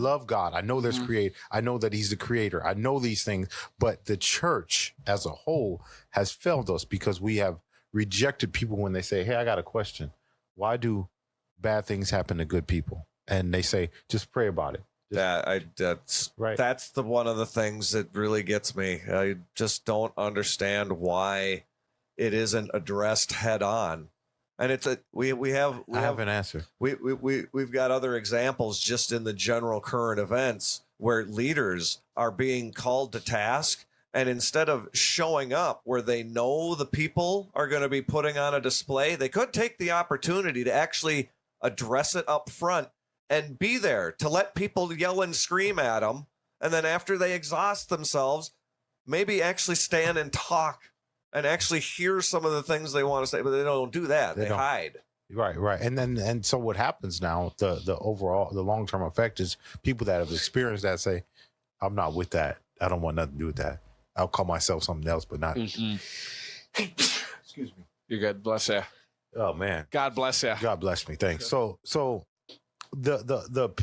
love God. I know there's I know that he's the creator. I know these things, but the church as a whole has failed us because we have rejected people when they say, hey, I got a question. Why do bad things happen to good people? And they say, just pray about it. That's right. That's one of the things that really gets me. I just don't understand why it isn't addressed head on. And it's we have an answer. We've got other examples just in the general current events where leaders are being called to task, and instead of showing up where they know the people are going to be putting on a display, they could take the opportunity to actually address it up front and be there to let people yell and scream at them, and then after they exhaust themselves, maybe actually stand and talk and actually hear some of the things they want to say, but they don't do that. They hide. Right. And so what happens now, the overall, the long-term effect is people that have experienced that say, I'm not with that. I don't want nothing to do with that. I'll call myself something else, but not. Mm-hmm. Excuse me. You're good. Bless you. Oh man. God bless you. God bless me. Thanks. So the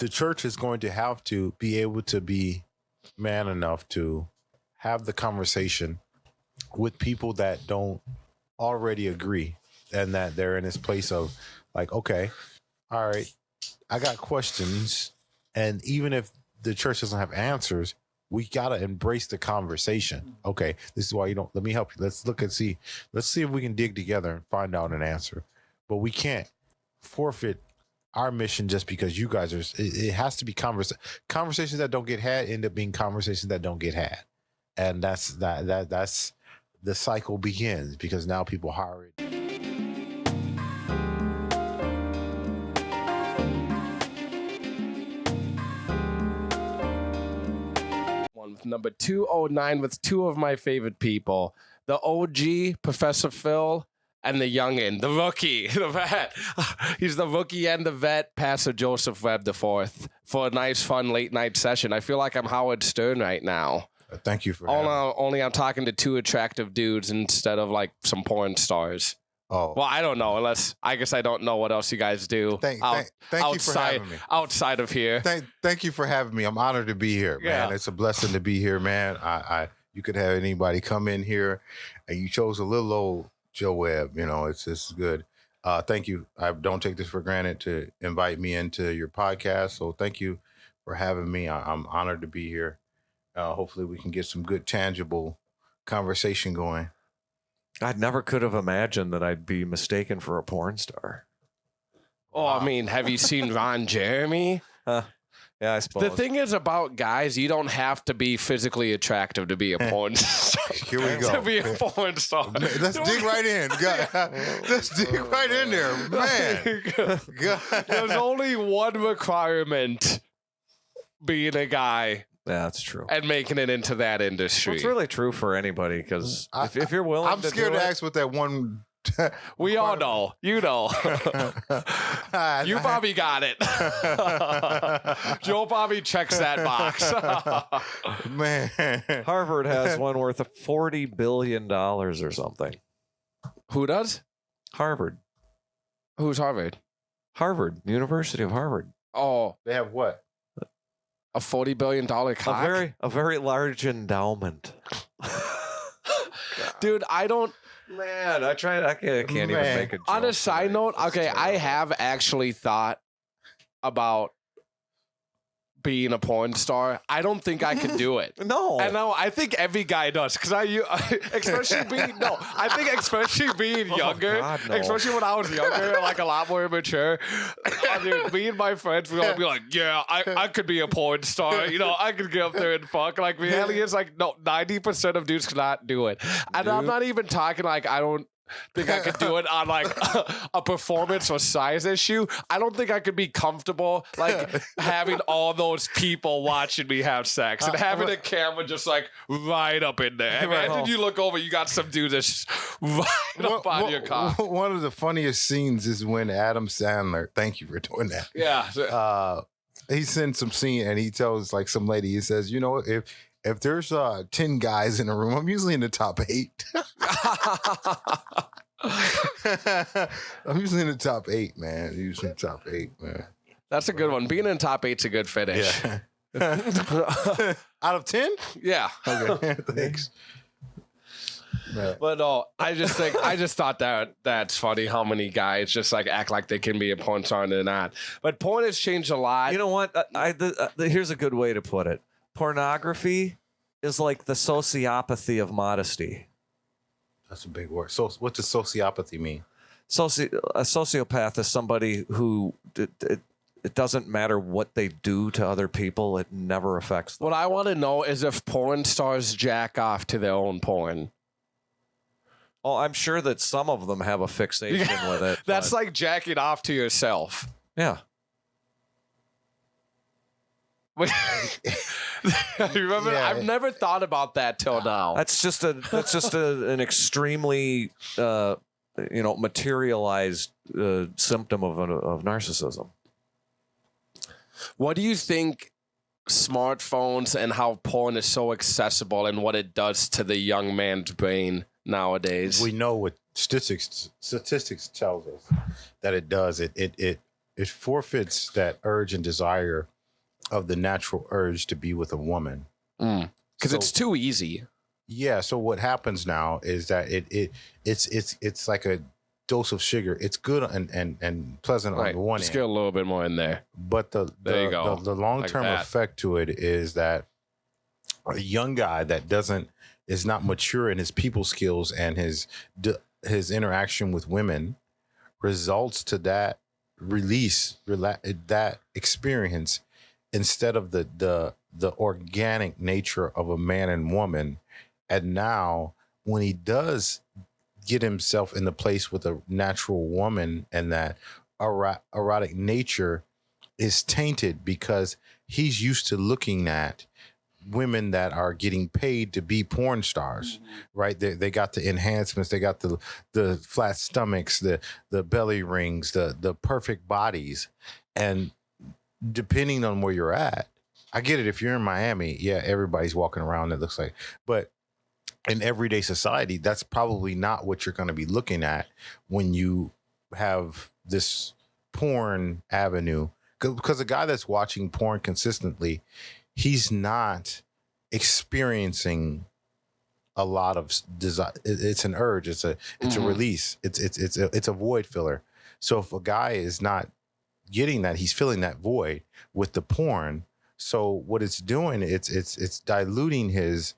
church is going to have to be able to be man enough to have the conversation with people that don't already agree, and that they're in this place of like, okay, all right, I got questions, and even if the church doesn't have answers, we got to embrace the conversation. Okay, this is why you don't, let me help you. Let's look and see. Let's see if we can dig together and find out an answer. But we can't forfeit our mission just because you guys are, it has to be conversations that don't get had end up being conversations that don't get had. And that's the cycle begins because now people hire it. Number 209 with two of my favorite people, the OG, Professor Phil, and the youngin, the rookie, the vet. He's the rookie and the vet, Pastor Joseph Webb IV, for a nice, fun late night session. I feel like I'm Howard Stern right now. Thank you for only I'm talking to two attractive dudes instead of like some porn stars. Oh. Well, I don't know, unless I guess I don't know what else you guys do. Thank you for having me. Outside of here. Thank you for having me. I'm honored to be here, man. It's a blessing to be here, man. You could have anybody come in here, and you chose a little old Joe Webb. You know, it's good. Thank you. I don't take this for granted to invite me into your podcast. So thank you for having me. I'm honored to be here. Hopefully we can get some good, tangible conversation going. I never could have imagined that I'd be mistaken for a porn star. Oh, wow. I mean, have you seen Ron Jeremy? Yeah, I suppose. The thing is about guys, you don't have to be physically attractive to be a porn star. Here we go. To be a porn star. Let's dig right in. Let's dig right in there, man. God. There's only one requirement: being a guy. Yeah, that's true. And making it into that industry. Well, it's really true for anybody, because if you're willing I'm scared to ask what that one... We all know. You know. You probably got it. Joe Bobby checks that box. Man. Harvard has one worth of $40 billion or something. Who does? Harvard. Who's Harvard? Harvard. University of Harvard. Oh. They have what? A $40 billion cock? A very large endowment. Dude, I don't... Man, I can't even make a joke. On a side note, okay, I have actually thought about being a porn star. I don't think I could do it. No. And no, I think every guy does. Because especially being younger, God, no. especially when I was younger, like a lot more immature, dude, me and my friends, we all be like, yeah, I could be a porn star. You know, I could get up there and fuck. Like, reality is like, no, 90% of dudes cannot do it. And I'm not even talking like I don't think I could do it on like a performance or size issue. I don't think I could be comfortable like having all those people watching me have sex and having a camera just like right up in there. Imagine you look over, you got some dude that's right up on your cock. One of the funniest scenes is when Adam Sandler, thank you for doing that. Yeah. He sends some scene and he tells like some lady, he says, you know, if there's 10 guys in a room, I'm usually in the top 8. I'm usually in the top 8, man. Usually in the top 8, man. That's a good one. Being in top 8's a good finish. Yeah. Out of 10? Yeah. Okay. Thanks. But no, I just thought that's funny how many guys just like act like they can be a porn star and they're not. But porn has changed a lot. You know what? Here's a good way to put it. Pornography is like the sociopathy of modesty. That's a big word. So what does sociopathy mean? A sociopath is somebody who it doesn't matter what they do to other people. It never affects them. What I want to know is if porn stars jack off to their own porn. Oh, I'm sure that some of them have a fixation with it. That's like jacking off to yourself. Yeah. You remember? Yeah. I've never thought about that till now. That's just an extremely materialized symptom of narcissism. What do you think smartphones and how porn is so accessible and what it does to the young man's brain nowadays? We know what statistics tells us that it does. It forfeits that urge and desire of the natural urge to be with a woman. Because it's too easy. Yeah. So what happens now is that it's like a dose of sugar. It's good and pleasant on the one Just end. get a little bit more in there. But the long-term effect to it is that a young guy that is not mature in his people skills and his interaction with women results to that that experience instead of the organic nature of a man and woman. And now when he does get himself in the place with a natural woman, and that erotic nature is tainted because he's used to looking at women that are getting paid to be porn stars, right? They got the enhancements, they got the flat stomachs, the belly rings, the perfect bodies. And depending on where you're at, I get it. If you're in Miami, yeah, everybody's walking around that looks like, but in everyday society, that's probably not what you're going to be looking at when you have this porn avenue. Because a guy that's watching porn consistently, he's not experiencing a lot of desire. It's an urge. It's a release. It's a void filler. So if a guy is not getting that, he's filling that void with the porn. So what it's doing, it's diluting his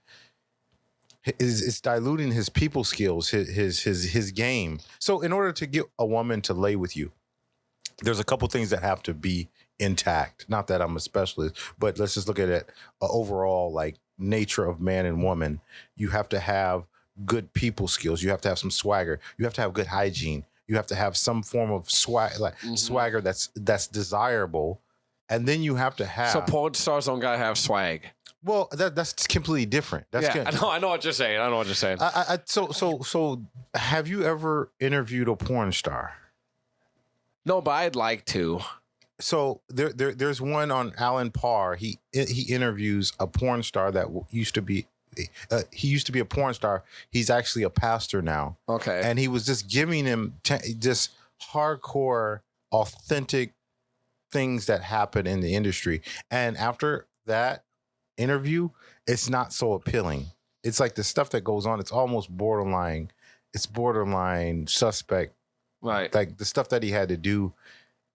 people skills, his game. So in order to get a woman to lay with you, there's a couple things that have to be intact. Not that I'm a specialist, but let's just look at it overall, like nature of man and woman. You have to have good people skills. You have to have some swagger. You have to have good hygiene. You have to have some form of swagger that's desirable. And then you have to have. So porn stars don't gotta have swag. Well, that's completely different. I know what you're saying. So have you ever interviewed a porn star? No, but I'd like to. So there's one on Alan Parr. He interviews a porn star that used to be. He used to be a porn star. He's actually a pastor now. Okay. And he was just giving him just hardcore, authentic things that happen in the industry. And after that interview, it's not so appealing. It's like the stuff that goes on, it's almost borderline. It's borderline suspect. Right. Like the stuff that he had to do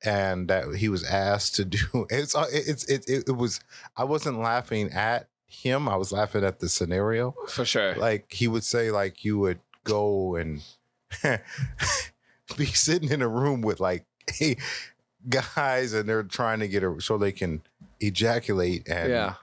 and that he was asked to do. It was, I wasn't laughing at him. I was laughing at the scenario. For sure. Like he would say, like you would go and be sitting in a room with like guys and they're trying to get so they can ejaculate. And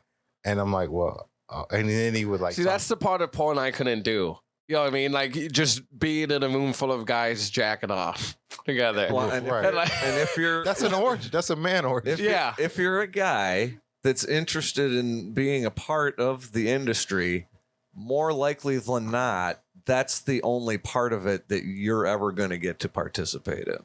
and I'm like, well, and then he would like, see, that's the part of porn I couldn't do. You know what I mean? Like just being in a room full of guys jacking off together. Well, and if you're that's an orgy. That's a man orgy. If you're a guy that's interested in being a part of the industry, more likely than not, that's the only part of it that you're ever going to get to participate in.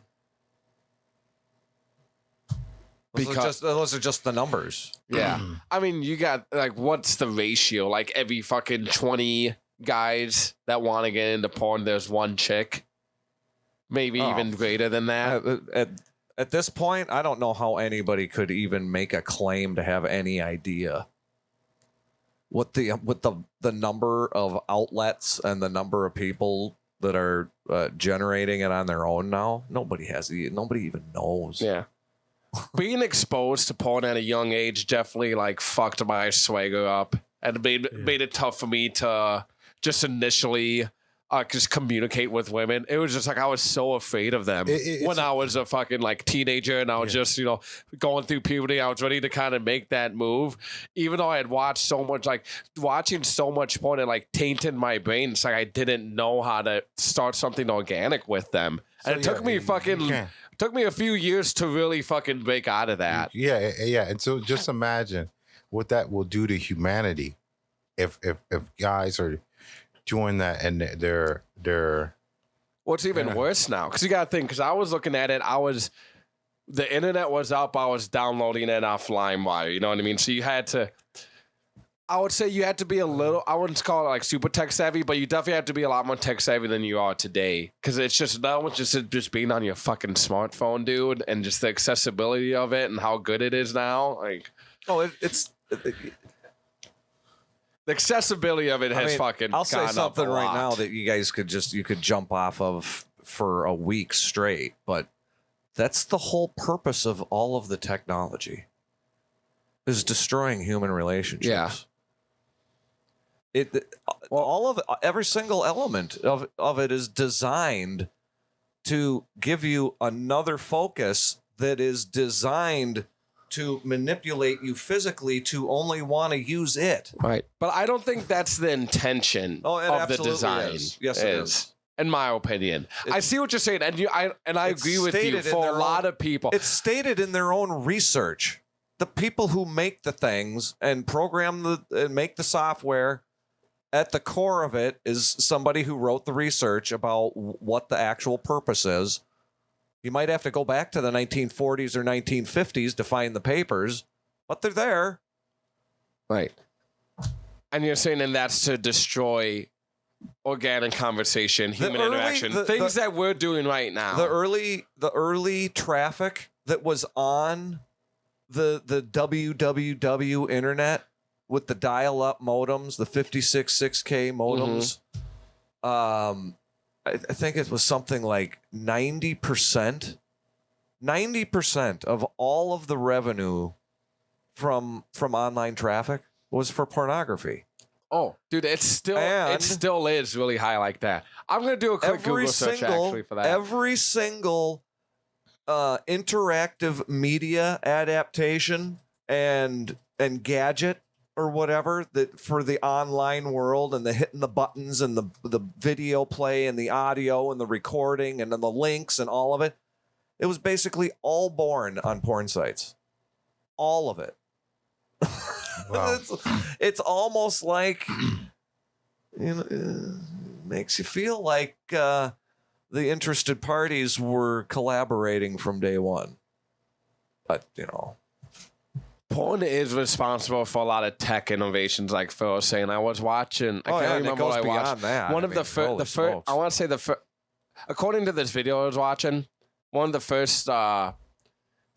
Because those are just the numbers. Yeah. I mean, you got like, what's the ratio? Like every fucking 20 guys that want to get into porn, there's one chick. Maybe even greater than that. At this point, I don't know how anybody could even make a claim to have any idea what the number of outlets and the number of people that are generating it on their own now. Nobody even knows. Yeah. Being exposed to porn at a young age definitely like fucked my swagger up, and made it tough for me to just initially just communicate with women. It was just like I was so afraid of them when I was a fucking like teenager, and I was just, you know, going through puberty. I was ready to kind of make that move, even though I had watched so much, like watching so much porn and like tainted my brain. It's like I didn't know how to start something organic with them, and it took me took me a few years to really fucking break out of that. Yeah. And so just imagine what that will do to humanity if guys are doing that and they're What's even worse now, because you got to think, because I was looking at it, the internet was up, I was downloading it off LimeWire, you know what I mean? So I would say you had to be a little, I wouldn't call it like super tech savvy, but you definitely have to be a lot more tech savvy than you are today. Because it's just now, it's just being on your fucking smartphone, dude, and just the accessibility of it and how good it is now. Like, the accessibility of it has fucking. I'll say something right lot. now that you guys could jump off of for a week straight, but that's the whole purpose of all of the technology, is destroying human relationships. Yeah. Every single element of it is designed to give you another focus that is designed to manipulate you physically to only want to use it. Right. But I don't think that's the intention of the design. Yes, it is. In my opinion. I see what you're saying, and I agree with you for a lot of people. It's stated in their own research. The people who make the things and program and make the software, at the core of it is somebody who wrote the research about what the actual purpose is. You might have to go back to the 1940s or 1950s to find the papers, but they're there. Right. And you're saying then that's to destroy organic conversation, human interaction, things that we're doing right now. The early traffic that was on the www internet with the dial-up modems, the 56.6K modems. I think it was something like 90% of all of the revenue from online traffic was for pornography. Oh, dude, it still is really high like that. I'm gonna do a quick Google search actually for that. Every single interactive media adaptation and gadget or whatever that for the online world, and the hitting the buttons and the video play and the audio and the recording and then the links and all of it, it was basically all born on porn sites. All of it. Wow. It's almost like, you know, makes you feel like the interested parties were collaborating from day one. But, you know, porn is responsible for a lot of tech innovations, like Phil was saying. I was watching. I can't remember what I watched. That. One of the first. I want to say according to this video I was watching, one of the first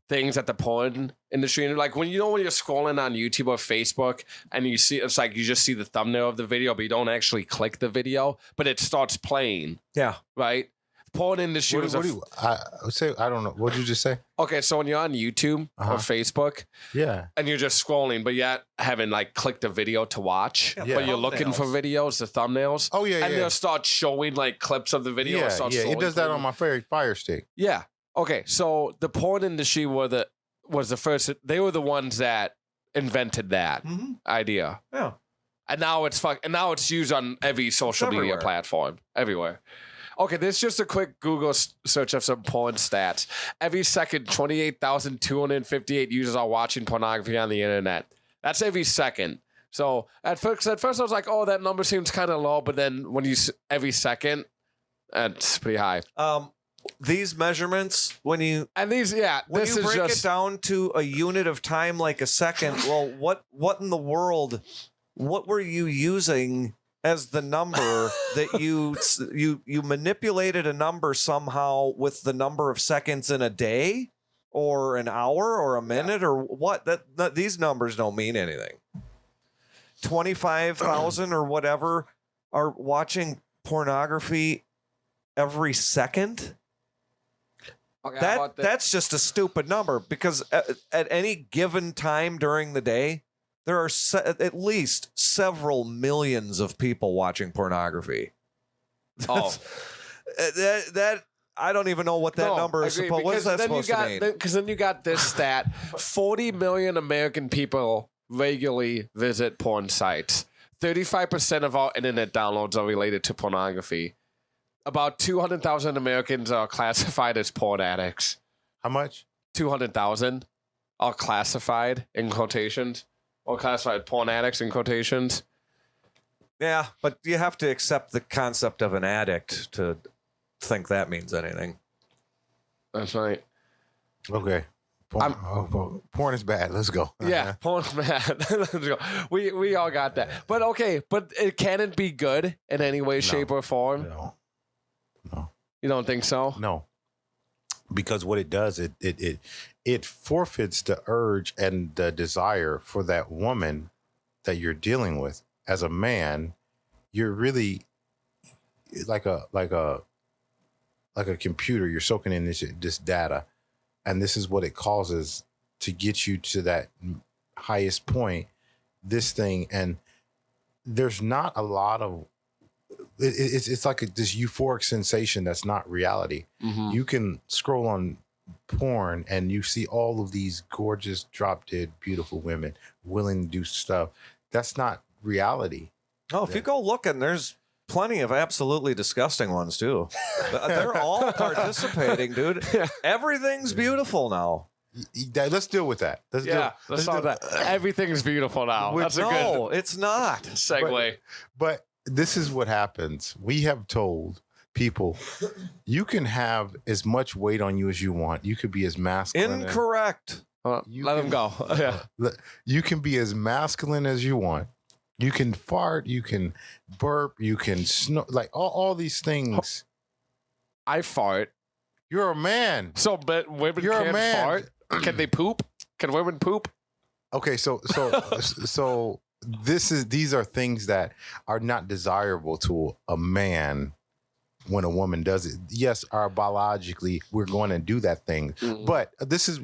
things that the porn industry, like when you're scrolling on YouTube or Facebook and you see, it's like you just see the thumbnail of the video, but you don't actually click the video, but it starts playing. Yeah. Right. Porn industry I don't know. What did you just say? Okay, so when you're on YouTube or Facebook, and you're just scrolling, but yet haven't like clicked a video to watch, but you're looking for videos, the thumbnails. Oh yeah, and they'll start showing like clips of the video. It does that on my Fire Stick. Yeah. Okay, so the porn industry was the first. They were the ones that invented that idea. Yeah. And now it's used on every social media platform everywhere. Okay, this is just a quick Google search of some porn stats. Every second, 28,258 users are watching pornography on the internet. That's every second. So at first I was like, oh, that number seems kind of low, but then when you every second, it's pretty high. These measurements, when you break it down to a unit of time like a second, well, what in the world? What were you using as the number that you manipulated a number somehow with the number of seconds in a day? or an hour or a minute or what? That these numbers don't mean anything. 25,000 or whatever are watching pornography every second. Okay, That's just a stupid number, because at any given time during the day, there are at least several millions of people watching pornography. Oh. That I don't even know what that number is supposed. What is that supposed to mean? Because then you got this stat: 40 million American people regularly visit porn sites. 35% of all internet downloads are related to pornography. About 200,000 Americans are classified as porn addicts. How much? 200,000 are classified in quotations, or classified porn addicts in quotations. Yeah, but you have to accept the concept of an addict to think that means anything. That's right. Okay. Porn is bad. Let's go. Yeah, porn's bad. Let's go. We all got that. But okay, but it can't be good in any way, shape, or form. No. You don't think so? No. Because what it does, it forfeits the urge and the desire for that woman that you're dealing with. As a man, you're really like a computer. You're soaking in this data, and this is what it causes to get you to that highest point. This thing, and there's not a lot of. It's like this euphoric sensation that's not reality. Mm-hmm. You can scroll on porn and you see all of these gorgeous, drop dead, beautiful women willing to do stuff. That's not reality. Oh, if you go looking, there's plenty of absolutely disgusting ones too. They're all participating, dude. Everything's beautiful now. Let's deal with that. Let's talk that. Everything's beautiful now. That's a good it's not. segue. But this is what happens. We have told people you can have as much weight on you as you want. You could be as masculine. Incorrect. Let them go. Yeah. You can be as masculine as you want. You can fart, you can burp, you can snore, like all these things. I fart. You're a man. So, but women You're a can't man. fart? Can they poop? Can women poop? Okay, so these are things that are not desirable to a man when a woman does it. Yes, biologically we're going to do that thing, but this is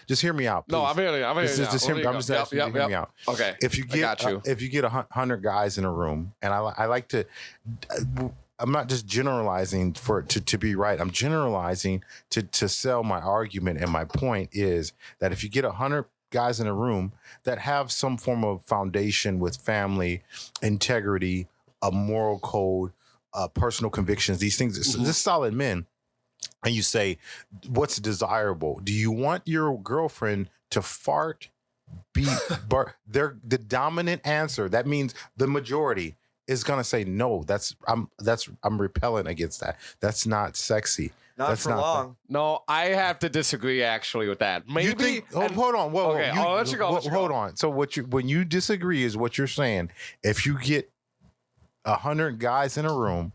just hear me out. Please. No, I'm hearing you. I'm hearing you. I'm just asking you to hear me out. Okay. If you get 100 guys in a room, and I like to. I'm not just generalizing to be right. I'm generalizing to sell my argument, and my point is that if you get 100 guys in a room that have some form of foundation with family, integrity, a moral code, personal convictions, these things, just solid men, and you say, what's desirable? Do you want your girlfriend to fart, they're the dominant answer? That means the majority is gonna say no. I'm repellent against that. That's not sexy. That's for long. No, I have to disagree actually with that. Maybe. You think, hold on. Whoa, okay, I'll let you go. Hold on. So when you disagree is what you're saying. If you get 100 guys in a room,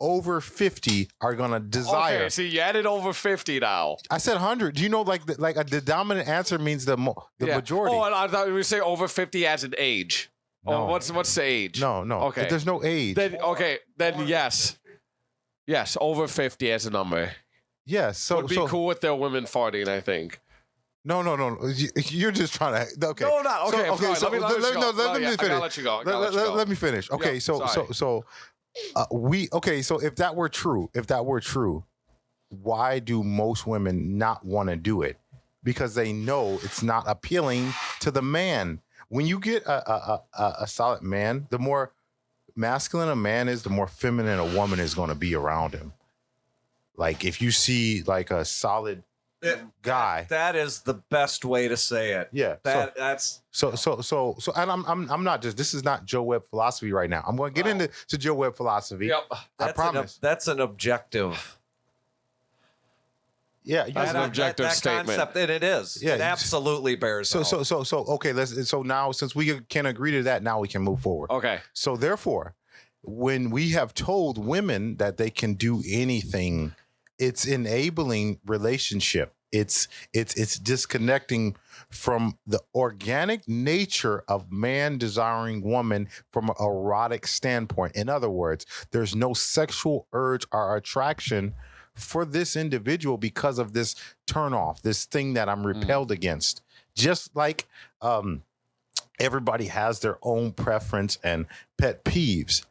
over 50 are gonna desire. Okay, see, you added over 50 now. I said 100. Do you know the dominant answer means the majority? Oh, and I thought we would say over 50 as an age. No. Oh, what's the age? No. Okay. There's no age. Then yes. Yes, over 50 as a number. Yes. So would be cool with their women farting, I think. No. You're just trying to. Okay. No, not okay. Okay. So let me finish. I'll let you go. Let me finish. Okay. Yep, So if that were true, why do most women not want to do it? Because they know it's not appealing to the man. When you get a solid man, the more masculine a man is, the more feminine a woman is going to be around him. Like if you see like a solid guy, that is the best way to say it. Yeah. That's and I'm not just, this is not Joe Webb philosophy right now. I'm going to get into Joe Webb philosophy. Yep. I promise. That's an objective. Yeah, that's an objective statement. Concept, and it is. Yeah, it absolutely bears. Okay. So now since we can agree to that, now we can move forward. Okay. So therefore, when we have told women that they can do anything, it's enabling relationship. It's disconnecting from the organic nature of man desiring woman from an erotic standpoint. In other words, there's no sexual urge or attraction for this individual because of this turnoff, this thing that I'm repelled against. Just like everybody has their own preference and pet peeves.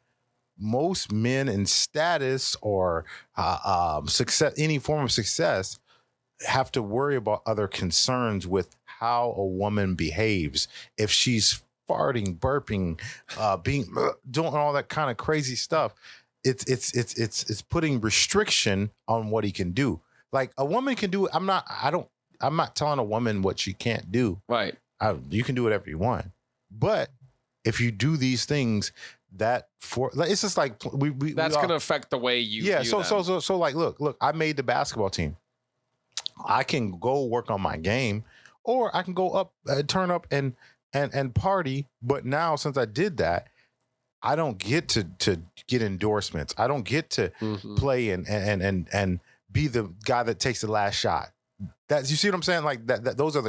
Most men in status or success, any form of success, have to worry about other concerns with how a woman behaves. If she's farting, burping, doing all that kind of crazy stuff, it's putting restriction on what he can do. Like a woman can do it. I'm not telling a woman what she can't do. Right. You can do whatever you want. But if you do these things, it's just like that's going to affect the way you view them. So like look, I made the basketball team. I can go work on my game, or I can go up, turn up and party. But now since I did that, I don't get to get endorsements. I don't get to play and be the guy that takes the last shot. That's, you see what I'm saying? Like that those are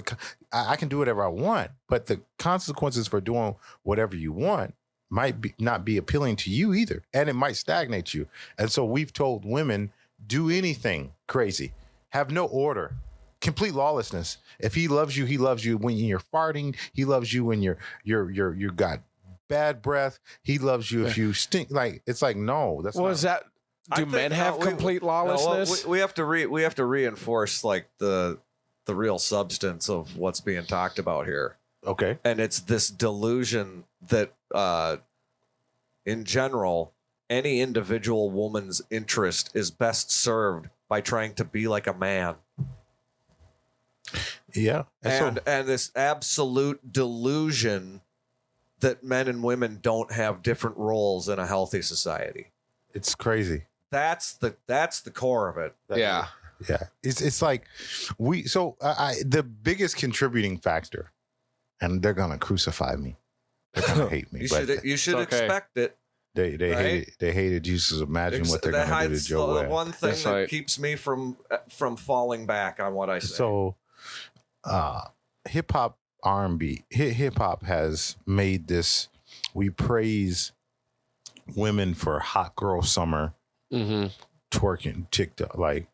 I can do whatever I want, but the consequences for doing whatever you want might not be appealing to you either. And it might stagnate you. And so we've told women, do anything crazy. Have no order, complete lawlessness. If he loves you, he loves you when you're farting. He loves you when you got bad breath. He loves you if you stink. Like, it's like, no, that's is that? Do men have complete lawlessness? We have to reinforce like the real substance of what's being talked about here. Okay. And it's this delusion that in general, any individual woman's interest is best served by trying to be like a man. Yeah. And this absolute delusion that men and women don't have different roles in a healthy society. It's crazy. That's the core of it. Yeah. Yeah. It's like the biggest contributing factor, and they're going to crucify me. They're going to hate me. You should expect it. They hated Jesus. Imagine what they're going to do to Joe Webb. The one thing that keeps me from falling back on what I say. So, hip hop, R&B, hip hop has made this. We praise women for hot girl summer, twerking, TikTok, like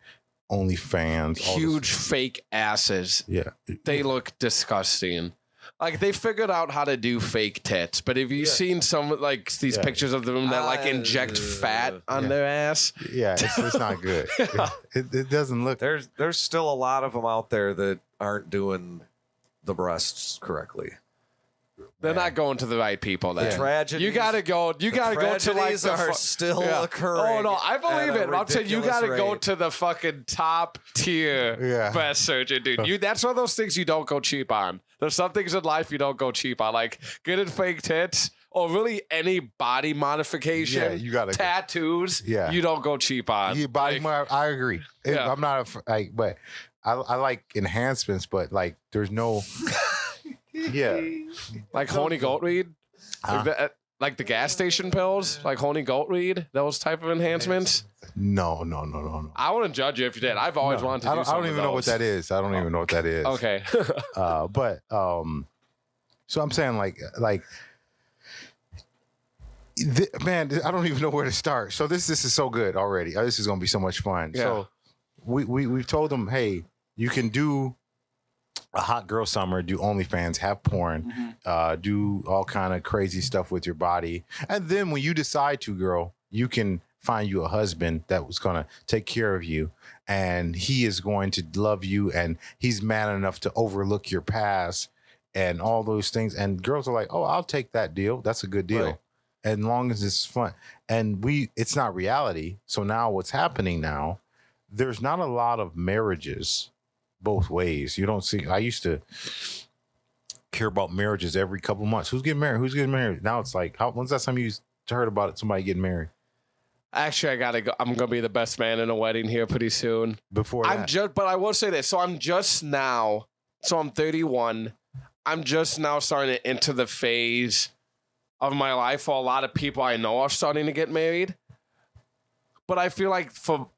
OnlyFans, huge fake asses. Yeah, they look disgusting. Like, they figured out how to do fake tits, but have you seen some, like, these pictures of them that, like, inject fat on their ass? Yeah, it's not good. It doesn't look... There's still a lot of them out there that aren't doing the breasts correctly. They're not going to the right people. Then. The tragedies, you gotta go to like are still occurring. Oh no, I believe it. I'm saying you gotta go to the fucking top tier breast surgeon, dude. That's one of those things you don't go cheap on. There's some things in life you don't go cheap on, like getting fake tits or really any body modification. Yeah, you gotta tattoos. Yeah, you don't go cheap on. Yeah, I agree. I'm not but I like enhancements, but like there's no. Yeah, like honey goat weed, like the gas station pills, like honey goat weed, those type of enhancements. No. I wouldn't judge you if you did. I've always wanted to do something. I don't even know what that is. I don't even know what that is. Okay. So I'm saying man, I don't even know where to start. So this is so good already. This is gonna be so much fun. Yeah. So we've told them, hey, you can do a hot girl summer, do OnlyFans, have porn, do all kind of crazy stuff with your body. And then when you decide to, girl, you can find you a husband that was going to take care of you, and he is going to love you, and he's man enough to overlook your past and all those things. And girls are like, oh, I'll take that deal. That's a good deal. Right. As long as it's fun. And it's not reality. So now what's happening now, there's not a lot of marriages both ways. You don't see. I used to care about marriages every couple months. Who's getting married? Now it's like, when's that time you heard about it? Somebody getting married? Actually, I gotta go. I'm gonna be the best man in a wedding here pretty soon. Before that. But I will say this. So I'm 31. I'm just now starting to enter the phase of my life where a lot of people I know are starting to get married. But I feel like for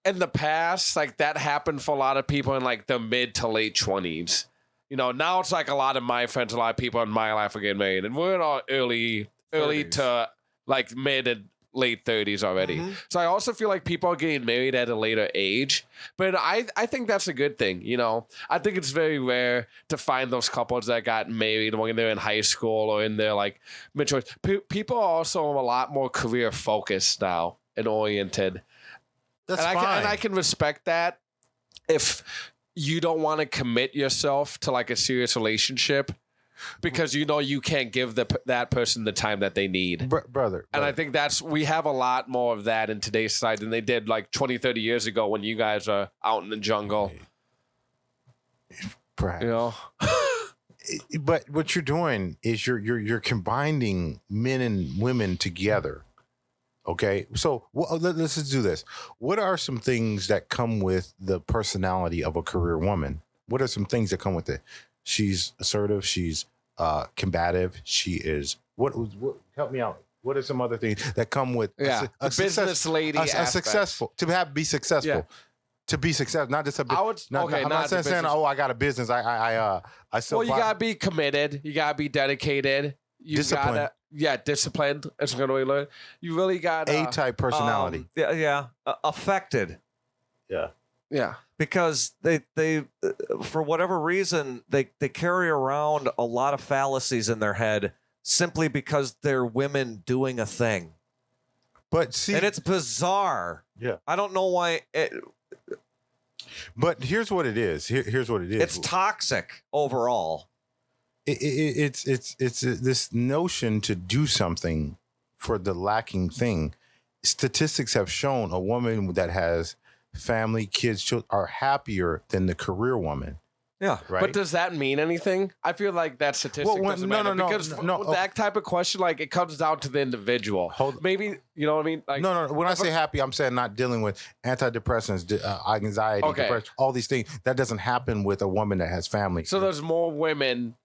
in the past, like that happened for a lot of people in like the mid to late 20s. You know, now it's like a lot of my friends, a lot of people in my life are getting married, and we're in our early 30s. to like mid and late 30s already. Mhm. So I also feel like people are getting married at a later age, but I think that's a good thing. You know, I think it's very rare to find those couples that got married when they're in high school or in their like mid. People are also a lot more career focused now and oriented. That's and fine. I can respect that if you don't want to commit yourself to like a serious relationship because you know you can't give that person the time that they need. Brother. And I think we have a lot more of that in today's society than they did like 20, 30 years ago when you guys are out in the jungle. Perhaps. You know? But what you're doing is you're combining men and women together. Okay, so let's just do this. What are some things that come with the personality of a career woman? What are some things that come with it? She's assertive. She's combative. She is what? Help me out. What are some other things that come with a business lady? A successful be successful. Yeah. To be successful, not just a business. I'm not saying, oh, I got a business. I sell. Well, you gotta be committed. You gotta be dedicated. You Disciplined. Disciplined. That's a good way to learn. You really got A-type personality. Affected. Yeah. Because they for whatever reason they carry around a lot of fallacies in their head simply because they're women doing a thing. But see, and it's bizarre. Yeah. I don't know why. But here's what it is. Here's what it is. It's toxic overall. It's this notion to do something for the lacking thing. Statistics have shown a woman that has family, kids, children are happier than the career woman. Yeah, right. But does that mean anything? I feel like that statistic doesn't matter because that type of question, like it comes down to the individual. Maybe you know what I mean? Like, no. When I say happy, I'm saying not dealing with antidepressants, anxiety, depression, all these things. That doesn't happen with a woman that has family. So there's more women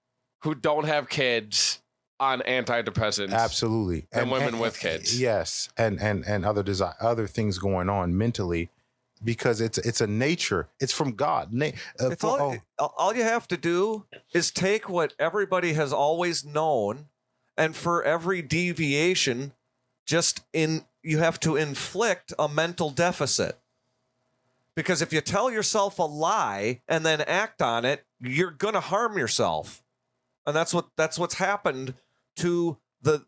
who don't have kids on antidepressants, absolutely, than women with kids. Yes, and other things going on mentally. Because it's a nature. It's from God. All you have to do is take what everybody has always known, and for every deviation, you have to inflict a mental deficit. Because if you tell yourself a lie and then act on it, you're gonna harm yourself, and that's what's happened to the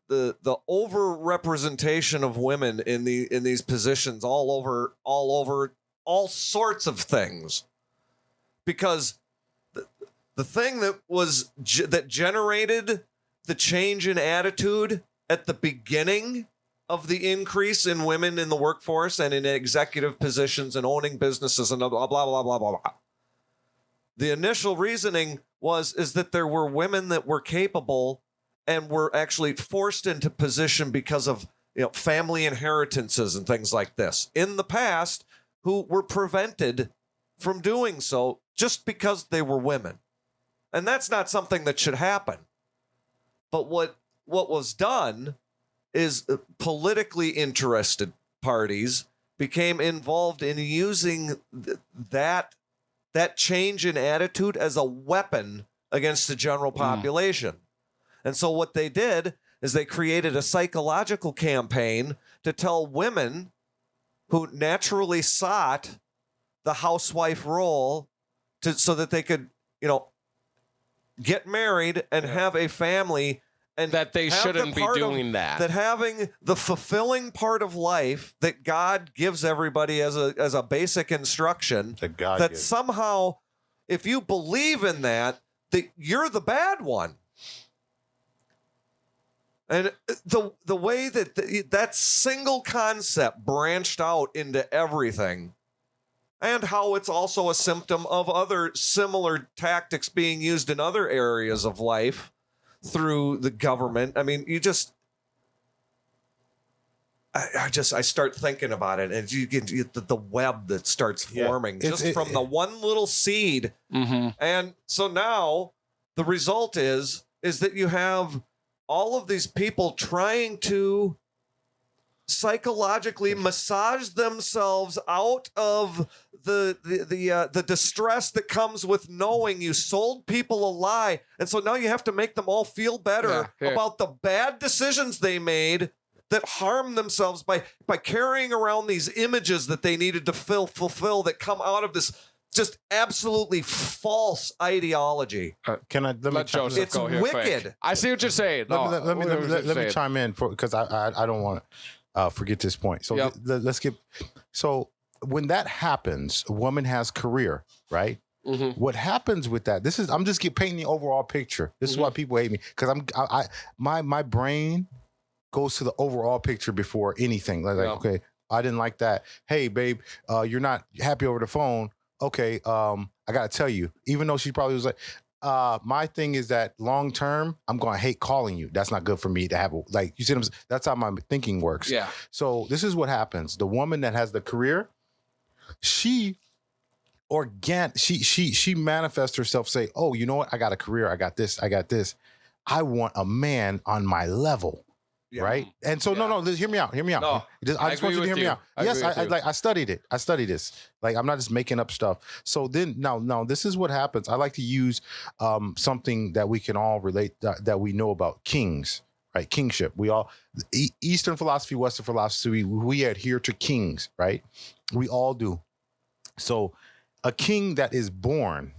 overrepresentation of women in these positions all over all sorts of things. Because the thing that generated the change in attitude at the beginning of the increase in women in the workforce and in executive positions and owning businesses and blah blah blah blah blah blah. The initial reasoning is that there were women that were capable and were actually forced into position because of family inheritances and things like this in the past, who were prevented from doing so just because they were women. And that's not something that should happen. But what was done is politically interested parties became involved in using that change in attitude as a weapon against the general population. And so what they did is they created a psychological campaign to tell women who naturally sought the housewife role so that they could, get married and have a family, and that they shouldn't be doing that. That having the fulfilling part of life that God gives everybody as a basic instruction, that somehow, if you believe in that you're the bad one. And the way that single concept branched out into everything, and how it's also a symptom of other similar tactics being used in other areas of life through the government. I mean, I start thinking about it, and you get the web that starts forming from the one little seed. Mm-hmm. And so now the result is that you have all of these people trying to psychologically massage themselves out of the distress that comes with knowing you sold people a lie, and so now you have to make them all feel better about the bad decisions they made that harm themselves by carrying around these images that they needed to fulfill that come out of this just absolutely false ideology. Can I let Joseph it's go here wicked. quick. I see what you're saying. Let me chime in because I don't want to forget this point. So let's get. So when that happens, a woman has career, right? Mm-hmm. What happens with that? I'm just painting the overall picture. This is why people hate me, because my brain goes to the overall picture before anything. Like okay, I didn't like that. Hey, babe, you're not happy over the phone. Okay, I gotta tell you, even though she probably was like, my thing is that long term, I'm gonna hate calling you. That's not good for me to have. Like, you see what I'm saying? That's how my thinking works. Yeah. So this is what happens. The woman that has the career, she manifests herself, say, oh, you know what? I got a career. I got this. I want a man on my level. Yeah. Right. And so, no, hear me out. No, I just want you to hear me out. Yes, I studied it. I studied this. Like, I'm not just making up stuff. So then now this is what happens. I like to use something that we can all relate that we know about kings, right? Kingship. We all, Eastern philosophy, Western philosophy, we adhere to kings, right? We all do. So a king that is born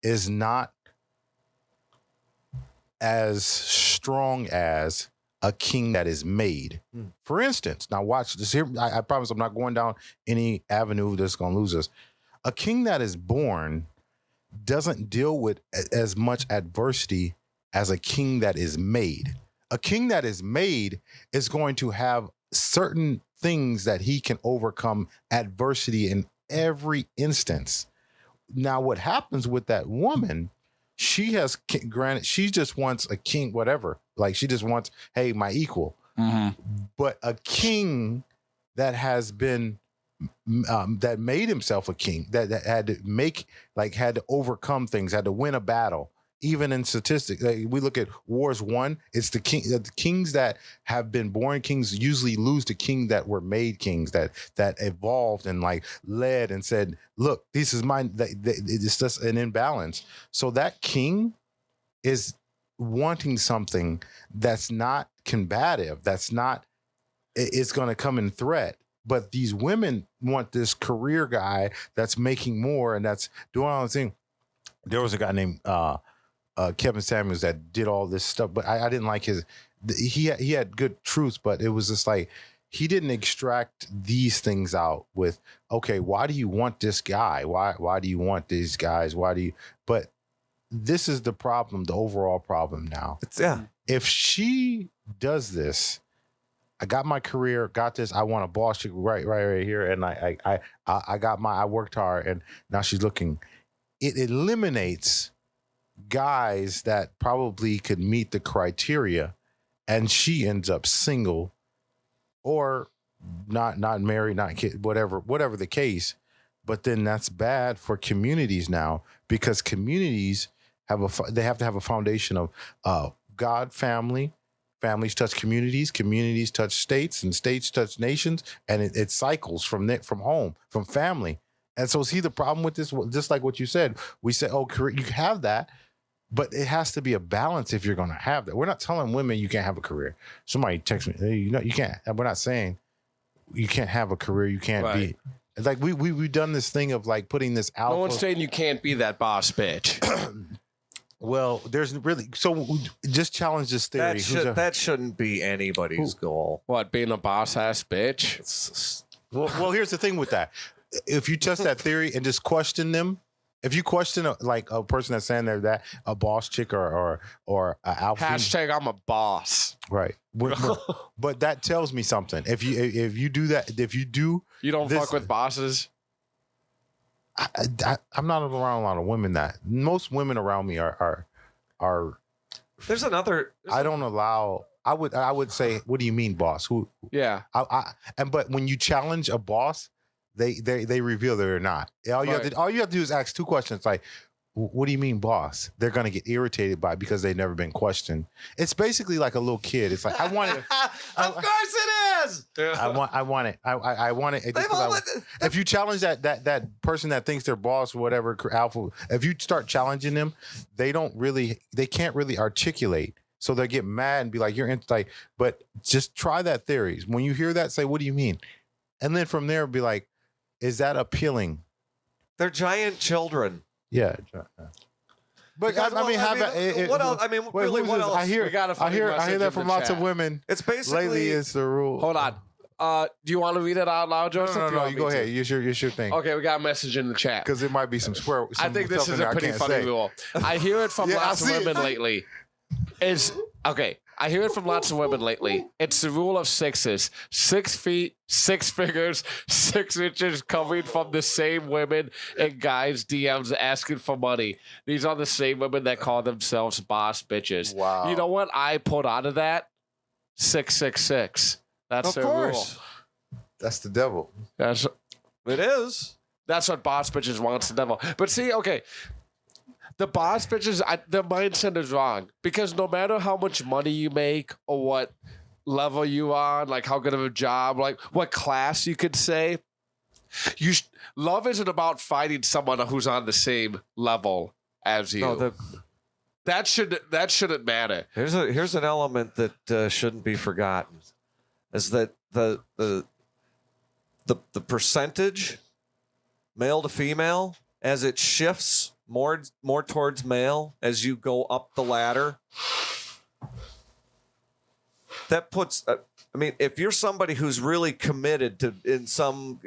is not as strong as a king that is made. For instance, now watch this here. I promise I'm not going down any avenue that's going to lose us. A king that is born doesn't deal with as much adversity as a king that is made. A king that is made is going to have certain things that he can overcome adversity in every instance. Now, what happens with that woman, she just wants a king, whatever. Like, she just wants, hey, my equal. Mm-hmm. But a king that has been, that made himself a king, that had to overcome things, had to win a battle. Even in statistics, like, we look at wars won, it's the kings that have been born kings usually lose to kings that were made kings, that evolved and like led and said, look, this is mine. It's just an imbalance. So that king is wanting something that's not combative, it's going to come in threat. But these women want this career guy that's making more and that's doing all the thing. There was a guy named Kevin Samuels that did all this stuff, but I didn't like he had good truths, but it was just like, he didn't extract these things out with, okay, why do you want this guy? Why do you want these guys? But this is the problem, the overall problem now. If she does this, I got my career, got this, I want a boss chick right here, and I worked hard, and now she's looking. It eliminates guys that probably could meet the criteria, and she ends up single or not married, not kid, whatever the case. But then that's bad for communities now, because communities they have to have a foundation of God, families touch communities touch states, and states touch nations, and it cycles from home, from family. And so, see the problem with this, just like what you said, we say, oh, you have that, but it has to be a balance if you're going to have that. We're not telling women you can't have a career. Somebody text me, hey, you can't. We're not saying you can't have a career. You can't be. It's like we've done this thing of like putting this out. No one's saying you can't be that boss bitch. Well, there's really, so just challenge this theory. That shouldn't be anybody's goal. What, being a boss ass bitch? Well, here's the thing with that. If you test that theory and just question them, if you question a person that's saying they're that a boss chick or a alpha, hashtag I'm a boss, right? But that tells me something. If you do that, you don't fuck with bosses. I'm not around a lot of women that most women around me are. I don't allow. I would say, what do you mean, boss? Who? Yeah. But when you challenge a boss, they reveal they're not. All you have to do is ask two questions like, What do you mean, boss? They're gonna get irritated by it because they've never been questioned. It's basically like a little kid. It's like I want it. Of course it is. I want it. I want it. If you challenge that person that thinks they're boss or whatever alpha, if you start challenging them, they can't really articulate. So they get mad and be like, "You're like." But just try that theory. When you hear that, say, "What do you mean?" And then from there, be like, "Is that appealing?" They're giant children. Yeah. But Because, I mean, what else? I mean, really, what else? I hear that from lots of women. It's basically Lately, it's the rule. Hold on. Do you want to read it out loud, Joseph? No. You go ahead. Use your thing. Okay, we got a message in the chat. Because it might be some swear. I think this is a pretty funny rule. I hear it from lots of women lately. I hear it from lots of women lately. It's the rule of sixes. 6 feet, 6 figures, 6 inches coming from the same women and guys' DMs asking for money. These are the same women that call themselves boss bitches. Wow. You know what I put out of that? 666. That's their rule. That's the devil. It is. That's what boss bitches wants the devil. But see, okay. The boss bitches, their mindset is wrong because no matter how much money you make or what level you are, like how good of a job, like what class you could say, love isn't about finding someone who's on the same level as you. No, that shouldn't matter. Here's an element that shouldn't be forgotten, is that the percentage male to female as it shifts more towards male as you go up the ladder. That puts, I mean, if you're somebody who's really committed to in some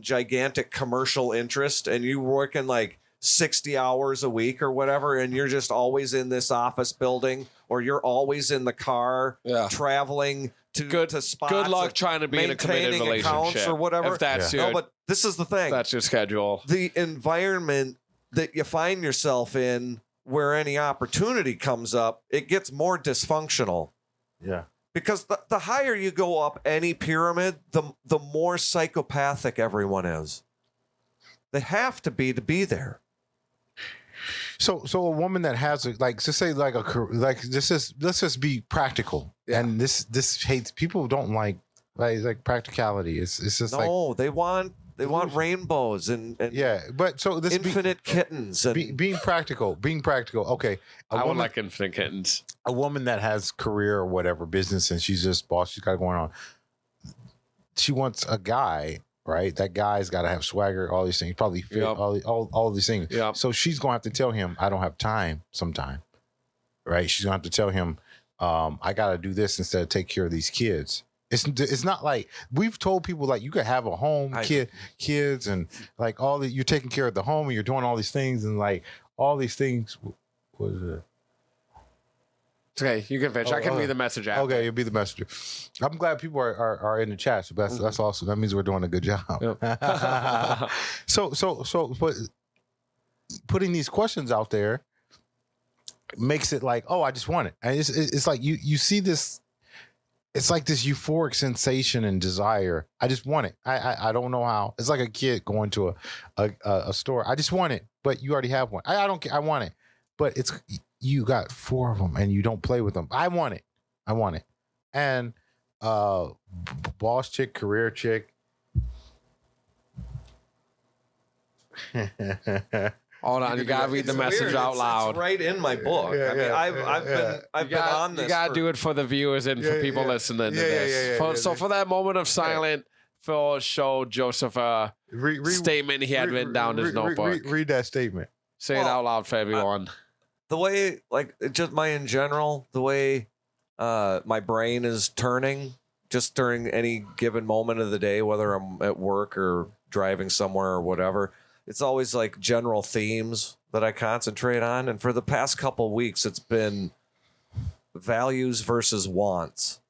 gigantic commercial interest and you working like 60 hours a week or whatever, and you're just always in this office building or you're always in the car traveling to spots. Good luck trying to be in a committed relationship or whatever. If that's no, but this is the thing. That's your schedule. The environment that you find yourself in where any opportunity comes up, it gets more dysfunctional. Yeah. Because the higher you go up any pyramid, the more psychopathic everyone is. They have to be there. So a woman that has let's just be practical. Yeah. And this hates people don't like practicality. It's just they want rainbows and yeah, but so this infinite kittens and being practical. Okay, I would like infinite kittens. A woman that has career or whatever business and she's just boss. She's got it going on. She wants a guy, right? That guy's got to have swagger. All these things, probably fit. Yep. All these things. Yep. So she's gonna have to tell him, I don't have time. Sometime, right? She's gonna have to tell him, I got to do this instead of take care of these kids. It's not like we've told people like you could have a home, kids, and like all that. You're taking care of the home and you're doing all these things and like all these things. What is it? Okay, you can finish. I can read the message out. Okay, you'll be the messenger. I'm glad people are in the chat. So that's awesome. That means we're doing a good job. Yep. So, but putting these questions out there makes it like, oh, I just want it. And it's like you see this. It's like this euphoric sensation and desire. I just want it. I don't know how. It's like a kid going to a store. I just want it, but you already have one. I don't care. I want it, but you got 4 of them and you don't play with them. I want it. And boss chick, career chick. Hold on, you gotta read the message out loud. It's right in my book. I've been on this. You gotta do it for the viewers and for people listening to this. So for that moment of silence, Phil showed Joseph a statement he had written down in his notebook. Read that statement. Say it out loud for everyone. The way, just in general, the way my brain is turning just during any given moment of the day, whether I'm at work or driving somewhere or whatever. It's always like general themes that I concentrate on. And for the past couple weeks, it's been values versus wants.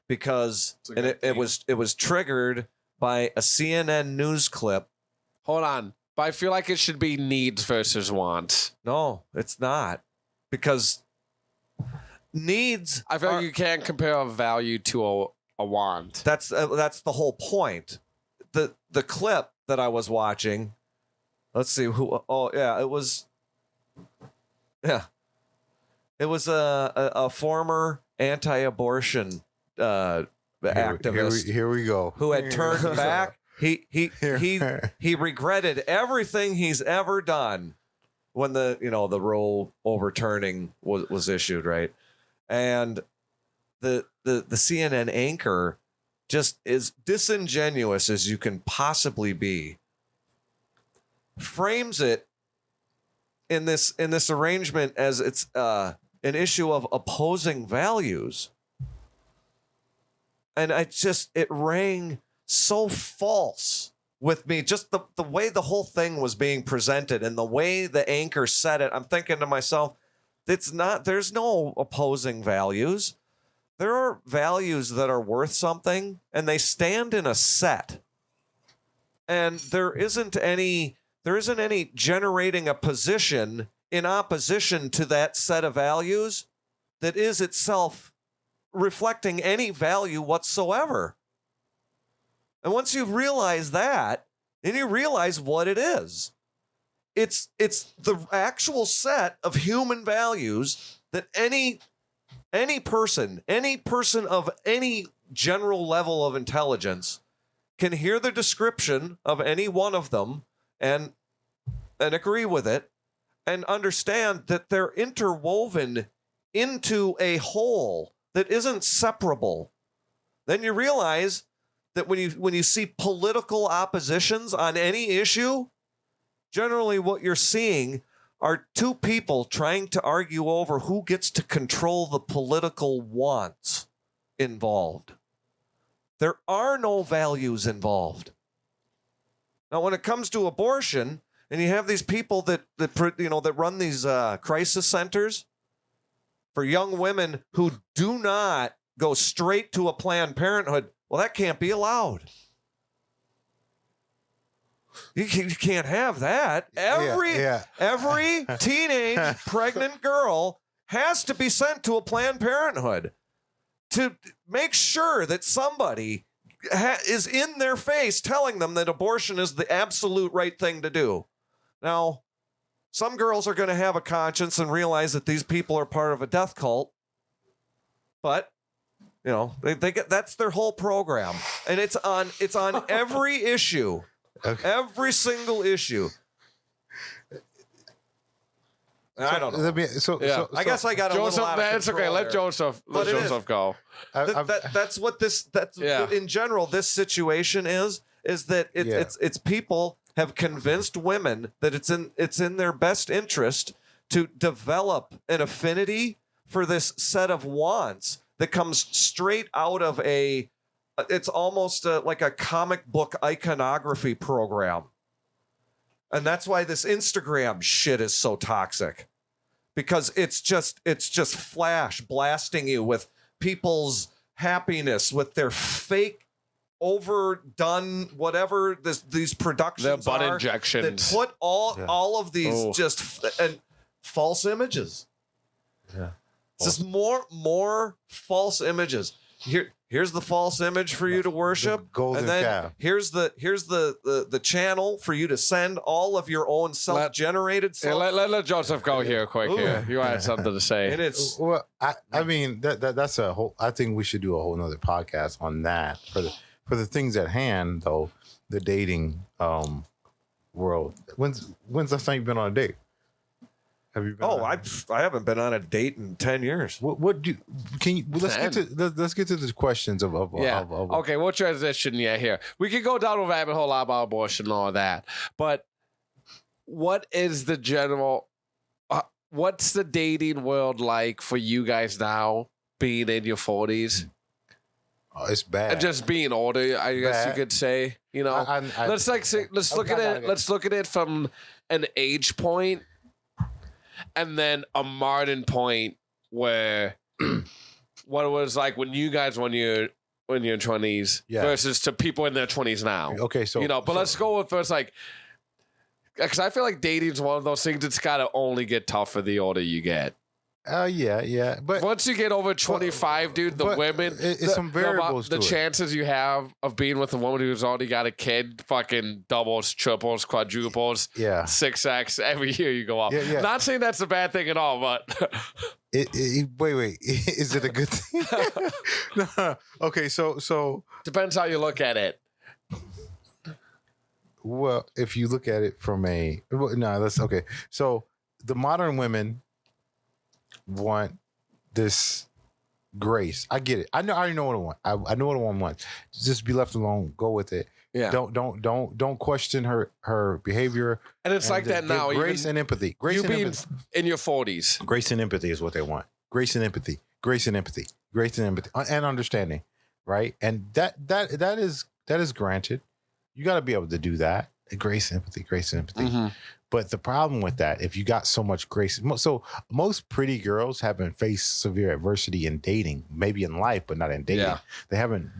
Because it was triggered by a CNN news clip. Hold on. But I feel like it should be needs versus wants. No, it's not. Because needs. I feel like you can't compare a value to a want. That's the whole point. The clip that I was watching let's see who. Oh yeah, it was. Yeah, it was a former anti-abortion activist Here we go. who had turned back. He regretted everything he's ever done when the Roe overturning was issued, right? And the CNN anchor just as disingenuous as you can possibly be, frames it in this arrangement as it's an issue of opposing values. And it rang so false with me, just the way the whole thing was being presented and the way the anchor said it. I'm thinking to myself, there's no opposing values. There are values that are worth something and they stand in a set. And there isn't any generating a position in opposition to that set of values that is itself reflecting any value whatsoever. And once you realize that, then you realize what it is. It's the actual set of human values that any person of any general level of intelligence can hear the description of any one of them and agree with it and understand that they're interwoven into a whole that isn't separable. Then you realize that when you see political oppositions on any issue, generally what you're seeing are two people trying to argue over who gets to control the political wants involved. There are no values involved. Now, when it comes to abortion, and you have these people that run these crisis centers for young women who do not go straight to a Planned Parenthood, well, that can't be allowed. You can't have that. Every teenage pregnant girl has to be sent to a Planned Parenthood to make sure that somebody is in their face telling them that abortion is the absolute right thing to do. Now, some girls are going to have a conscience and realize that these people are part of a death cult, but they get, that's their whole program, and it's on every issue, every single issue. I don't know. I guess I got a little out of That's okay. control Let there. Joseph go. That's what in general, this situation is that it's people have convinced women that it's in their best interest to develop an affinity for this set of wants that comes straight out of it's almost like a comic book iconography program. And that's why this Instagram shit is so toxic, because it's just flash blasting you with people's happiness, with their fake overdone whatever these productions the butt are injections that put all of these just and false images. Yeah. It's just more false images. Here's the false image for you to worship, golden and then calf. here's the channel for you to send all of your own self-generated stuff. Let Joseph go here quick. Here, you had something to say. And it's Well, I mean that's a whole. I think we should do a whole nother podcast on that for the things at hand, though. The dating world. When's the last time you've been on a date? Have you been? I haven't been on a date in 10 years. What do can you? Let's get to the questions of Okay, we'll transition here. We can go down a rabbit hole about abortion and all that, but what is the general? What's the dating world like for you guys now, being in your 40s? Oh, it's bad. And just being older, I guess you could say. Let's look at it from an age point. And then a modern point where what it was like when you guys when you're in your 20s versus to people in their 20s now. Okay, so let's go with first, like, because I feel like dating is one of those things that's got to only get tougher the older you get. Yeah. But Once you get over 25, dude, the but women, it's some variables the to it. chances you have of being with a woman who's already got a kid, fucking doubles, triples, quadruples, Yeah. 6x every year you go up. Yeah. Not saying that's a bad thing at all, but Wait. Is it a good thing? No. Okay, so depends how you look at it. well, if you look at it from that's okay. So the modern women want this grace. I get it. I already know what I want. I know what a woman wants. Just be left alone. Go with it. Yeah. Don't question her behavior. And it's like that now. Grace and empathy. You being in your 40s. Grace and empathy is what they want. Grace and empathy. And understanding, right? And that is granted. You got to be able to do that. Grace and empathy. Mm-hmm. But the problem with that, if you got so much grace, so most pretty girls haven't faced severe adversity in dating, maybe in life, but not in dating. Yeah. They haven't.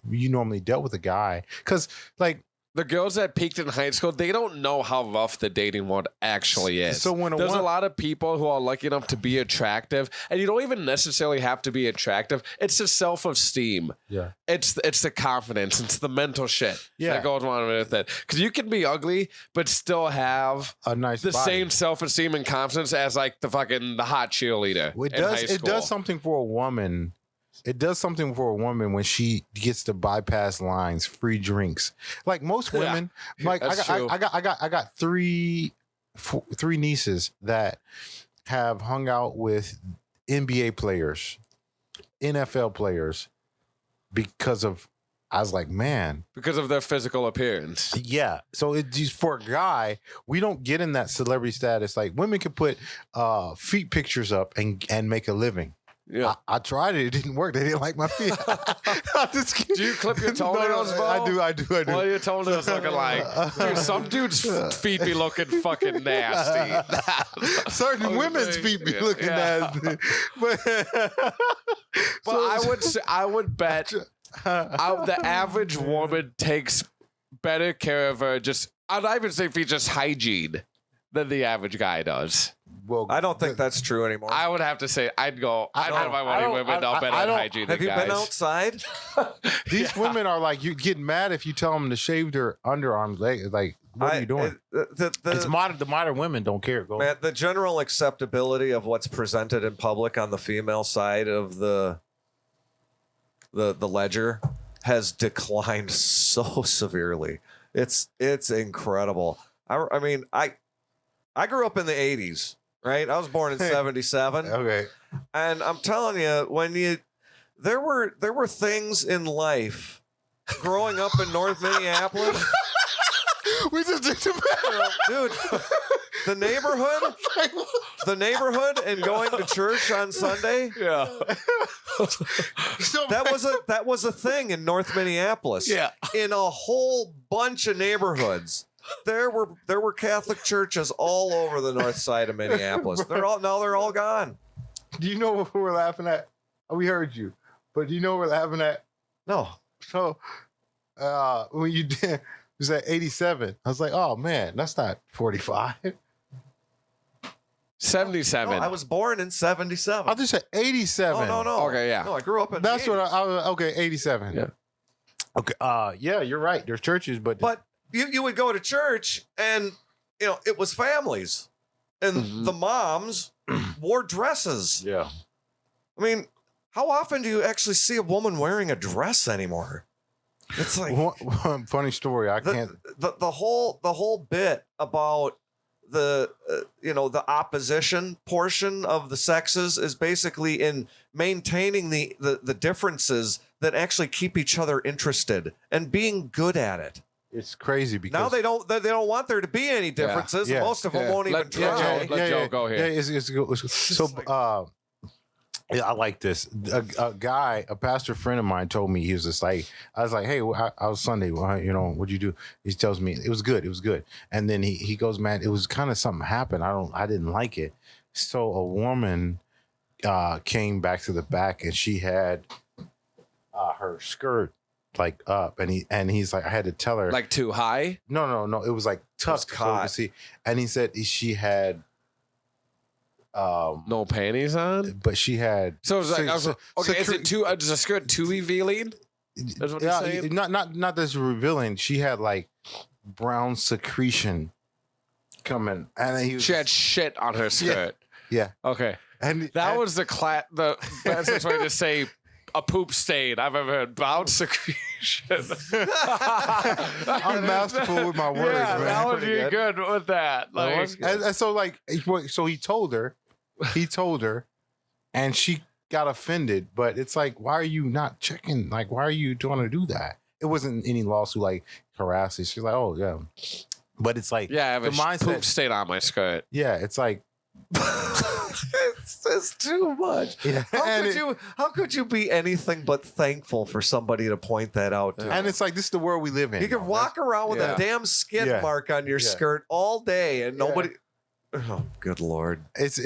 You normally dealt with a guy because, like, The girls that peaked in high school, they don't know how rough the dating world actually is. So when there's a lot of people who are lucky enough to be attractive, and you don't even necessarily have to be attractive. It's the self-esteem. Yeah. It's the confidence. It's the mental shit Yeah. that goes on with it. Because you can be ugly, but still have a nice the body. same self-esteem and confidence as like the hot cheerleader. Well, in high school. It does something for a woman. It does something for a woman when she gets to bypass lines, free drinks. Like most women, like That's I true. got three nieces that have hung out with NBA players, NFL players, because of. I was like, man, because of their physical appearance. yeah. So it just for a guy, we don't get in that celebrity status. Like women can put feet pictures up and make a living. Yeah. I tried it. It didn't work. They didn't like my feet. I'm just kidding. Do you clip your toenails, bro? I do. What are your toenails looking like? Dude, some dudes' feet be looking fucking nasty. Certain women's feet be looking nasty. But I would bet the average woman takes better care of her I'd not even say feet, just hygiene than the average guy does. Well, I don't think that's true anymore. I would have to say I'd have my money women know better on hygiene Have than you guys. been outside? these women are like, you get mad if you tell them to shave their underarms. Like, what are you doing? It's modern. The modern women don't care. Go. Man, the general acceptability of what's presented in public on the female side of the ledger has declined so severely. It's incredible. I mean, I grew up in the 80s, right? I was born in 77. Okay. And I'm telling you, there were things in life growing up in North Minneapolis. We just did Dude, the neighborhood and going to church on Sunday. Yeah. That was a thing in North Minneapolis. Yeah. In a whole bunch of neighborhoods. There were Catholic churches all over the north side of Minneapolis. They're all gone. Do you know what we're laughing at? We heard you, but do you know what we're laughing at? No. So, when you did, it was at 87. I was like, oh man, that's not 45. 77. No, I was born in 77. I just said 87. No. Okay, yeah. No, I grew up in That's the what 80s. I was. Okay, 87. Yeah. Okay. Yeah, you're right. There's churches, but you would go to church and it was families. And the moms wore dresses. yeah. I mean, how often do you actually see a woman wearing a dress anymore? It's like One funny story. I can't. the whole bit about the the opposition portion of the sexes is basically in maintaining the differences that actually keep each other interested and being good at it. It's crazy because Now they don't want there to be any differences. Yeah. Most of them won't even Let try. Joe go here. Yeah, it's good. So, yeah, I like this. A guy, a pastor friend of mine, told me he was just like, I was like, hey, I was Sunday. What'd you do? He tells me it was good. It was good. And then he goes, man, it was kind of something happened. I didn't like it. So a woman came back to the back and she had her skirt like up, and he's like, I had to tell her Like too high? no, it was like tucked. So you could see, and he said she had No panties on. but she had. So it's like, is it too? Is the skirt too revealing? That's what he's saying. Not this revealing. She had like brown secretion coming, and she had shit on her skirt. Yeah. Okay. And that was the best way to say a poop stain I've ever heard. Brown secretion. I'm masterful with my words, man. That would be good with that. Like, and so like, so he told her, and she got offended. But it's like, why are you not checking? Like, why are you trying to do that? It wasn't any lawsuit like harassing. She's like, oh yeah, but it's like, I have the a mindset, poop stain on my skirt. Yeah, it's like. It's too much. Yeah. How could you be anything but thankful for somebody to point that out to? And it's like, this is the world we live in. You can walk around with a damn skid mark on your skirt all day, and nobody. Oh, good Lord! It's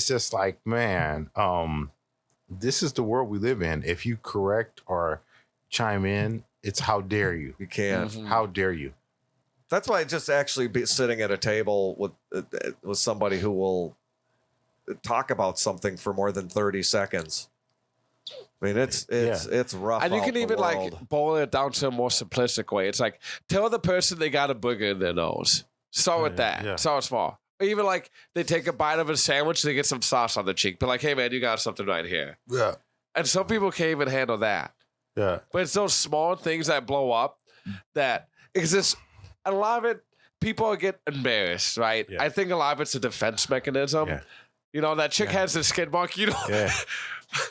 just like, man, this is the world we live in. If you correct or chime in, it's how dare you? You can't. Mm-hmm. How dare you? That's why just actually be sitting at a table with somebody who will talk about something for more than 30 seconds. I mean, it's rough. And you can even like boil it down to a more simplistic way. It's like, tell the person they got a booger in their nose. Start with that. Yeah. Start small. Or even like they take a bite of a sandwich, they get some sauce on the cheek. But like, hey man, you got something right here. Yeah. And some people can't even handle that. Yeah. But it's those small things that blow up that exist. A lot of it, people get embarrassed, right? Yeah. I think a lot of it's a defense mechanism. Yeah. You know, that chick has the skid mark. You know,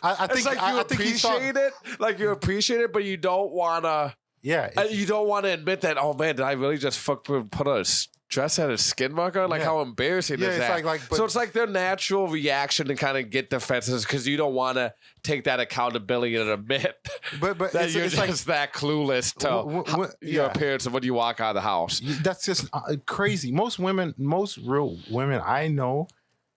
I think like you appreciate it, like you appreciate it, but you don't wanna. Yeah, you don't want to admit that. Oh man, did I really just put a dress had a skin mark on? Like how embarrassing is that? So it's like their natural reaction to kind of get defenses because you don't want to take that accountability and admit that you're just that clueless to your appearance of when you walk out of the house. That's just crazy. Most real women I know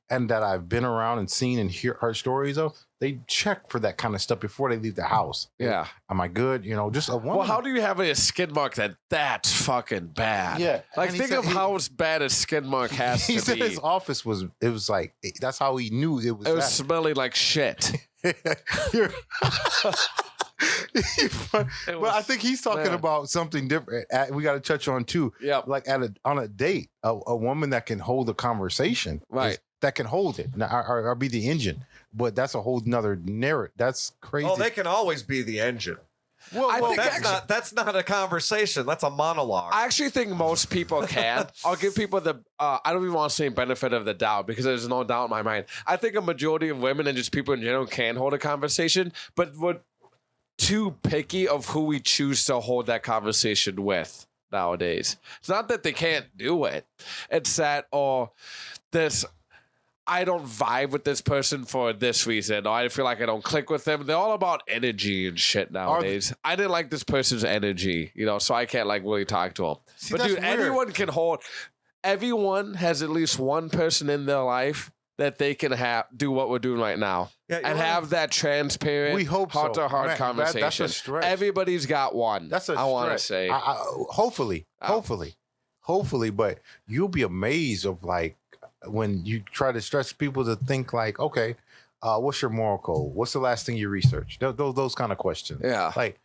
and that I've been around and seen and heard stories of, they check for that kind of stuff before they leave the house. Yeah. Am I good? You know, just a woman. Well, how do you have a skid mark that's fucking bad? Yeah. Like, think of how bad a skid mark has to be. He said his office was like, that's how he knew it was. It was smelling like shit. But I think he's talking about something different. We got to touch on too. Yeah. Like on a date, a woman that can hold a conversation. Right. That can hold it or be the engine. But that's a whole nother narrative. That's crazy. Oh, they can always be the engine. Well, I think that's not a conversation. That's a monologue. I actually think most people can. I'll give people the I don't even want to say benefit of the doubt because there's no doubt in my mind. I think a majority of women and just people in general can hold a conversation, but we're too picky of who we choose to hold that conversation with nowadays. It's not that they can't do it. It's that I don't vibe with this person for this reason, or I feel like I don't click with them. They're all about energy and shit nowadays. I didn't like this person's energy, so I can't like really talk to them. See, but dude, weird. Everyone has at least one person in their life that they can do what we're doing right now and have that transparent, heart-to-heart conversation. That's a stretch. Everybody's got one. That's a I want to say. Hopefully, but you'll be amazed of like, when you try to stretch people to think like, okay, what's your moral code? What's the last thing you researched? Those kind of questions. Yeah. Like,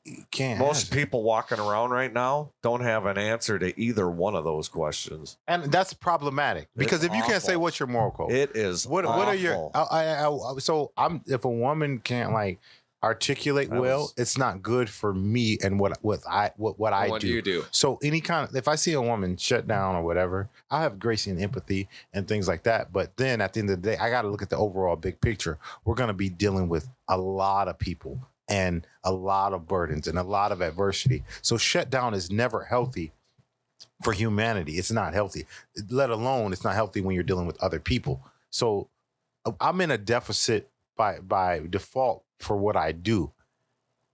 you can't. Most people walking around right now don't have an answer to either one of those questions. And that's problematic because if you can't say what's your moral code, it is what are your, if a woman can't like articulate it's not good for me and what I do. You do. So if I see a woman shut down or whatever, I have grace and empathy and things like that. But then at the end of the day, I got to look at the overall big picture. We're going to be dealing with a lot of people and a lot of burdens and a lot of adversity. So shut down is never healthy for humanity. It's not healthy, let alone it's not healthy when you're dealing with other people. So I'm in a deficit by default for what I do.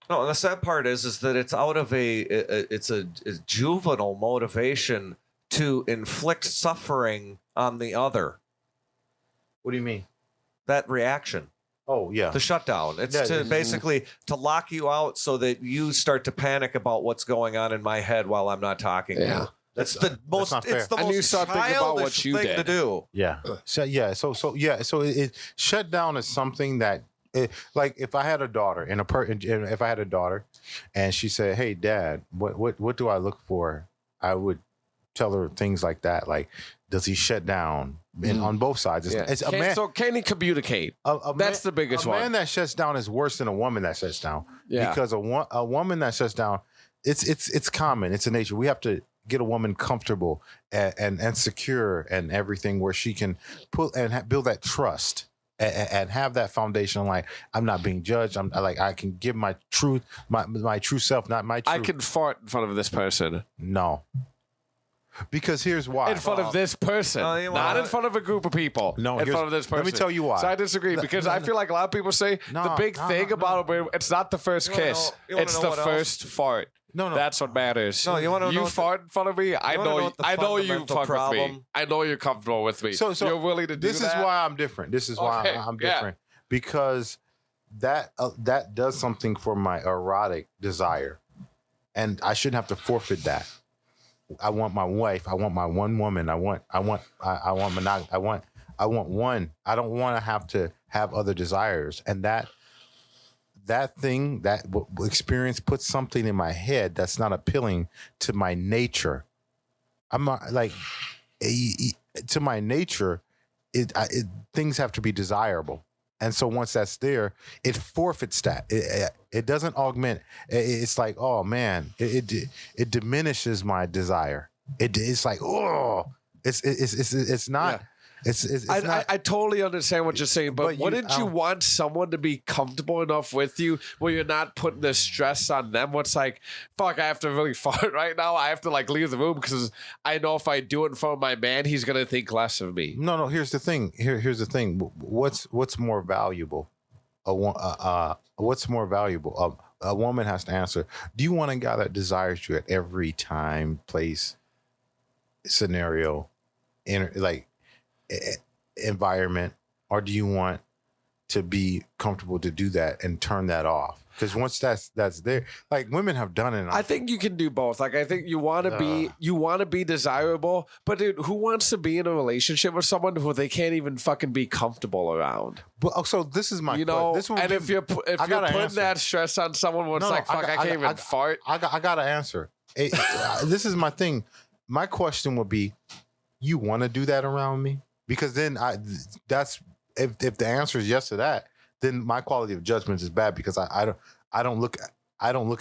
No, the sad part is that it's out of it's a juvenile motivation to inflict suffering on the other. What do you mean? That reaction. Oh, yeah. The shutdown. It's basically to lock you out so that you start to panic about what's going on in my head while I'm not talking to you. That's the most. not fair. It's the And you most start thinking about what childish you thing to did. do. Yeah. So shut down is something that, like, if I had a daughter and she said, "Hey, Dad, what do I look for?" I would tell her things like that, like, does he shut down? And on both sides, it's a man. So can he communicate? That's the biggest one. A one. man that shuts down is worse than a woman that shuts down. Yeah. Because a woman that shuts down, it's common. It's a nature. We have to get a woman comfortable and secure and everything, where she can put and build that trust and have that foundation. Like, I'm not being judged. I can give my truth, my true self, not my truth. I can fart in front of this person. No. Because here's why. In front of this person, not in front of a group of people. No, in front of this person. let me tell you why. So I disagree, because I feel like a lot of people say the big thing about it, it's not the first kiss, it's the first fart. No, That's what matters. No, you wanna know what fart in front of me. I know you fundamental fuck with me. problem? I know you're comfortable with me. So you're willing to do that. This is why I'm different. This is why Okay, I'm yeah. different, because that does something for my erotic desire, and I shouldn't have to forfeit that. I want my wife. I want my one woman. I want one. I want one. I don't want to have other desires, and that experience puts something in my head that's not appealing to my nature. I'm not like to my nature. Things have to be desirable, and so once that's there, it forfeits that. It doesn't augment. It's like, oh man, it diminishes my desire. It's like, oh, it's not. Yeah. It's not. I totally understand what you're saying, but wouldn't you want someone to be comfortable enough with you where you're not putting the stress on them? What's like, fuck, I have to really fart right now. I have to like leave the room because I know if I do it in front of my man, he's gonna think less of me. No. Here's the thing. Here's the thing. What's more valuable? What's more valuable? A woman has to answer. Do you want a guy that desires you at every time, place, scenario, environment, or do you want to be comfortable to do that and turn that off? Because once that's there, like, women have done it. I think you can do both. Like, I think you want to be desirable, but dude, who wants to be in a relationship with someone who they can't even fucking be comfortable around? But so this is my, and if you're putting that stress on someone where it's fuck, I can't even fart. I gotta answer. This is my thing. My question would be, you want to do that around me? Because then that's if the answer is yes to that, then my quality of judgment is bad, because I don't look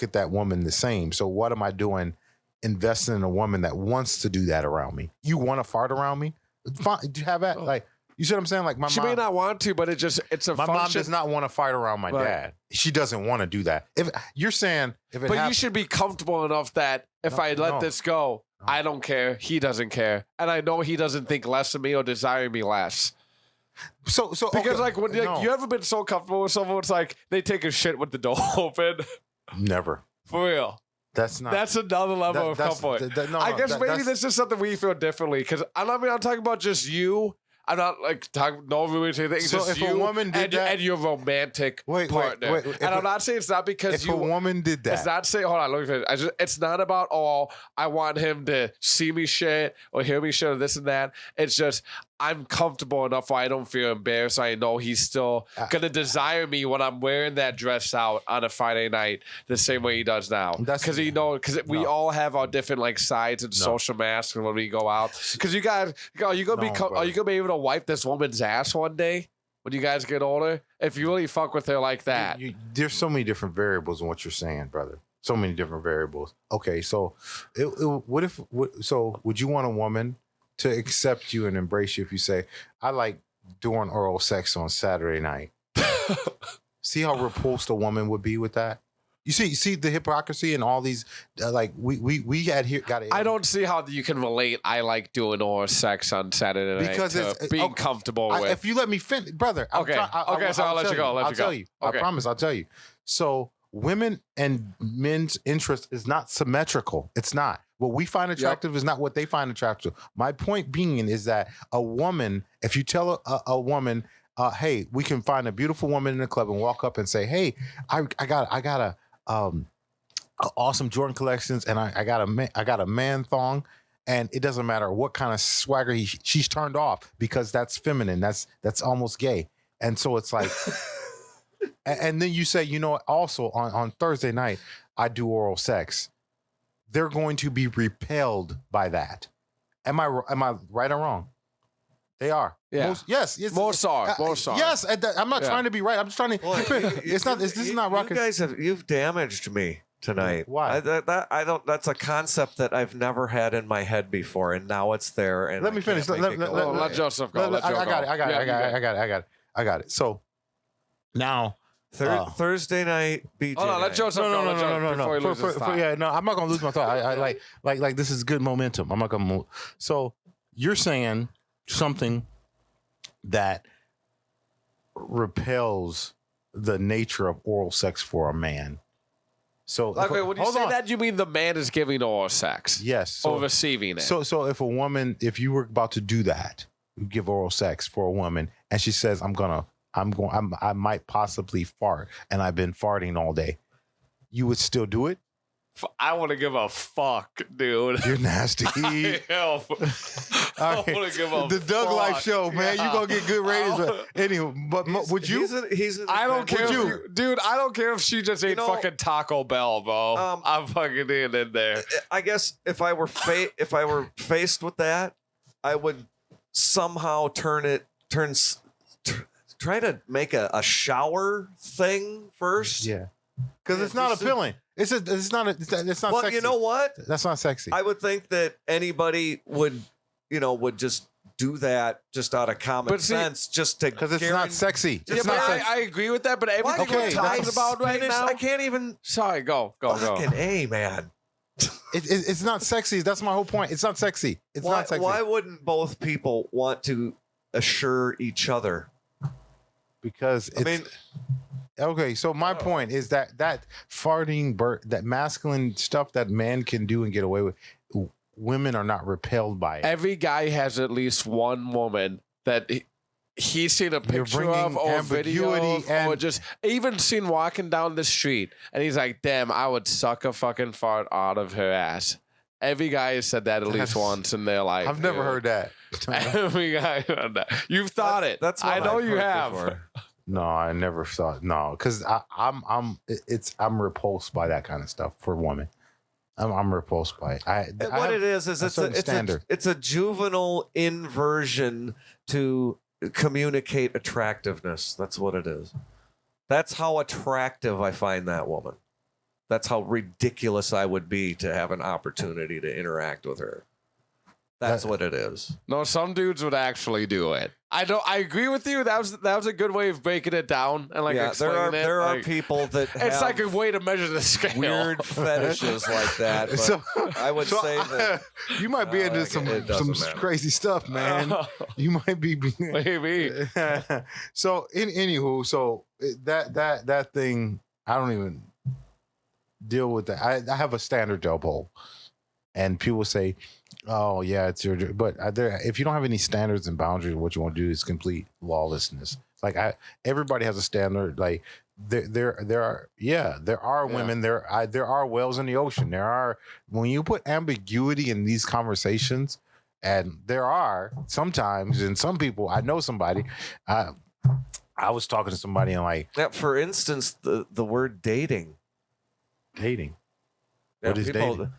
at that woman the same. So what am I doing investing in a woman that wants to do that around me? You want to fart around me? Fine, do you have that? Like, you see what I'm saying? Like, She may not want to, but it's a my function. mom does not want to fight around my dad. She doesn't want to do that. If you're saying you should be comfortable enough that if I let this go, I don't care. He doesn't care, and I know he doesn't think less of me or desire me less. So Because okay, when you ever been so comfortable with someone, it's like they take a shit with the door open. Never. For real. That's another level of comfort. I guess maybe this is something we feel differently, because I'm talking about just you. I'm not like talking no romantic things. So just if you a woman did that, and your romantic partner. Wait, and I'm not saying it's not because if a woman did that. It's not saying, hold on, let me finish. It's not about, I want him to see me shit or hear me shit or this and that. It's just, I'm comfortable enough where I don't feel embarrassed. I know he's still going to desire me when I'm wearing that dress out on a Friday night the same way he does now. Because we all have our different like sides and social masks when we go out. Because you guys, are you going to be able to wipe this woman's ass one day when you guys get older? If you really fuck with her like that. There's so many different variables in what you're saying, brother. So many different variables. Okay, so would you want a woman to accept you and embrace you if you say, I like doing oral sex on Saturday night? See how repulsed a woman would be with that? You see the hypocrisy and all these we got here. I don't see how you can relate. I like doing oral sex on Saturday night because it's being comfortable with. If you let me finish, brother. So I'll let you go. I'll tell you. I promise. I'll tell you. So women and men's interest is not symmetrical. It's not. What we find attractive is not what they find attractive. My point being is that a woman, if you tell a woman, hey, we can find a beautiful woman in the club and walk up and say, hey, I got a awesome Jordan collections, and I got a man thong, and it doesn't matter what kind of swagger she's turned off because that's feminine. That's almost gay. And so it's like, and then you say, you know, also on Thursday night, I do oral sex. They're going to be repelled by that. Am I right or wrong? They are. Yeah. Yes. Most are. Yes. I'm not trying to be right. I'm just trying to. Well, This is not rocket. You guys you've damaged me tonight. Why? I don't. That's a concept that I've never had in my head before, and now it's there. And Let me finish. Let Joseph go. I got it. So now. Thursday night, BJ. Hold on, let Joseph go. No. Yeah, no, I'm not gonna lose my thought. I like this is good momentum. I'm not gonna move. So you're saying something that repels the nature of oral sex for a man. So okay, when you say that, you mean the man is giving oral sex? Yes. Or receiving it. So if a woman, if you were about to do that, you give oral sex for a woman, and she says, I might possibly fart, and I've been farting all day, you would still do it? I want to give a fuck, dude. You're nasty. I want to give a The Doug fuck. Life Show, man. Yeah. You gonna get good ratings. Anyway, but would you? I don't care, dude. I don't care if she just ate fucking Taco Bell, bro. I'm fucking in there. I guess if I were faced with that, I would somehow try to make a shower thing first. Yeah, because it's not appealing. It's not Well, sexy. you know what? That's not sexy. I would think that anybody would just do that just out of common sense, just to because it's not sexy. It's not sexy. I agree with that, but everything Okay, we're talking about right now, I can't even. Sorry, go. Fucking A, man. It's not sexy. That's my whole point. It's not sexy. It's not sexy. Why wouldn't both people want to assure each other? Because it's, okay, so my point is that farting, that masculine stuff that men can do and get away with, women are not repelled by it. Every guy has at least one woman that he's seen a picture of or video of, or just even seen walking down the street, and he's like, damn, I would suck a fucking fart out of her ass. Every guy has said that at least once in their life. I've never heard that. Every guy heard that. You've thought it. That's what I know I've you heard have. before. No, I never thought. No, because I'm repulsed by that kind of stuff for women. I'm repulsed by it. What it is it's a juvenile inversion to communicate attractiveness. That's what it is. That's how attractive I find that woman. That's how ridiculous I would be to have an opportunity to interact with her. That's what it is. No, some dudes would actually do it. I agree with you. That was a good way of breaking it down and explaining it. There are people that it's like a way to measure the scale. Weird fetishes like that. But So- I would say that you might be into some crazy stuff, man. You might be. Maybe. So anywho, so that thing, I don't even deal with that. I have a standard to uphold, and people say, "Oh yeah, it's your." But if you don't have any standards and boundaries, what you want to do is complete lawlessness. Like everybody has a standard. Like there are women. There are whales in the ocean. There are, when you put ambiguity in these conversations, and there are sometimes, and some people, I know somebody. I was talking to somebody and for instance, the word dating. Dating. What is dating?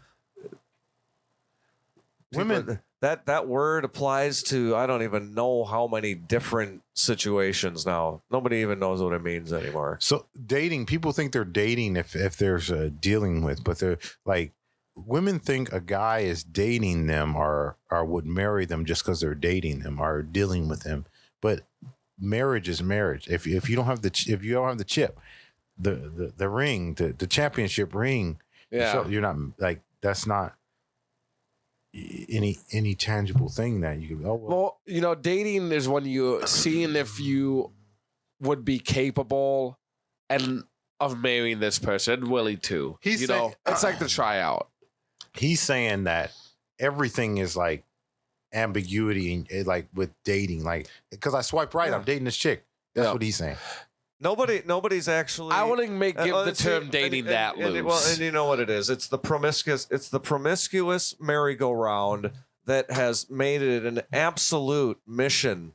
Women. That word applies to I don't even know how many different situations now. Nobody even knows what it means anymore. So dating, people think they're dating if there's a dealing with, but they're like, women think a guy is dating them or would marry them just because they're dating them or dealing with them. But marriage is marriage. If you don't have the chip, the ring, the championship ring, so you're not like, that's not any tangible thing that you can. Well, dating is when you're seeing if you would be capable and of marrying this person, willing to. It's like the tryout. He's saying that everything is like ambiguity and like with dating, like because I swiped right, I'm dating this chick. That's what he's saying. Nobody's actually. I wouldn't give the term dating that loose. Well, and you know what it is? It's the promiscuous merry-go-round that has made it an absolute mission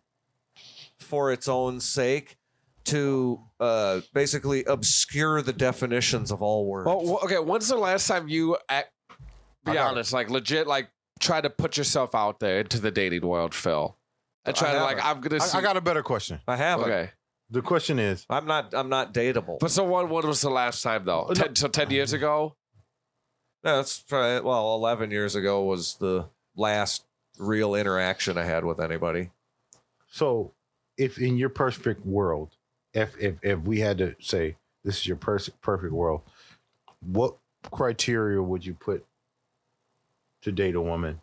for its own sake to basically obscure the definitions of all words. Well, okay. When's the last time you, be honest, like legit, like try to put yourself out there into the dating world, Phil, and try to like, I'm gonna. I got a better question. I haven't. Okay. The question is, I'm not dateable. But so when was the last time though? 10 years ago? No, that's probably, 11 years ago was the last real interaction I had with anybody. so if in your perfect world, if we had to say this is your perfect world, what criteria would you put to date a woman?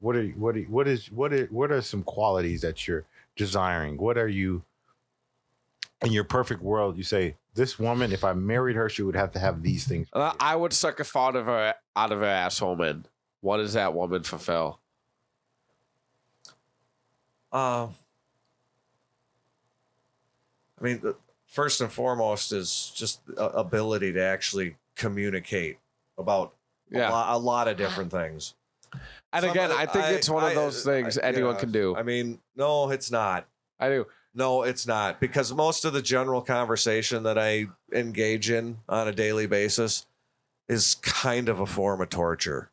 What are some qualities that you're desiring? What are you in your perfect world? You say this woman, if I married her, she would have to have these things. I would suck a thought of her out of her ass woman. What does that woman fulfill? I mean, first and foremost is just ability to actually communicate about a lot of different things. And again, I think it's one of those things anyone can do. I mean, no, it's not. I do. No, it's not, because most of the general conversation that I engage in on a daily basis is kind of a form of torture,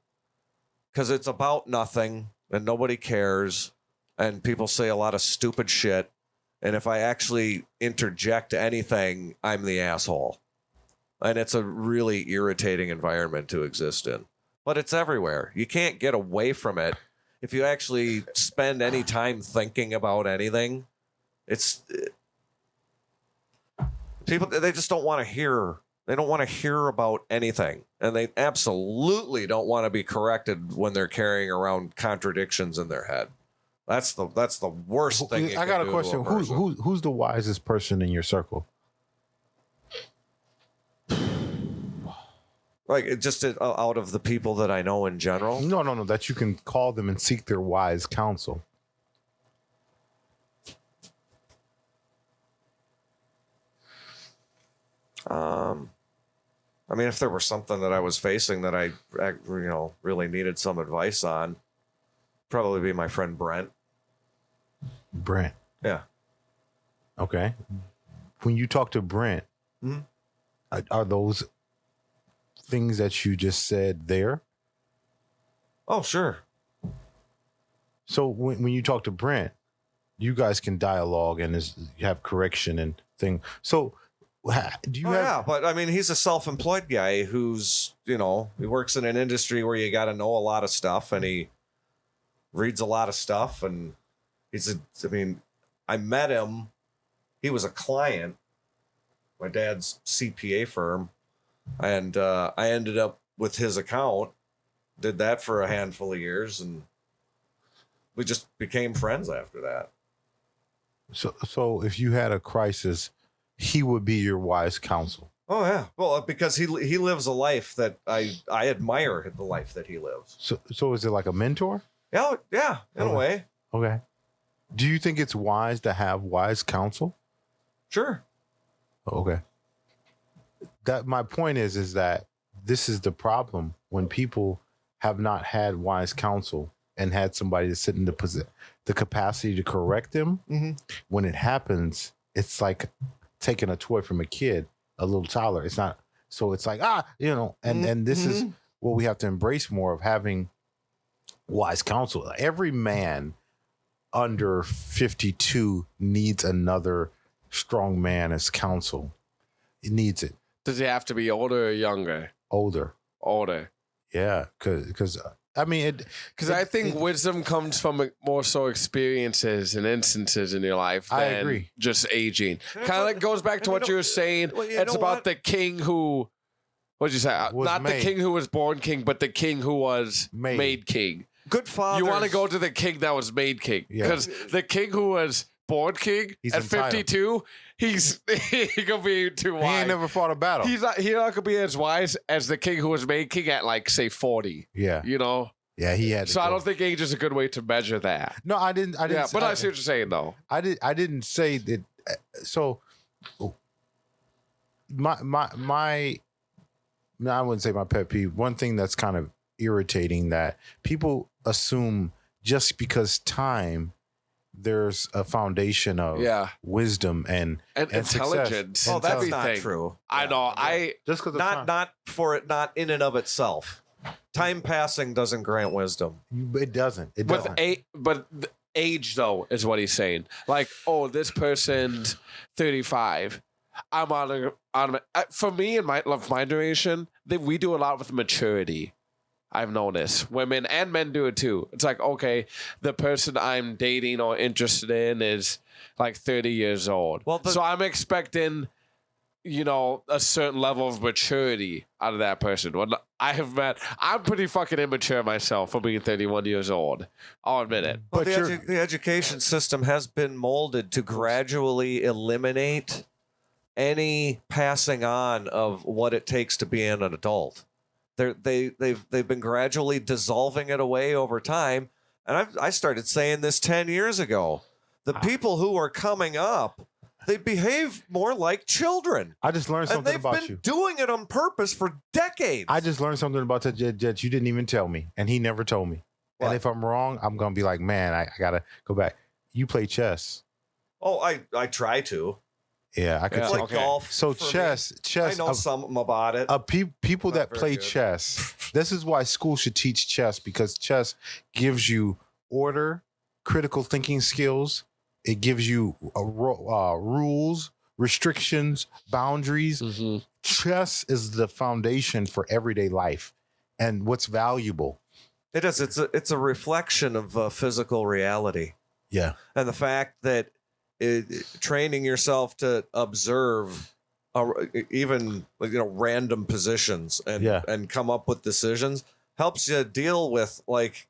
because it's about nothing and nobody cares, and people say a lot of stupid shit. And if I actually interject anything, I'm the asshole. And it's a really irritating environment to exist in. But it's everywhere. You can't get away from it. If you actually spend any time thinking about anything, people, they just don't want to hear. They don't want to hear about anything. And they absolutely don't want to be corrected when they're carrying around contradictions in their head. That's the worst thing. I got a question. Who's the wisest person in your circle? Like, just out of the people that I know in general? No. That you can call them and seek their wise counsel. I mean, if there was something that I was facing that I really needed some advice on, probably be my friend Brent. Brent. Yeah. Okay. When you talk to Brent, are those things that you just said there? Oh, sure. So when you talk to Brent, you guys can dialogue and you have correction and thing. So do you have? Yeah, but I mean, he's a self-employed guy who's, he works in an industry where you got to know a lot of stuff, and he reads a lot of stuff, and I met him. He was a client, my dad's CPA firm, and I ended up with his account, did that for a handful of years, and we just became friends after that. So if you had a crisis, he would be your wise counsel. Oh yeah, well, because he lives a life that I admire, the life that he lives. So is it like a mentor? Yeah, in a way. Okay. Do you think it's wise to have wise counsel? Sure. Okay. That my point is that this is the problem when people have not had wise counsel and had somebody to sit in the capacity to correct them. Mm-hmm. When it happens, it's like taking a toy from a kid, a little toddler. It's not. So it's like, and this is what we have to embrace more of, having wise counsel. Every man under 52 needs another strong man as counsel. He needs it. Does he have to be older or younger? Older. Yeah, because I mean, because I think wisdom comes from more so experiences and instances in your life than I agree. Just aging. Kind of like goes back to what you were saying. It's about the king who, what did you say? Not the king who was born king, but the king who was made king. Good father. You want to go to the king that was made king, because the king who was born king at 52, he gonna be too wise. He ain't never fought a battle. He's not gonna be as wise as the king who was made king at, like, say 40. Yeah. Yeah, he had. So I don't think age is a good way to measure that. No, I didn't. Yeah, but I see what you're saying though. I didn't say that. So my no, I wouldn't say my pet peeve. One thing that's kind of irritating that people assume just because time there's a foundation of wisdom and intelligence. Success. Oh, that's Everything. not true. I know. Just because Not in and of itself. Time passing doesn't grant wisdom. it doesn't. It doesn't. But the age though is what he's saying. Like, oh, this person's 35. I'm on for me and my duration, we do a lot with maturity. I've noticed women and men do it too. It's like, okay, the person I'm dating or interested in is like 30 years old. So I'm expecting, a certain level of maturity out of that person. When I'm pretty fucking immature myself for being 31 years old. I'll admit it. Well, But the education system has been molded to gradually eliminate any passing on of what it takes to be an adult. They've been gradually dissolving it away over time. And I started saying this 10 years ago. The people who are coming up, they behave more like children. I just learned something about you. And they've been doing it on purpose for decades. I just learned something about that Jet you didn't even tell me, and he never told me. What? And if I'm wrong, I'm gonna be like, man, I gotta go back. You play chess. Oh, I try to. Yeah, I could It's say. like golf. So for me. chess. I know something about it. People Not that very play good. chess. This is why school should teach chess, because chess gives you order, critical thinking skills. It gives you rules, restrictions, boundaries. Mm-hmm. Chess is the foundation for everyday life and what's valuable. It is. It's a reflection of physical reality, Yeah. and the fact that training yourself to observe even random positions and come up with decisions helps you deal with like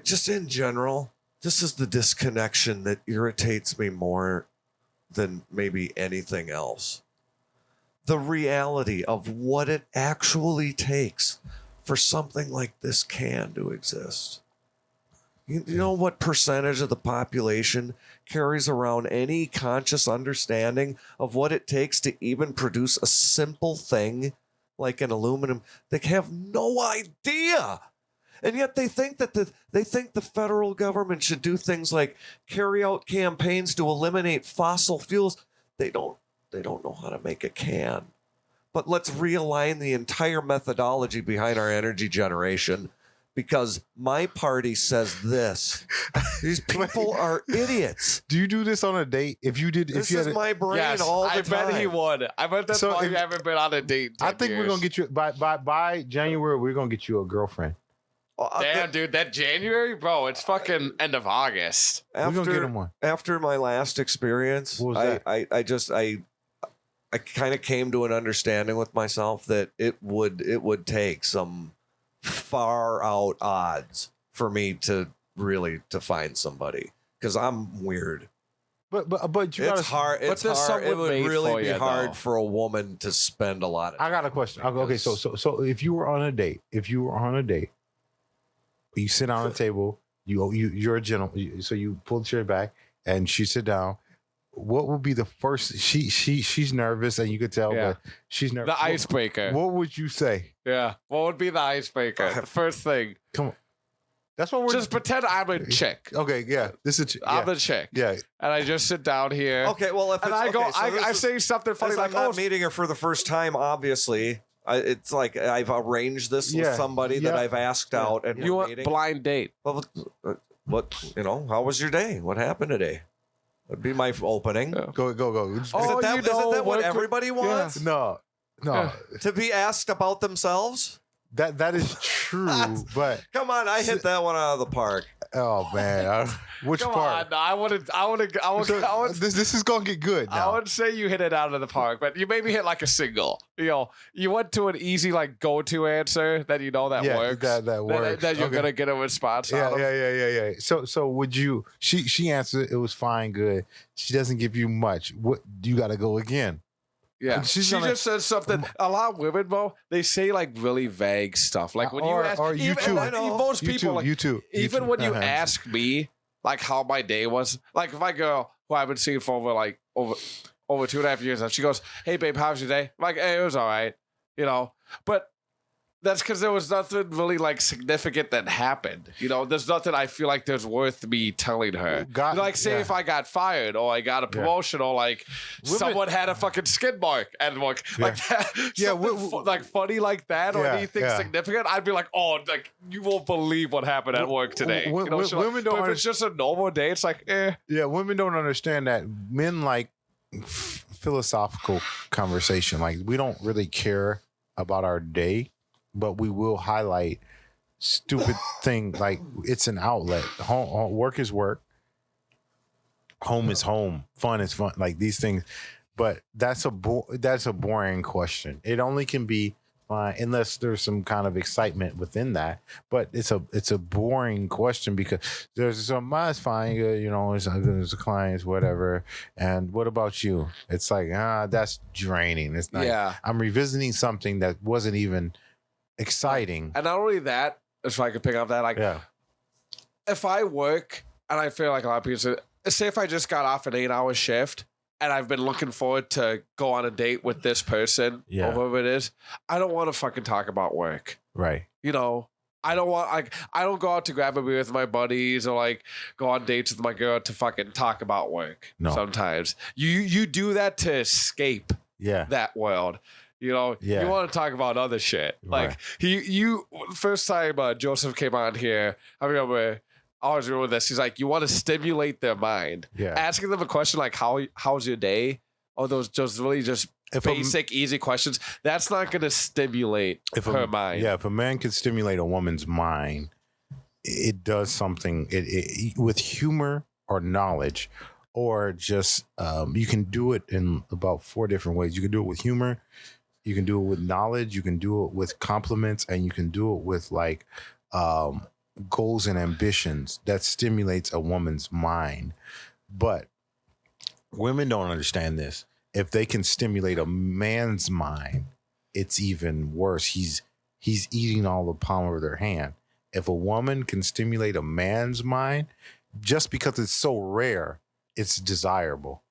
just in general. This is the disconnection that irritates me more than maybe anything else. The reality of what it actually takes for something like this can to exist. You know what percentage of the population carries around any conscious understanding of what it takes to even produce a simple thing like an aluminum? They have no idea. And yet they think that the federal government should do things like carry out campaigns to eliminate fossil fuels. They don't know how to make a can. But let's realign the entire methodology behind our energy generation, because my party says this. These people are idiots. Do you do this on a date? If you did, This if you is had my brain Yes, all the I time. bet he would. I bet that's So why if- you haven't been on a date. In I 10 think we're years. gonna get you by January. We're gonna get you a girlfriend. Damn, dude, that January, bro, it's fucking end of August. We're gonna get him one. After my last experience, What was that? I kind of came to an understanding with myself that it would take some far out odds for me to really to find somebody, because I'm weird. But you It's gotta. hard. but It's there's hard. It someone would made really for be you, hard though. for a woman to spend a lot of I got a question. Okay, so if you were on a date, you sit down at a table, you're a gentleman, so you pull the chair back and she sit down. What would be the first? She's nervous, and you could tell, Yeah. but she's nervous. The icebreaker. What would you say? Yeah. What would be the icebreaker? The first thing. Come on, that's what we're Just pretend I'm a chick. Okay, yeah, this is I'm a chick. yeah. And I just sit down here. Okay, well, if And it's, I go, okay, so this I is- say something funny As like, I'm not oh, meeting her for the first time, obviously. It's like I've arranged this with Yeah, somebody that yeah. I've asked out, and you we're want meeting. blind date. Well, what how was your day? What happened today? Would be my opening. Yeah. Go. Just- Oh, isn't you that know, what what- everybody wants? No. Yeah. To be asked about themselves? That is true, but Come on, I hit that one out of the park. oh man, which Come part? on, I would This is gonna get good I now. would say you hit it out of the park, but you maybe hit like a single. You went to an easy like go-to answer that you know that Yeah, works. that works. That you're Okay. gonna get a response Yeah, out of. yeah. So would you? She answered. It was fine, good. She doesn't give you much. What you got to go again? Yeah, She's she gonna- just said something. A lot of women, bro, they say like really vague stuff. Like when you ask, or you even, too. and most people, like, you too. even when you Uh-huh. ask me like how my day was, like if I go, who I've been seeing for over 2.5 years, and she goes, "Hey, babe, how's your day?" I'm like, "Hey, it was all right," but that's because there was nothing really like significant that happened. There's nothing I feel like there's worth me telling her. Say if I got fired or I got a promotion or like someone had a fucking skid mark at work, like that, like funny like that or anything significant, I'd be like, "Oh, like you won't believe what happened at work today." Women don't. But if it's just a normal day, it's like, eh. Yeah, women don't understand that men like philosophical conversation. Like we don't really care about our day, but we will highlight stupid thing like it's an outlet. Work is work, home is home, fun is fun. Like these things, but that's a boring question. It only can be fine unless there's some kind of excitement within that. But it's a boring question because there's some it's fine. There's a client, whatever. And what about you? It's like that's draining. It's not. Yeah. I'm revisiting something that wasn't even exciting. And not only that, if I could pick up that, like, if I work and I feel like a lot of people say if I just got off an 8-hour shift and I've been looking forward to go on a date with this person or whoever it is, I don't want to fucking talk about work. Right. I don't want I don't go out to grab a beer with my buddies or like go on dates with my girl to fucking talk about work. No. Sometimes you do that to escape that world. You want to talk about other shit. Like first time Joseph came on here, I remember I always remember this. He's like, you want to stimulate their mind. Yeah. Asking them a question like, how's your day? Or those just really just basic, easy questions. That's not going to stimulate her mind. Yeah, if a man can stimulate a woman's mind, it does something with humor or knowledge, or just you can do it in about 4 different ways. You can do it with humor. You can do it with knowledge. You can do it with compliments, and you can do it with like goals and ambitions that stimulates a woman's mind. But women don't understand this. If they can stimulate a man's mind, it's even worse. He's eating all the palm of their hand. If a woman can stimulate a man's mind, just because it's so rare, it's desirable.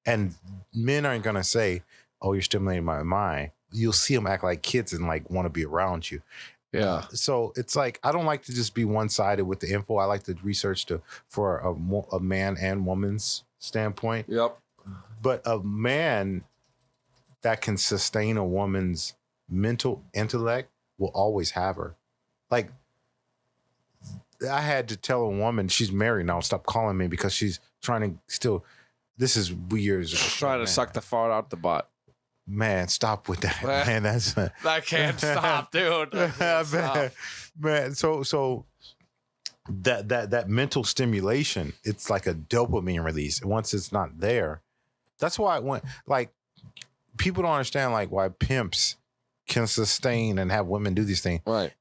And men aren't gonna say, "Oh, you're stimulating my mind." You'll see them act like kids and like want to be around you. Yeah. So it's like, I don't like to just be one-sided with the info. I like to research for a man and woman's standpoint. Yep. But a man that can sustain a woman's mental intellect will always have her. Like, I had to tell a woman, she's married now, stop calling me because she's trying to still, this is weird. Trying to suck the fart out the butt. Man, stop with that, man. That's I can't stop, dude. Man. So that mental stimulation, it's like a dopamine release. Once it's not there, that's why it went. Like, people don't understand like why pimps can sustain and have women do these things. Right?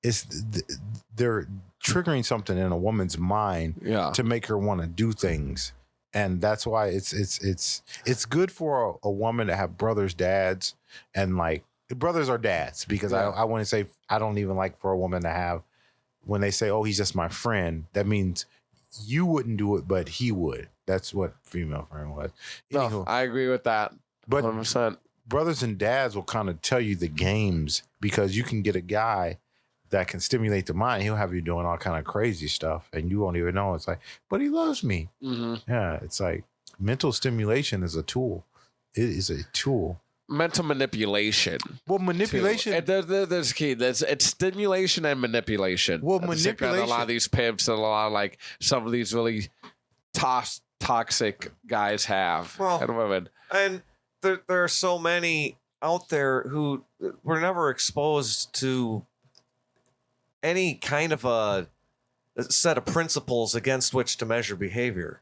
They're triggering something in a woman's mind to make her want to do things. And that's why it's good for a woman to have brothers, dads, and like brothers are dads, because I want to say, I don't even like for a woman to have, when they say, "Oh, he's just my friend," that means you wouldn't do it, but he would. That's what female friend was. Anywho, no, I agree with that. But 100%. Brothers and dads will kind of tell you the games, because you can get a guy that can stimulate the mind. He'll have you doing all kind of crazy stuff and you won't even know. It's like, but he loves me. Mm-hmm. Yeah. It's like mental stimulation is a tool. It is a tool. Mental manipulation. Well, manipulation. There's key. It's stimulation and manipulation. Well, manipulation. A lot of these pimps and a lot of like some of these really toxic guys have. Well, and women. And there are so many out there who were never exposed to any kind of a set of principles against which to measure behavior.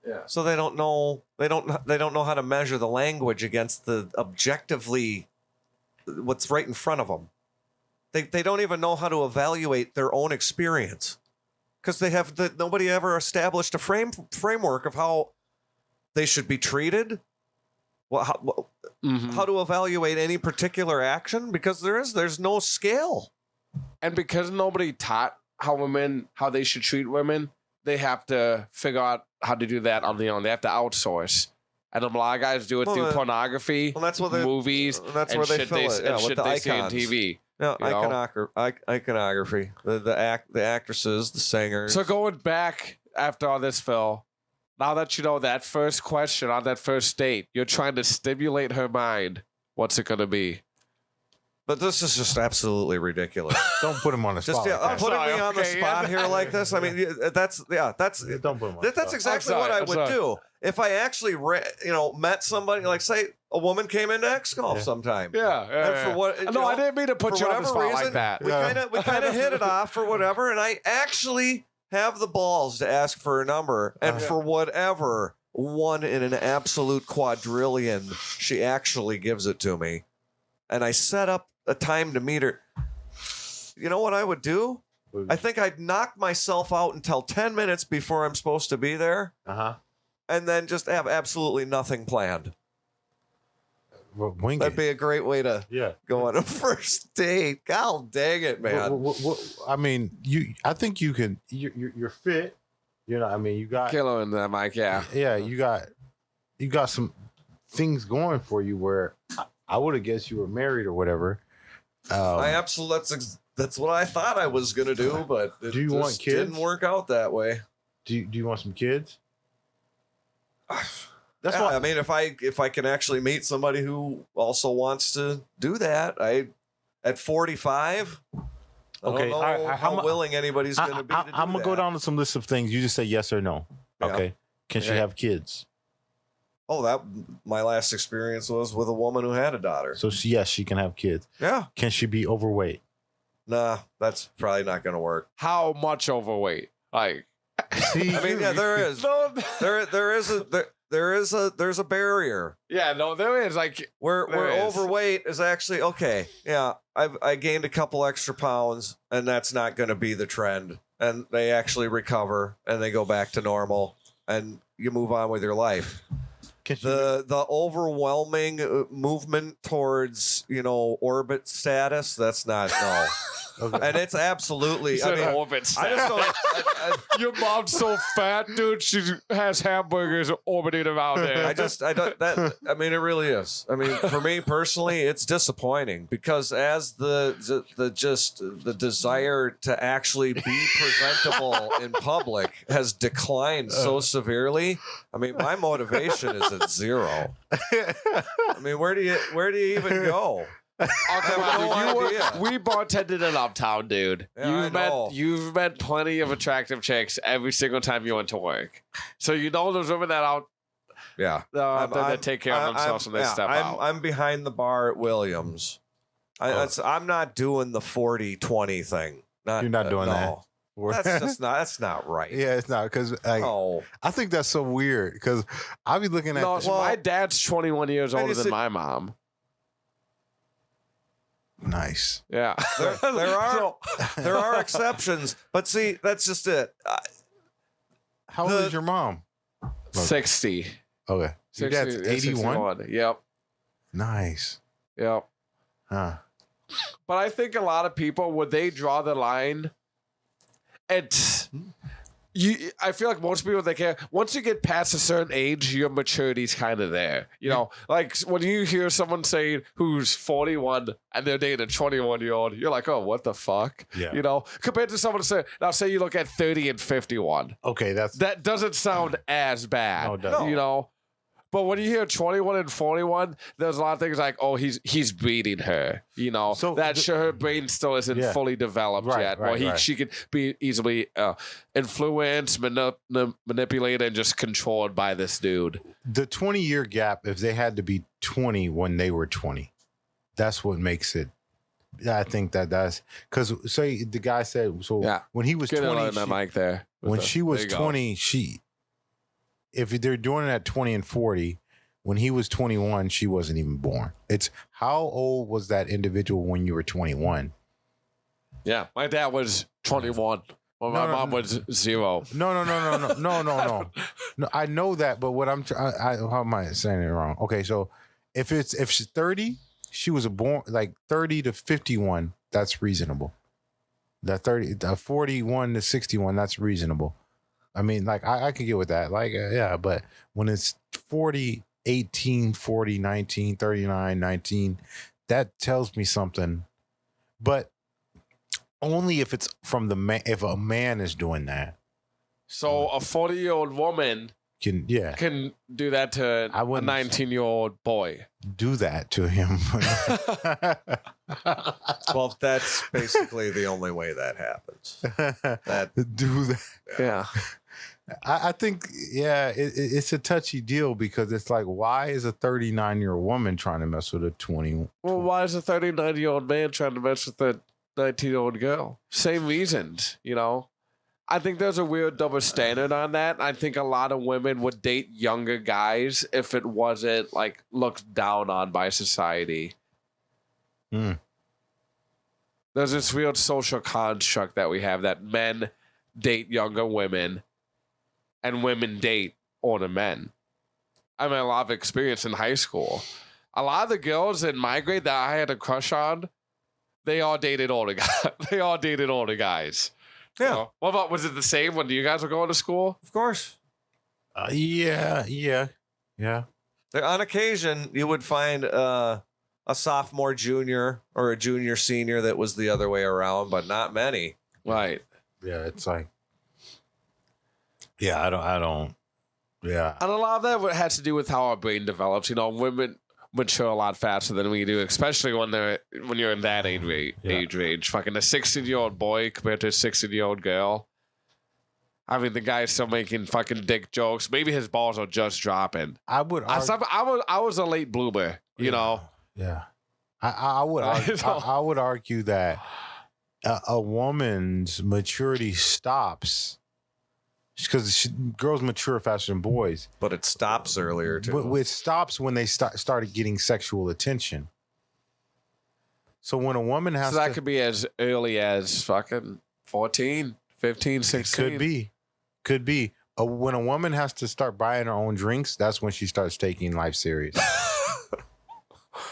Yeah. So they don't know how to measure the language against the objectively what's right in front of them. They don't even know how to evaluate their own experience, because nobody ever established a framework of how they should be treated. How to evaluate any particular action, because there's no scale. And because nobody taught how they should treat women, they have to figure out how to do that on their own. They have to outsource. And a lot of guys do it through pornography, that's what movies, that's and where they shit fill it. Yeah, and with shit the they see on icons. TV. Yeah, you know? iconography. The actresses, the singers. So going back after all this, Phil, now that you know that first question on that first date, you're trying to stimulate her mind. What's it going to be? But this is just absolutely ridiculous. Don't put him on the spot. Putting me on the okay, spot yeah. here like this. I mean, that's Don't put him on the that's spot. exactly I'm what I sorry, would do if I actually met somebody. Like, say, a woman came into X golf sometime. Yeah. And for what? No, I didn't mean to put for you on the whatever spot like reason, that. We kind of hit it off for whatever, and I actually have the balls to ask for a number, and for whatever, one in an absolute quadrillion, she actually gives it to me, and I set up a time to meet her. You know what I would do? I think I'd knock myself out until 10 minutes before I'm supposed to be there, and then just have absolutely nothing planned. Wing That'd it. be a great way to go on a first date. God dang it, man. I mean, I think you can. You're fit. You know, I mean, you got Killer in that mic, yeah. Yeah, you got some things going for you where I would have guessed you were married or whatever. I absolutely that's what I thought I was gonna do, but it Do you just want kids? didn't work out that way. Do you want some kids? That's Yeah, why I mean, if I can actually meet somebody who also wants to do that, at 45, I Okay, don't know how willing anybody's going to be. I'm gonna go down to some list of things. You just say yes or no. Yeah. Okay. Can she have kids? Oh, that my last experience was with a woman who had a daughter. So yes, she can have kids. Yeah, Can she be overweight? nah, that's probably not going to work. How much overweight? Like, See, I mean, yeah, there is there's a barrier. Yeah, no, there is. Like, Where There is. overweight is actually okay. Yeah, I gained a couple extra pounds, and that's not going to be the trend. And they actually recover, and they go back to normal, and you move on with your life. can she, The overwhelming movement towards orbit status, that's not no. okay. And it's absolutely. I mean, orbit I just don't. Your mom's so fat, dude. She has hamburgers orbiting around there. I don't that I mean, it really is. I mean, for me personally, it's disappointing because as the desire to actually be presentable in public has declined so severely. I mean, my motivation is at zero. I mean, where do you even go? Oh, come I have on, no dude. idea. We bartended in Uptown, dude. Yeah, I know. You've met plenty of attractive chicks every single time you went to work. So you know those women that out Yeah. that take care of themselves when they step out. I'm behind the bar at Williams. I'm not doing the 40-20 thing. You're not doing that. That's not right. Yeah, it's not because Oh, I think that's so weird because I'll be looking at. No, my dad's 21 years older than my mom. Nice. Yeah. there are exceptions, but see, that's just it. How old is your mom? 60. Okay. Your dad's 81? 61. Yep. Nice. Yep. Huh. But I think a lot of people, would they draw the line? I feel like most people, they care. Once you get past a certain age, your maturity's kind of there. You know, like when you hear someone say who's 41 and they're dating a 21-year-old, you're like, oh, what the fuck? Yeah. You know, compared to someone say, now say you look at 30 and 51. Okay, That doesn't sound as bad. No, it doesn't. You know? But when you hear 21 and 41, there's a lot of things like, oh, he's beating her. You know, So her brain still isn't fully developed yet. Or she could be easily influenced, manipulated, and just controlled by this dude. The 20-year gap, if they had to be 20 when they were 20, that's what makes it. I think that's because say the guy said when he was Get 20, that mic there. when she was 20, if they're doing it at 20 and 40, when he was 21, she wasn't even born. It's how old was that individual when you were 21? Yeah, my dad was 21. Well, my mom was 0. No. No, I know that, but what how am I saying it wrong? Okay, so if she's 30, she was born like 30 to 51, that's reasonable. That 41 to 61, that's reasonable. I mean, like, I could get with that. Like, yeah, but when it's 40, 18, 40, 19, 39, 19, that tells me something. But only if it's from the man, if a man is doing that. So a 40-year-old woman Can do that to I a wouldn't 19-year-old boy. do that to him. Well, that's basically the only way that happens. That do that. Yeah. I think, yeah, it's a touchy deal because it's like, why is a 39-year-old woman trying to mess with a 20? Well, why is a 39-year-old man trying to mess with a 19-year-old girl? Same reasons, you know? I think there's a weird double standard on that. I think a lot of women would date younger guys if it wasn't, like, looked down on by society. Mm. There's this weird social construct that we have that men date younger women and women date older men. I mean, a lot of experience in high school. A lot of the girls in my grade that I had a crush on, they all dated older guys. They all dated older guys. Yeah. You know? What about, was it the same when you guys were going to school? of course. Yeah. There, on occasion, you would find a sophomore, junior, or a junior, senior that was the other way around, but not many. Right. Yeah, it's like, yeah, I don't, yeah. And a lot of that has to do with how our brain develops. You know, women mature a lot faster than we do, especially when you're in that age range. Fucking a 16-year-old boy compared to a 16-year-old girl. I mean, the guy's still making fucking dick jokes. Maybe his balls are just dropping. I would argue, I was a late bloomer, you know. Yeah. I would argue, I would argue that a woman's maturity stops because girls mature faster than boys. But it stops earlier, too. But it stops when they started getting sexual attention. So when a woman has So that could be as early as fucking 14, 15, 16. Could be. When a woman has to start buying her own drinks, that's when she starts taking life serious.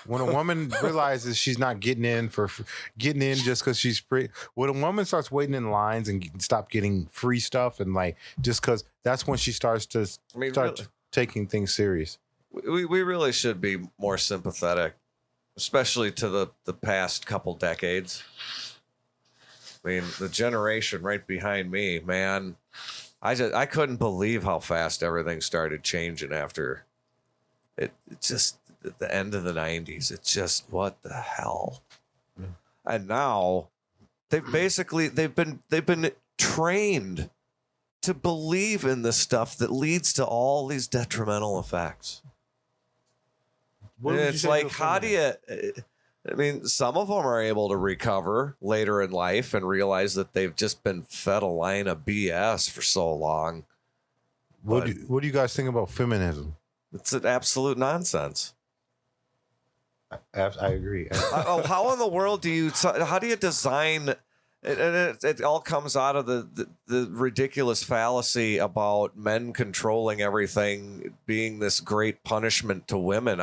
When a woman realizes she's not getting in just because she's free. When a woman starts waiting in lines and stop getting free stuff and like just because that's when she starts to taking things serious. We really should be more sympathetic, especially to the past couple decades. I mean, the generation right behind me, man, I couldn't believe how fast everything started changing after it just at the end of the 90s. It's just, what the hell? Yeah. And now they've been trained to believe in this stuff that leads to all these detrimental effects. It's like, how do you, I mean, some of them are able to recover later in life and realize that they've just been fed a line of BS for so long. What do you guys think about feminism? It's an absolute nonsense. I agree. How in the world how do you design, and it all comes out of the ridiculous fallacy about men controlling everything being this great punishment to women.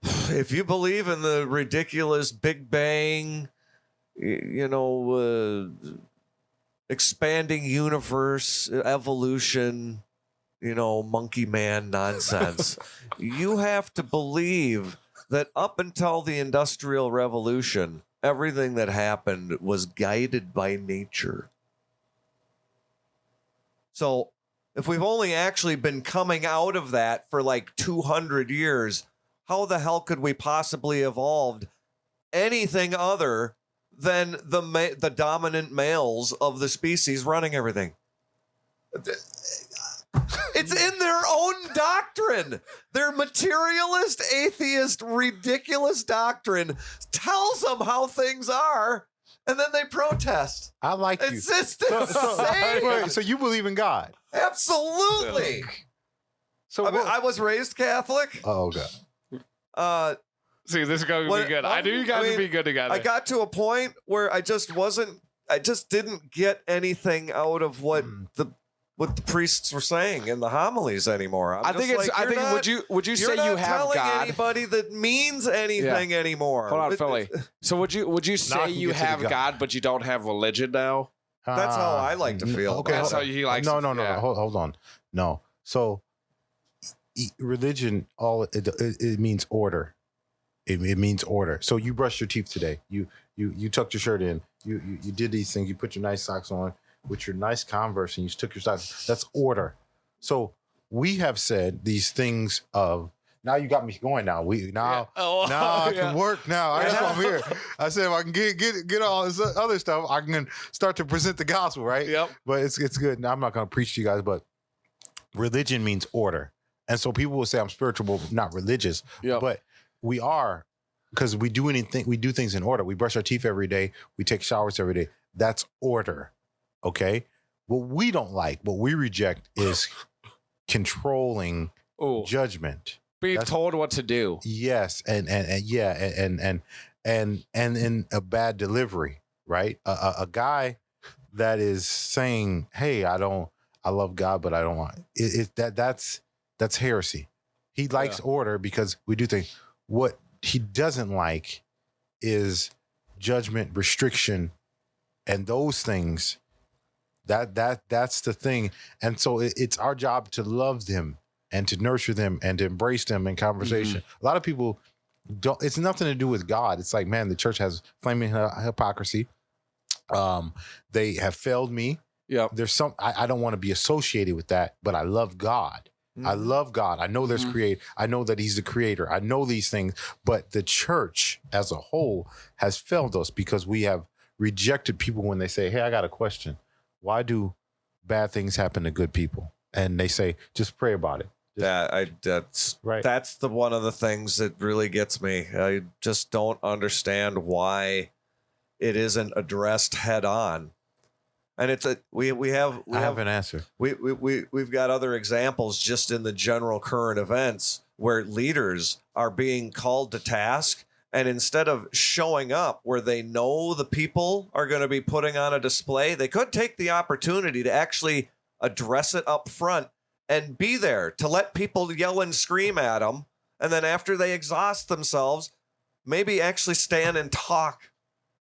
If you believe in the ridiculous Big Bang, expanding universe, evolution, monkey man nonsense, you have to believe that up until the Industrial Revolution, everything that happened was guided by nature. So if we've only actually been coming out of that for like 200 years, how the hell could we possibly evolved anything other than the dominant males of the species running everything? It's in their own doctrine. Their materialist, atheist, ridiculous doctrine tells them how things are, and then they protest. I like you. It's just insane. So you believe in God? Absolutely. So I was raised Catholic. Oh, God. See, this is going to be good. I knew you guys would be good together. I got to a point where I just didn't get anything out of what the priests were saying in the homilies anymore. Would you say you have telling God? Anybody that means anything anymore. Hold on, Philly. So would you say you have God, but you don't have religion now? That's how I like to feel. Okay, That's how he likes no, it, no, no, yeah. no. Hold on. No. So religion, it means order. It means order. So you brushed your teeth today. You tucked your shirt in. You did these things. You put your nice socks on with your nice Converse, and you took your socks. That's order. So we have said these things of. Now you got me going. Now now I can work. Now that's why I'm here. I said if I can get all this other stuff, I can start to present the gospel, right? Yep. But it's good. Now I'm not going to preach to you guys, but religion means order, and so people will say I'm spiritual, but not religious. Yep. But we are, because we do things in order. We brush our teeth every day. We take showers every day. That's order. Okay. What we don't like, what we reject, is controlling judgment. Being told what to do. Yes, and in a bad delivery, right? A guy that is saying, "Hey, I love God, but I don't want that's heresy." He likes order because we do things. What he doesn't like is judgment, restriction, and those things. That's the thing, and so it's our job to love them and to nurture them and to embrace them in conversation. A lot of people don't. It's nothing to do with God. It's like, man, the church has flaming hypocrisy. They have failed me. Yeah, there's some. I don't want to be associated with that, but I love God. I love God. I know there's I know that He's the creator. I know these things, but the church as a whole has failed us because we have rejected people when they say, "Hey, I got a question. Why do bad things happen to good people?" And they say, "Just pray about it." That's right. That's one of the things that really gets me. I just don't understand why it isn't addressed head on. And it's we have an answer. We've got other examples just in the general current events where leaders are being called to task, and instead of showing up where they know the people are going to be putting on a display, they could take the opportunity to actually address it up front and be there to let people yell and scream at them. And then after they exhaust themselves, maybe actually stand and talk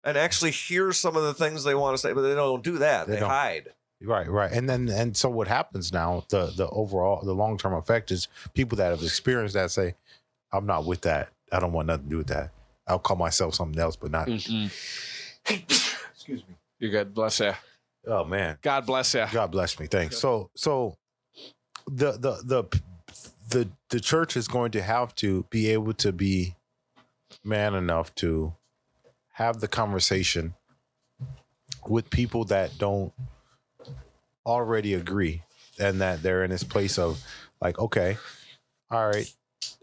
and actually hear some of the things they want to say, but they don't do that. They hide. Right. And so what happens now, the overall, the long-term effect is people that have experienced that say, I'm not with that. I don't want nothing to do with that. I'll call myself something else, but not. Excuse me. You're good. Bless you. Oh man. God bless you. God bless me. Thanks. So the church is going to have to be able to be man enough to have the conversation with people that don't already agree, and that they're in this place of like, okay, all right,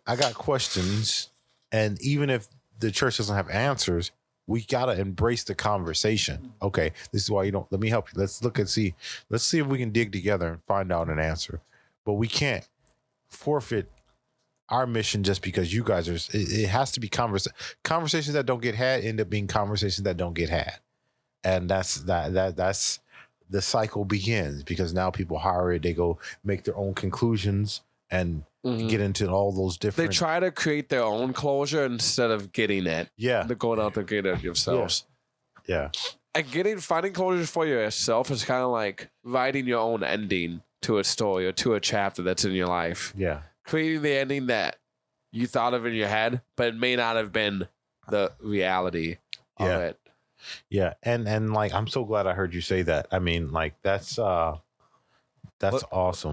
I got questions, and even if the church doesn't have answers, we gotta embrace the conversation. Okay, this is why you don't. Let me help you. Let's look and see. Let's see if we can dig together and find out an answer. But we can't forfeit our mission just because you guys are. It has to be conversations that don't get had end up being conversations that don't get had, and that's the cycle begins because now people hire it. They go make their own conclusions and get into all those different. They try to create their own closure instead of getting it. Yeah, they're going out to get it yourselves. Yeah. And finding closure for yourself is kind of like writing your own ending to a story or to a chapter that's in your life. Yeah. Creating the ending that you thought of in your head, but it may not have been the reality of it. Yeah. And like, I'm so glad I heard you say that. I mean, like, that's awesome.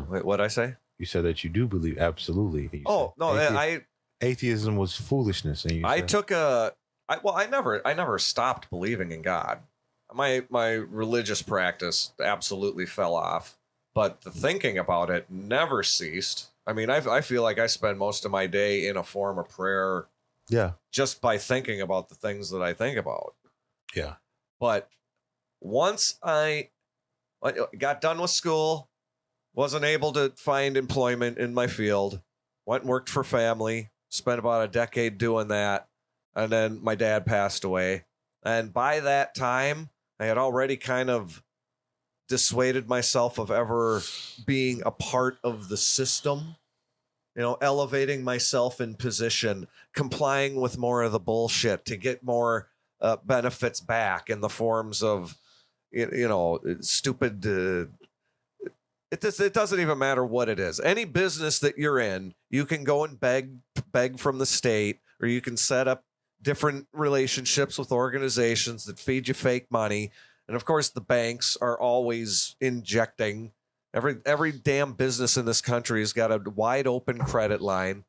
Wait, what'd I say? You said that you do believe. Absolutely. Atheism was foolishness. And I never stopped believing in God. My religious practice absolutely fell off, but the thinking about it never ceased. I mean, I feel like I spend most of my day in a form of prayer. Yeah. Just by thinking about the things that I think about. Yeah. But once I got done with school, wasn't able to find employment in my field, went and worked for family, spent about a decade doing that. And then my dad passed away. And by that time, I had already kind of dissuaded myself of ever being a part of the system, elevating myself in position, complying with more of the bullshit to get more benefits back in the forms of stupid. It doesn't even matter what it is. Any business that you're in, you can go and beg from the state, or you can set up different relationships with organizations that feed you fake money. And of course, the banks are always injecting. Every damn business in this country has got a wide open credit line.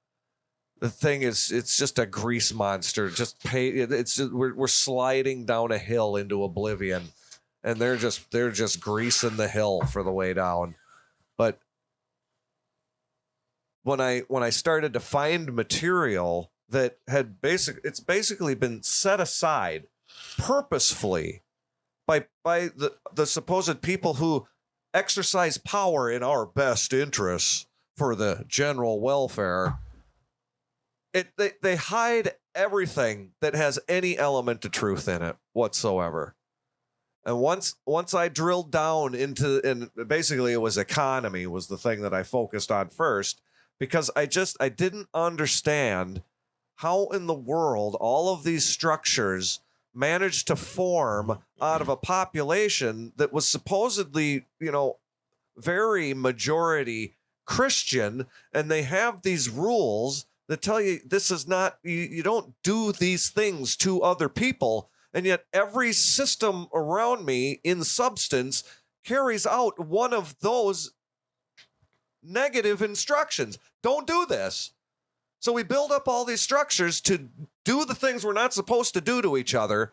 The thing is, it's just a grease monster. We're sliding down a hill into oblivion, and they're just greasing the hill for the way down. But when I started to find material that it's basically been set aside purposefully by the supposed people who exercise power in our best interests for the general welfare. They hide everything that has any element of truth in it whatsoever. And once I drilled down into, and basically it was economy was the thing that I focused on first, because I didn't understand how in the world all of these structures managed to form out of a population that was supposedly, very majority Christian, and they have these rules that tell you this is not, you don't do these things to other people. And yet every system around me in substance carries out one of those negative instructions. Don't do this. So we build up all these structures to do the things we're not supposed to do to each other.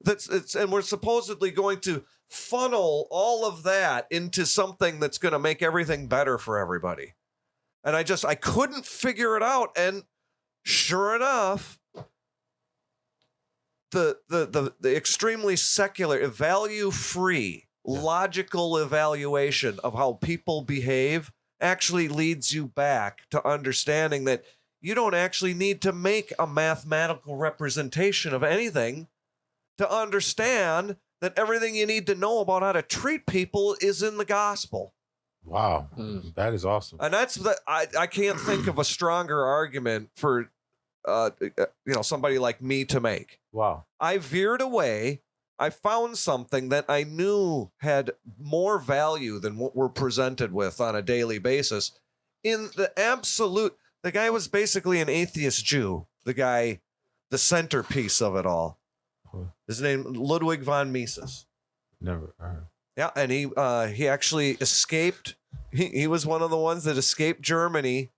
And we're supposedly going to funnel all of that into something that's going to make everything better for everybody. And I couldn't figure it out. And sure enough, the extremely secular, value-free, logical evaluation of how people behave actually leads you back to understanding that you don't actually need to make a mathematical representation of anything to understand that everything you need to know about how to treat people is in the gospel. Wow. That is awesome. And that's I can't think of a stronger argument for somebody like me to make. Wow. I veered away. I found something that I knew had more value than what we're presented with on a daily basis. In the absolute, the guy was basically an atheist Jew. The centerpiece of it all. His name, Ludwig von Mises. Never heard. Yeah, and he actually escaped. He was one of the ones that escaped Germany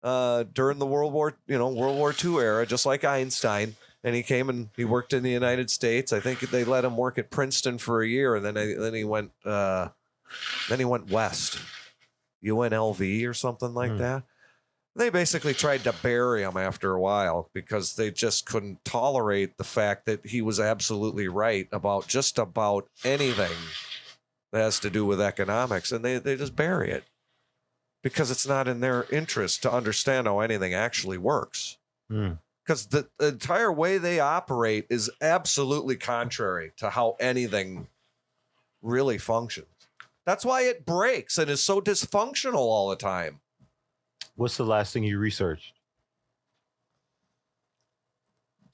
during the World War II era, just like Einstein. And he came and he worked in the United States. I think they let him work at Princeton for a year, and then he went west, UNLV or something like that. They basically tried to bury him after a while because they just couldn't tolerate the fact that he was absolutely right about just about anything that has to do with economics, and they just bury it because it's not in their interest to understand how anything actually works. Because the entire way they operate is absolutely contrary to how anything really functions. That's why it breaks and is so dysfunctional all the time. What's the last thing you researched?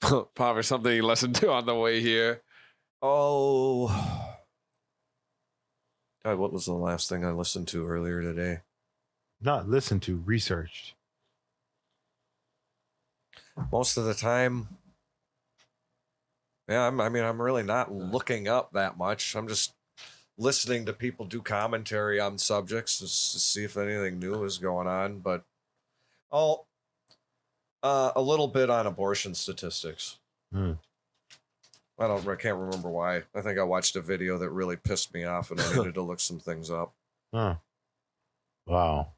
Probably something you listened to on the way here. Oh, God, what was the last thing I listened to earlier today? Not listened to, researched. Most of the time, yeah, I'm really not looking up that much. I'm just listening to people do commentary on subjects just to see if anything new is going on. But a little bit on abortion statistics. I can't remember why. I think I watched a video that really pissed me off, and I needed to look some things up. Wow.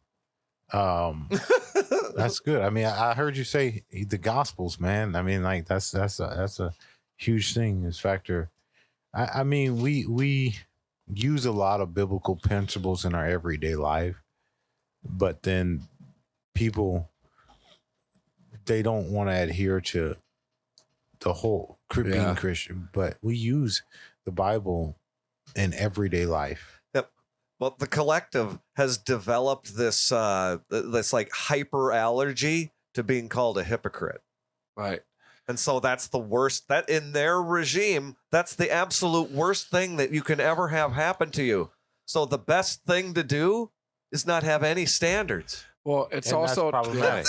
That's good. I mean, I heard you say the Gospels, man. I mean, like that's a huge thing. This factor. I mean, we use a lot of biblical principles in our everyday life, but then people, they don't want to adhere to the whole being Christian, but we use the Bible in everyday life. Well, the collective has developed this like hyper allergy to being called a hypocrite. Right. And so that's the worst. That in their regime, that's the absolute worst thing that you can ever have happen to you. So the best thing to do is not have any standards. Well, it's And that's also problematic.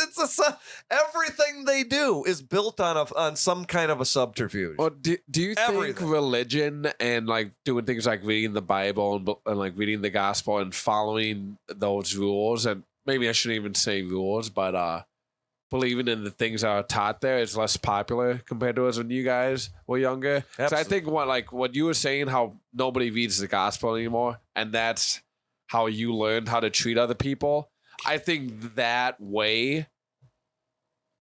Everything they do is built on some kind of a subterfuge. Well, do you think Everything. religion and like doing things like reading the Bible and like reading the gospel and following those rules, and maybe I shouldn't even say rules, but believing in the things that are taught there is less popular compared to us when you guys were younger? 'Cause I think what you were saying, how nobody reads the gospel anymore, and that's how you learned how to treat other people. I think that way,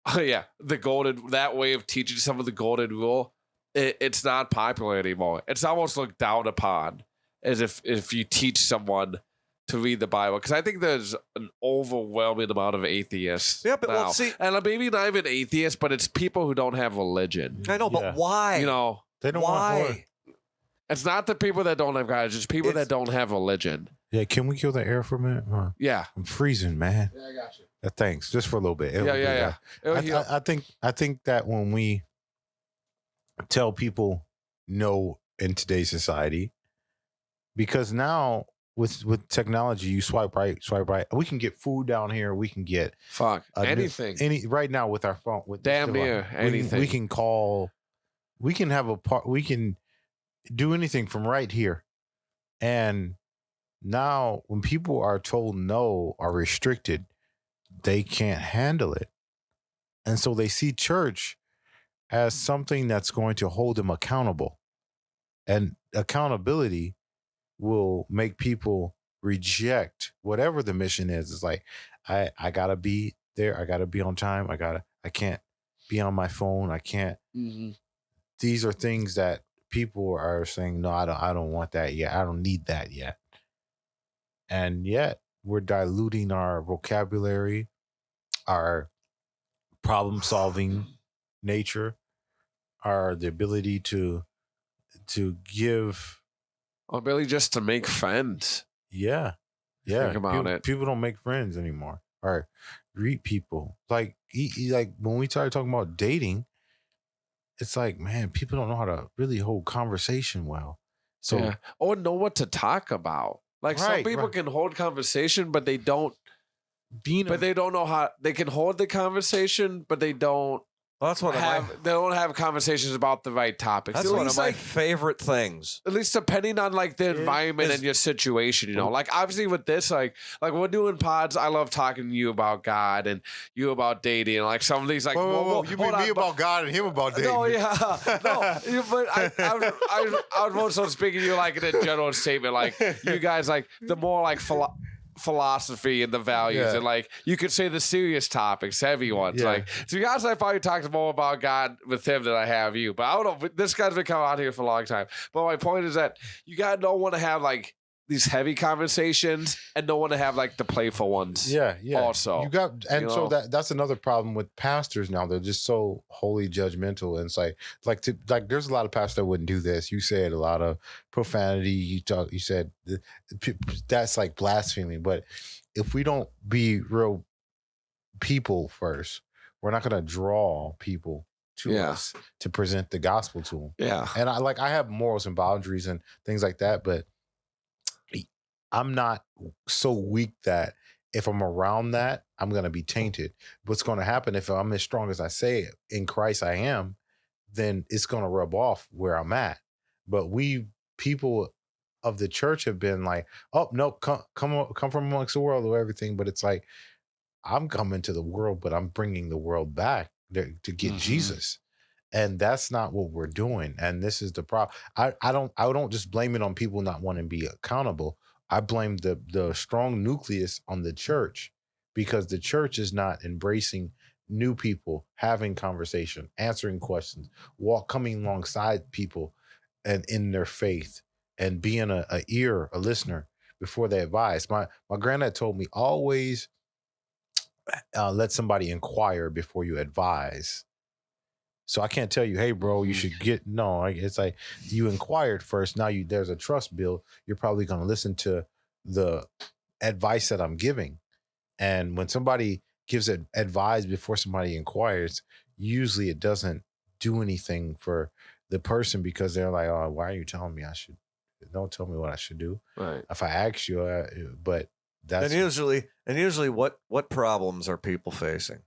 that way of teaching someone the golden rule, it's not popular anymore. It's almost looked down upon as if you teach someone to read the Bible, because I think there's an overwhelming amount of atheists. Yeah, but now. well, see, and maybe not even atheists, but it's people who don't have religion. I know, Yeah. but why? You know, They don't want more. why? it's not the people that don't have God; it's just people that don't have religion. Yeah, can we kill the air for a minute? Yeah. I'm freezing, man. Yeah, I got you. Thanks, just for a little bit. It'll do that. I think that when we tell people no in today's society, because now with technology, you swipe right. We can get food down here. We can get anything. any right now with our phone. With Damn this near device. anything. We can call. We can have a part. We can do anything from right here. And now, when people are told no, are restricted, they can't handle it. And so they see church as something that's going to hold them accountable. And accountability will make people reject whatever the mission is. It's like, I gotta be there, I gotta be on time, I can't be on my phone, I can't. Mm-hmm. These are things that people are saying, no, I don't want that yet. I don't need that yet. And yet we're diluting our vocabulary, our problem solving nature, the ability to give. Or really just to make friends. Yeah. Think about it. People don't make friends anymore or greet people. Like when we started talking about dating, it's like, man, people don't know how to really hold conversation well. So or know what to talk about. Like some people can hold conversation, but they don't. They don't know how they can hold the conversation, but they don't. Well, that's what they don't have conversations about the right topics. That's one of my favorite things. At least depending on like the environment and your situation, you know. Like obviously with this, like we're doing pods. I love talking to you about God and you about dating. And like some of these, like whoa, you mean me about God and him about dating? No, yeah, no. But I was more so speaking to you like in a general statement. Like you guys, like the more like philosophy and the values, and like you could say the serious topics, heavy ones. Like to be honest, I probably talked more about God with him than I have you. But I don't know. This guy's been coming out here for a long time. But my point is that you guys don't want to have like these heavy conversations and don't want to have like the playful ones. Yeah. Also, so that's another problem with pastors now. They're just so wholly judgmental, and it's like there's a lot of pastors that wouldn't do this. You said a lot of profanity. You said that's like blasphemy. But if we don't be real people first, we're not going to draw people to us to present the gospel to them. Yeah, and I have morals and boundaries and things like that, but I'm not so weak that if I'm around that, I'm going to be tainted. What's going to happen if I'm as strong as I say in Christ I am, then it's going to rub off where I'm at. But people of the church have been like, oh, no, come from amongst the world or everything. But it's like, I'm coming to the world, but I'm bringing the world back to get Jesus. And that's not what we're doing. And this is the problem. I don't just blame it on people not wanting to be accountable. I blame the strong nucleus on the church, because the church is not embracing new people, having conversation, answering questions, coming alongside people and in their faith and being a listener before they advise. My granddad told me, always let somebody inquire before you advise. So I can't tell you, hey, bro, you should it's like you inquired first. Now there's a trust build. You're probably going to listen to the advice that I'm giving. And when somebody gives advice before somebody inquires, usually it doesn't do anything for the person because they're like, oh, why are you telling me I should? Don't tell me what I should do. Right. If I ask you, but that's And usually what problems are people facing?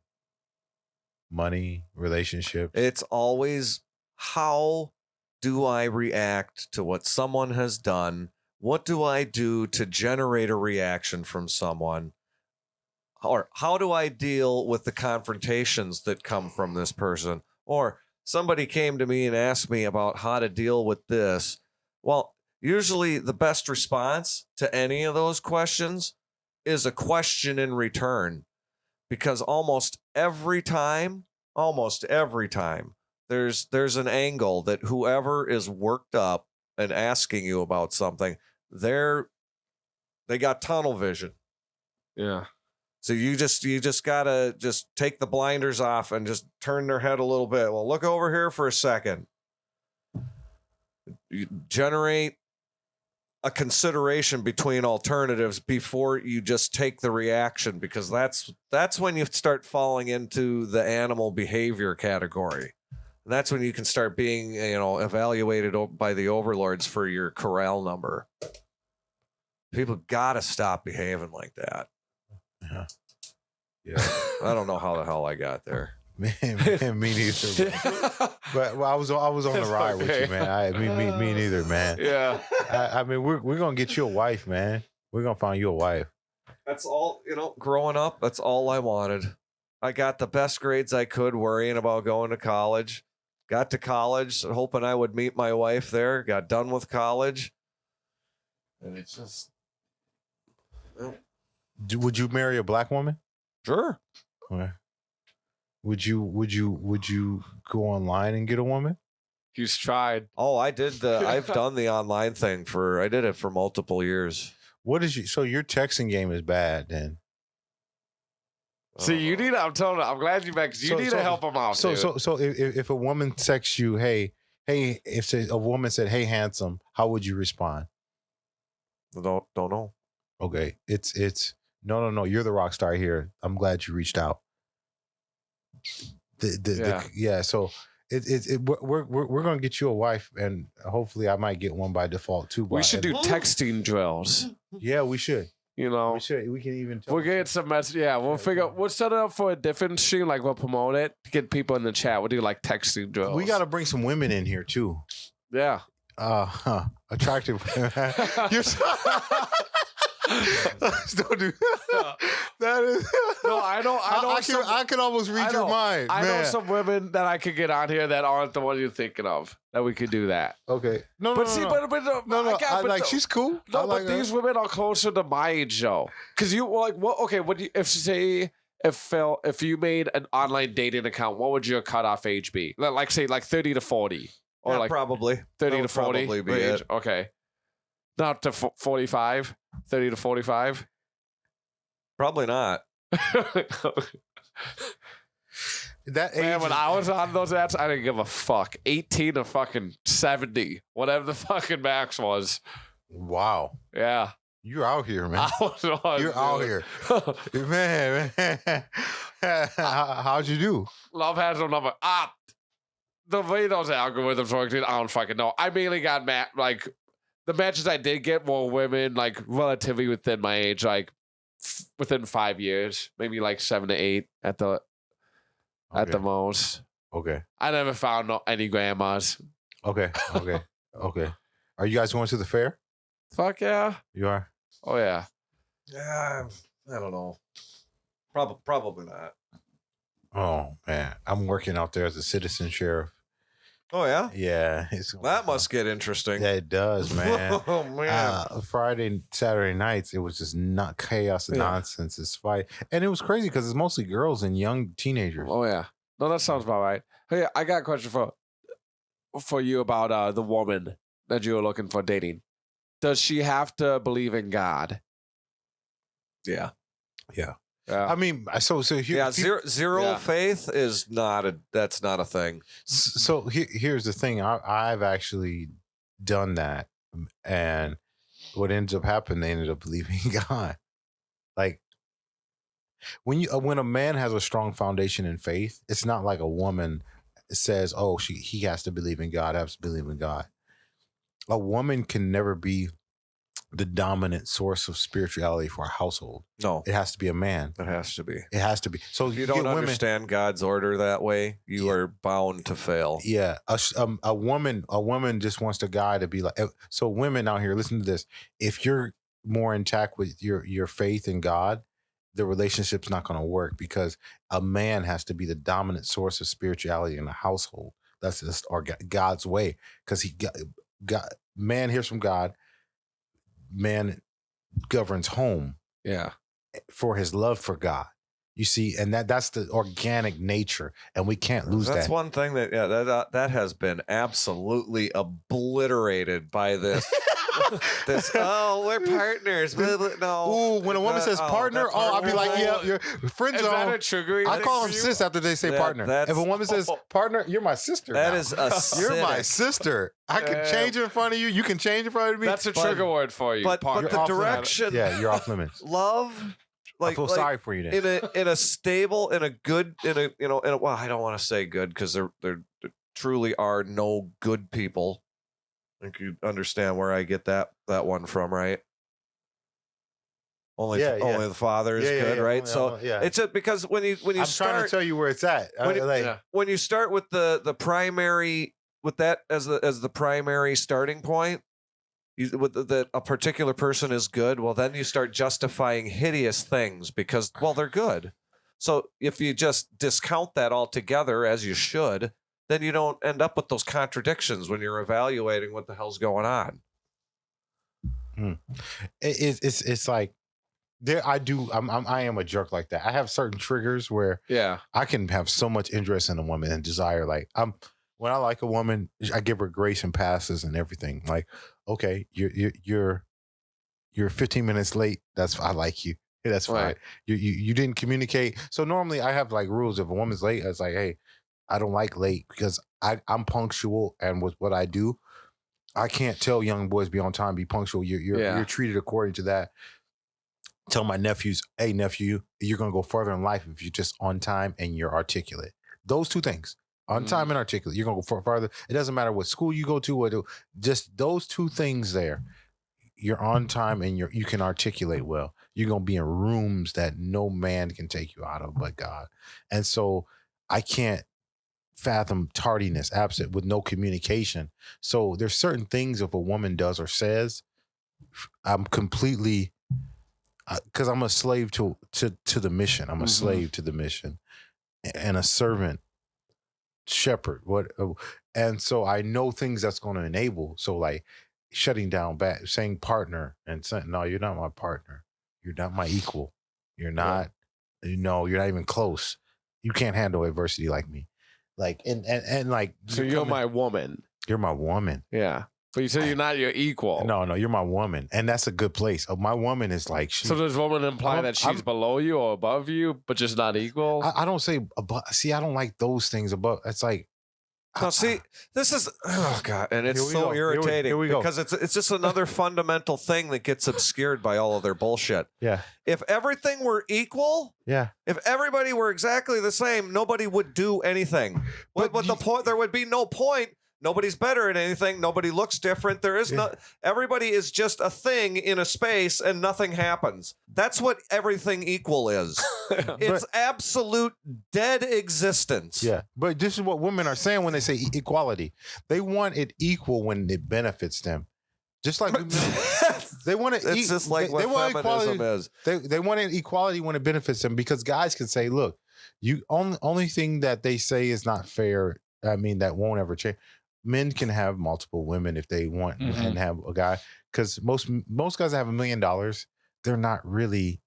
money, relationship. It's always, how do I react to what someone has done? What do I do to generate a reaction from someone? Or how do I deal with the confrontations that come from this person? Or somebody came to me and asked me about how to deal with this. Well, usually the best response to any of those questions is a question in return, because almost every time, there's an angle that whoever is worked up and asking you about something, they got tunnel vision. Yeah. So you just gotta just take the blinders off and just turn their head a little bit. Well, look over here for a second. You generate a consideration between alternatives before you just take the reaction, because that's when you start falling into the animal behavior category. And that's when you can start being, evaluated by the overlords for your corral number. People gotta stop behaving like that. Yeah. I don't know how the hell I got there. Man, me neither. But I was on the ride with you, man. Me neither, man. Yeah. I mean, we're gonna get you a wife, man. We're gonna find you a wife. That's all, growing up, that's all I wanted. I got the best grades I could, worrying about going to college. Got to college, hoping I would meet my wife there. Got done with college. And it's just... Would you marry a black woman? Sure. Okay. Would you go online and get a woman? He's tried. Oh, I've done the online thing I did it for multiple years. So your texting game is bad then? See, I'm telling you, I'm glad you back, because you need to help him out. So dude. if a woman texts you, hey, if a woman said, hey, handsome, how would you respond? Don't know. Okay. It's no. You're the rock star here. I'm glad you reached out. So we're gonna get you a wife, and hopefully I might get one by default too. We should do texting drills. Yeah, we should. We should. We can even. We'll get some message. Yeah, we'll figure. We'll set it up for a different stream. Like, we'll promote it to get people in the chat. We'll do like texting drills. We got to bring some women in here too. Yeah. Attractive. You're don't do that. Is no, I know. I can almost read your mind. I man. know some women that I could get on here that aren't the one you're thinking of. That we could do that. Okay. No. She's cool. No, but these women are closer to my age, though. Because you like what? Okay, what do you, if you made an online dating account, what would your cutoff age be? Like say 30 to 40, or yeah, like probably 30 to 40. Probably be it. Okay. Not to 45, 30 to 45. Probably not. That age, man, when I was on those apps, I didn't give a fuck. 18 to fucking 70, whatever the fucking max was. Wow. Yeah. You're out here, man. You're out here. man. How'd you do? Love has no number. The way those algorithms work, dude, I don't fucking know. I mainly got the matches I did get were women like relatively within my age, like within 5 years, maybe like 7 to 8 at the most. Okay. I never found any grandmas. Okay. Are you guys going to the fair? Fuck yeah. You are? Oh yeah. Yeah, I don't know. Probably not. Oh man, I'm working out there as a citizen sheriff. Oh yeah, yeah. That must get interesting. Yeah, it does, man. Oh man. Friday, Saturday nights, it was just not chaos and nonsense. It's fight, and it was crazy because it's mostly girls and young teenagers. Oh yeah. No, that sounds about right. Hey, I got a question for you about the woman that you were looking for dating. Does she have to believe in God? Yeah. I mean, so here, yeah, zero faith is that's not a thing. So here's the thing. I've actually done that, and what ends up happening, they ended up believing in God. Like when a man has a strong foundation in faith, it's not like a woman says, oh, he has to believe in God, has to believe in God. A woman can never be the dominant source of spirituality for a household. No, It has to be a man. it has to be. It has to be. So If you get don't women, understand God's order that way, you are bound to fail. yeah, a woman just wants the guy to be like. So women out here, listen to this. If you're more intact with your faith in God, the relationship's not going to work, because a man has to be the dominant source of spirituality in a household. That's just God's way, because God, man hears from God, man governs home. Yeah. For his love for God. You see, and that's the organic nature, and we can't lose that. That's one thing that has been absolutely obliterated by this. We're partners. No. Ooh, when a woman says partner, I'll be like, yeah, you're friend Is zone. that a triggering I thing call for them you? sis after they say partner. If a woman says partner, you're my sister. That now. is acidic. You're my sister. I can change in front of you. You can change in front of me. That's a trigger word for you. But partner. the direction, you're off limits. love. I feel sorry for you then. In a stable, in a good, well, I don't want to say good, because there truly are no good people. I think you understand where I get that one from, right? Only the Father is good, right? It's because when you I'm start, trying to tell you where it's at. when you start with the primary, with that as the primary starting point, that a particular person is good, well, then you start justifying hideous things because, well, they're good. So if you just discount that altogether, as you should, then you don't end up with those contradictions when you're evaluating what the hell's going on. It's like I am a jerk like that. I have certain triggers where I can have so much interest in a woman and desire. Like when I like a woman, I give her grace and passes and everything. Like, okay, you're 15 minutes late. I like you. Yeah, that's fine. Right. You didn't communicate. So normally I have like rules. If a woman's late, it's like, hey, I don't like late, because I'm punctual, and with what I do, I can't tell young boys be on time, be punctual. You're treated according to that. Tell my nephews, hey nephew, you're gonna go further in life if you're just on time and you're articulate. Those two things. On time and articulate. You're going to go farther. It doesn't matter what school you go to, just those two things there. You're on time and you can articulate well. You're going to be in rooms that no man can take you out of but God. And so I can't fathom tardiness, absent with no communication. So there's certain things if a woman does or says, I'm completely, because I'm a slave to the mission. I'm a slave to the mission and a servant. Shepherd, and so I know things that's going to enable. So like shutting down back, saying partner, and saying, no, you're not my partner. You're not my equal. You're not. You're not even close. You can't handle adversity like me. Like and like. So you're my woman. You're my woman. Yeah. But you say you're not your equal. No, you're my woman. And that's a good place. My woman is like... So does woman imply that she's below you or above you, but just not equal? I don't say above. See, I don't like those things above. It's like... No, see, this is... Oh, God. And it's so irritating. Here we go. Because it's just another fundamental thing that gets obscured by all of their bullshit. Yeah. If everything were equal... Yeah. If everybody were exactly the same, nobody would do anything. But the point... There would be no point... Nobody's better at anything. Nobody looks different. There is no. Everybody is just a thing in a space, and nothing happens. That's what everything equal is. It's absolute dead existence. Yeah, but this is what women are saying when they say equality. They want it equal when it benefits them. Just like they want it. It's just like what feminism is. They want it equality when it benefits them, because guys can say, "Look, you only thing that they say is not fair. I mean, that won't ever change." Men can have multiple women if they want and have a guy, because most guys that have $1 million, they're not really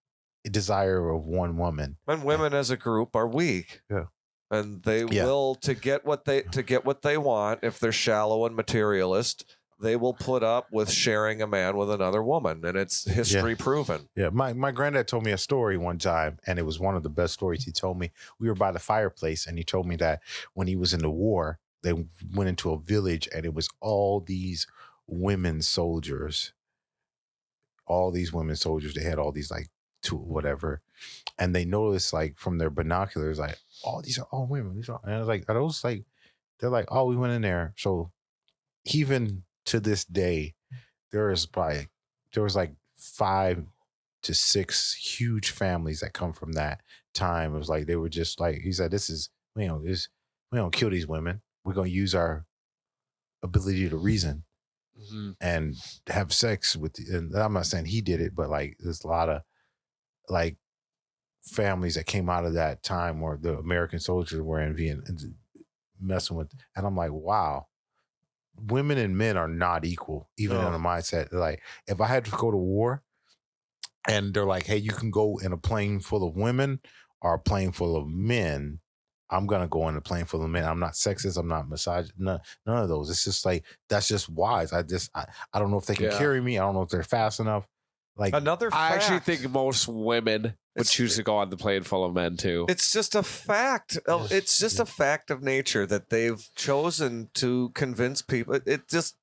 a desire of one woman. And women as a group are weak. Yeah. And they will to get what they want. If they're shallow and materialist, they will put up with sharing a man with another woman, and it's history proven. Yeah, my granddad told me a story one time, and it was one of the best stories he told me. We were by the fireplace, and he told me that when he was in the war, they went into a village, and it was all these women soldiers. All these women soldiers, they had all these like whatever, and they noticed like from their binoculars, like, oh, these are all women. And I was like, are those like they're like, oh, we went in there. So even to this day, there was like 5 to 6 huge families that come from that time. It was like they were just like, he said, we don't kill these women. We're gonna use our ability to reason and have sex with. And I'm not saying he did it, but like there's a lot of like families that came out of that time where the American soldiers were in Vietnam messing with. And I'm like, wow, women and men are not equal, even in a mindset. Like if I had to go to war, and they're like, hey, you can go in a plane full of women or a plane full of men. I'm going to go in a plane full of men. I'm not sexist. I'm not misogynist. None of those. It's just like, that's just wise. I don't know if they can carry me. I don't know if they're fast enough. Like another fact, I actually think most women would choose to go on the plane full of men too. It's just a fact. It's just a fact of nature that they've chosen to convince people. It just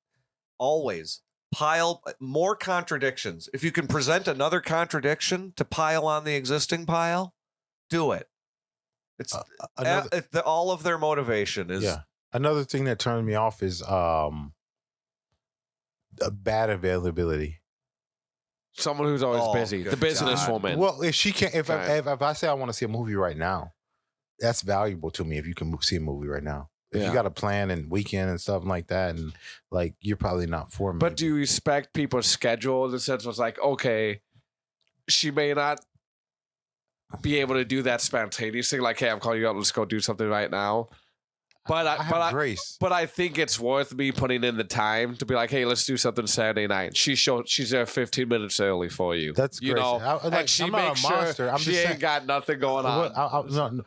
always pile more contradictions. If you can present another contradiction to pile on the existing pile, do it. It's all of their motivation is. Yeah. Another thing that turns me off is a bad availability. Someone who's always busy, the businesswoman. Well, if she can't, if I say I want to see a movie right now, that's valuable to me. If you can see a movie right now. If you got a plan and weekend and stuff like that, and like you're probably not for me. But do you respect people's schedule in the sense was like, okay, she may not be able to do that spontaneously, like, hey, I'm calling you up, let's go do something right now. But I think it's worth me putting in the time to be like, hey, let's do something Saturday night. She's there 15 minutes early for you. That's crazy. And she makes sure she ain't got nothing going on.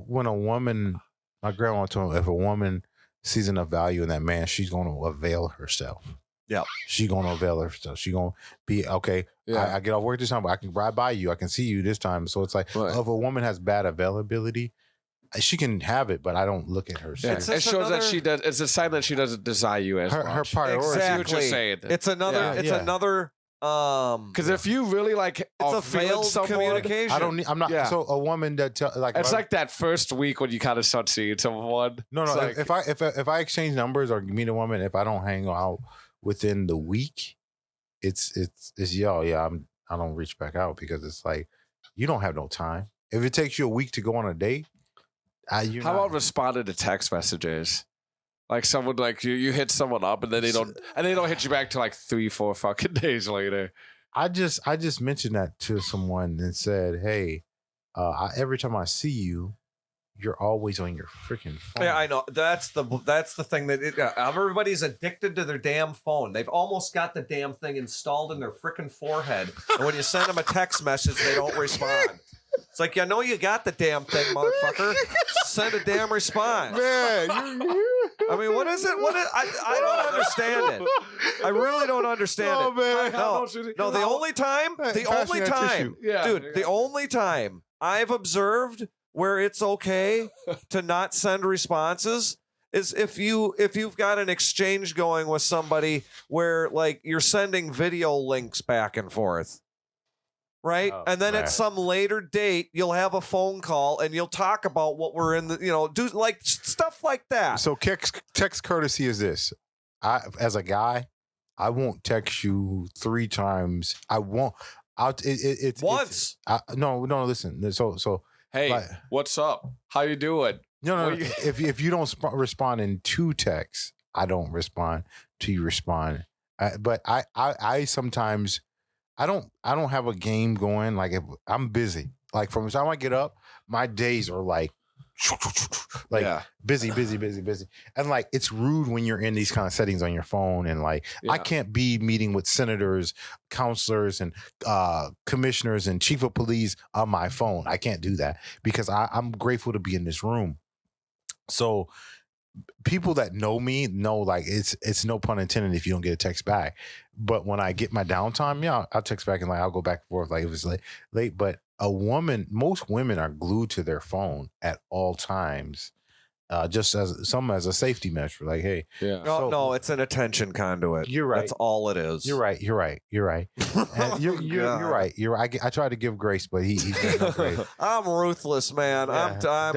When a woman, my grandma told me, if a woman sees enough value in that man, she's going to avail herself. Yeah, she's going to avail herself. She's going to be okay. I get off work this time, but I can ride by you. I can see you this time. So it's like, if a woman has bad availability, she can have it, but I don't look at her. Yeah. It shows that she does. It's a sign that she doesn't desire you as much. Her priority. Exactly. What you're saying. It's another. Another. Because if you really like, it's a failed communication. I'm not. Yeah. So a woman that it's like that first week when you kind of start seeing someone. No. Like, if I exchange numbers or meet a woman, if I don't hang out within the week, it's I don't reach back out because it's like you don't have no time. If it takes you a week to go on a date, how about responding to text messages? Like someone like you hit someone up and then they don't hit you back till like 3-4 fucking days later. I just mentioned that to someone and said, hey, every time I see you, you're always on your freaking phone. Yeah, I know. That's the thing that everybody's addicted to their damn phone. They've almost got the damn thing installed in their freaking forehead. And when you send them a text message, they don't respond. It's like, you know, you got the damn thing, motherfucker. Send a damn response. Man, I mean, what is it? I don't understand it. I really don't understand it. Man. No, the only time, the only time I've observed where it's okay to not send responses is if you've got an exchange going with somebody where like you're sending video links back and forth. Right. And then at some later date, you'll have a phone call and you'll talk about what we're in the, do like stuff like that. So text courtesy is this. As a guy, I won't text you 3 times. I won't. It's once. No, listen. So hey, like, what's up? How you doing? No. If you don't respond in 2 texts, I don't respond till you respond. But I sometimes. I don't have a game going. Like if I'm busy, like from the time I get up, my days are like busy. And like, it's rude when you're in these kind of settings on your phone. And like, I can't be meeting with senators, counselors, and commissioners and chief of police on my phone. I can't do that because I'm grateful to be in this room. So people that know me know, like, it's no pun intended if you don't get a text back. But when I get my downtime, I'll text back and like I'll go back and forth like if it's late. But most women are glued to their phone at all times. just as a safety measure. Like, hey, Yeah. No, it's an attention conduit. You're right. That's all it is. You're right. And you're right. I try to give grace, but he's not great. I'm ruthless, man. Yeah. I'm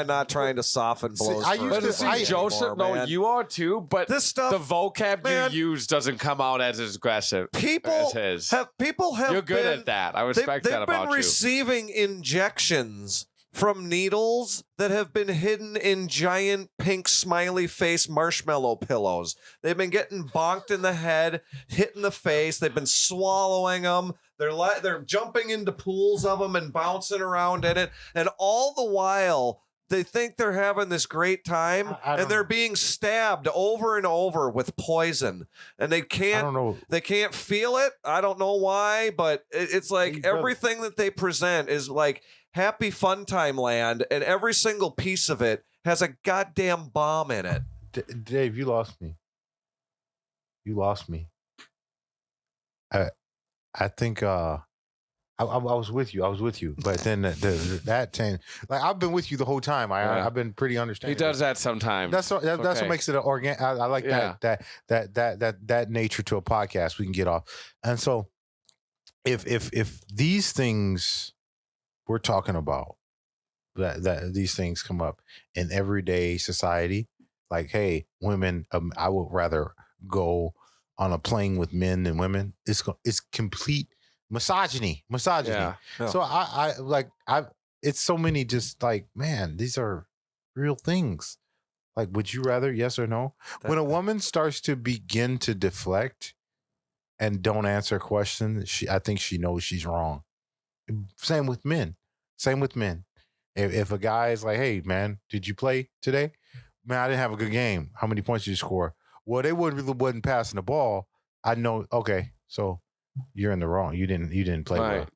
not trying to soften blows. I for used to- anybody See, Joseph, anymore, no, man. you are too, but This stuff, the vocab man, you use doesn't come out as aggressive people as his. have You're good been, at that. I respect they've that about been you. receiving injections from needles that have been hidden in giant pink smiley face marshmallow pillows. They've been getting bonked in the head, hit in the face. They've been swallowing them. They're jumping into pools of them and bouncing around in it. And all the while, they think they're having this great time, I don't and they're know. being stabbed over and over with poison, and they I can't don't know. they can't feel it. I don't know why, but it's Hey, like brother. everything that they present is like happy fun time land, and every single piece of it has a goddamn bomb in it. Dave, you lost me. I think I was with you, but then that changed. Like, I've been with you the whole time. Yeah. I've been pretty He understanding. does that sometimes. That's okay. what makes it an organic. I like Yeah. that nature to a podcast. We can get off. And so, if these things we're talking about, that these things come up in everyday society, like, hey, women, I would rather go on a plane with men than women. It's complete misogyny. Yeah. So it's so many, just like, man, these are real things. Like, would you rather, yes or no? When a woman starts to begin to deflect and don't answer questions, I think she knows she's wrong. Same with men. If a guy is like, hey, man, did you play today? Man, I didn't have a good game. How many points did you score? Well, they wasn't passing the ball. I know. Okay, so you're in the wrong. You didn't play well. Right.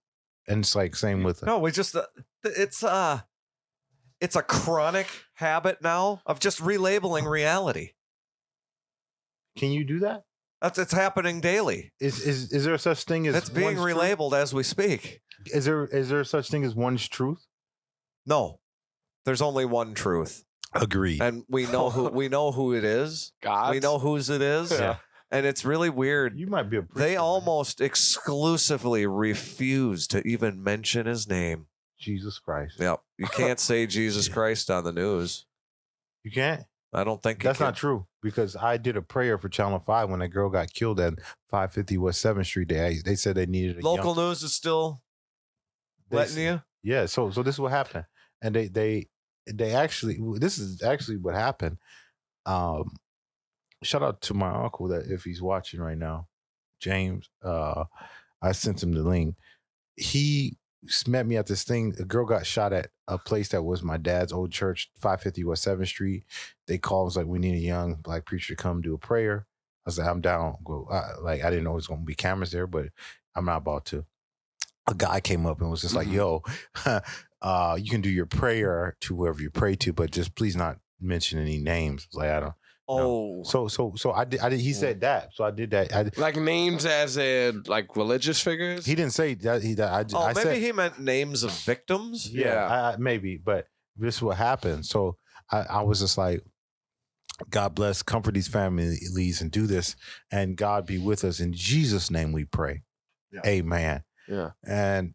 And it's like same with No, we just it's a chronic habit now of just relabeling reality. Can you do that? It's happening daily. Is there such thing as It's being one's relabeled as we speak. truth? Is there such thing as one's truth? No, there's only one truth, Agreed. and we know who it is. God. We know whose it is. Yeah. And it's really weird. You might be a preacher, They man. almost exclusively refuse to even mention his name. Jesus Christ. Yep. You can't say Jesus Christ on the news. You can't. I don't think That's you not true, because I did a prayer for Channel 5 when a girl got killed at 550 West 7th Street. They said they needed a Local young, news is still they letting s- you. Yeah, so this is what happened. And they actually, this is actually what happened. Shout out to my uncle, that if he's watching right now, James. I sent him the link. He met me at this thing. A girl got shot at a place that was my dad's old church, 550 West 7th Street. They called, was like, we need a young black preacher to come do a prayer. I was like, I'm down. Go. I didn't know it was going to be cameras there, but I'm not about to. A guy came up and was just like, yo, you can do your prayer to whoever you pray to, but just please not mention any names. I was like, I don't. Oh, So I did. He said that. So I did that. Like names as in like religious figures? He didn't say that. I maybe said, he meant names of victims. yeah, maybe. But this is what happened. So I was just like, God bless, comfort these families, and do this, and God be with us in Jesus' name. We pray, Amen. Yeah. And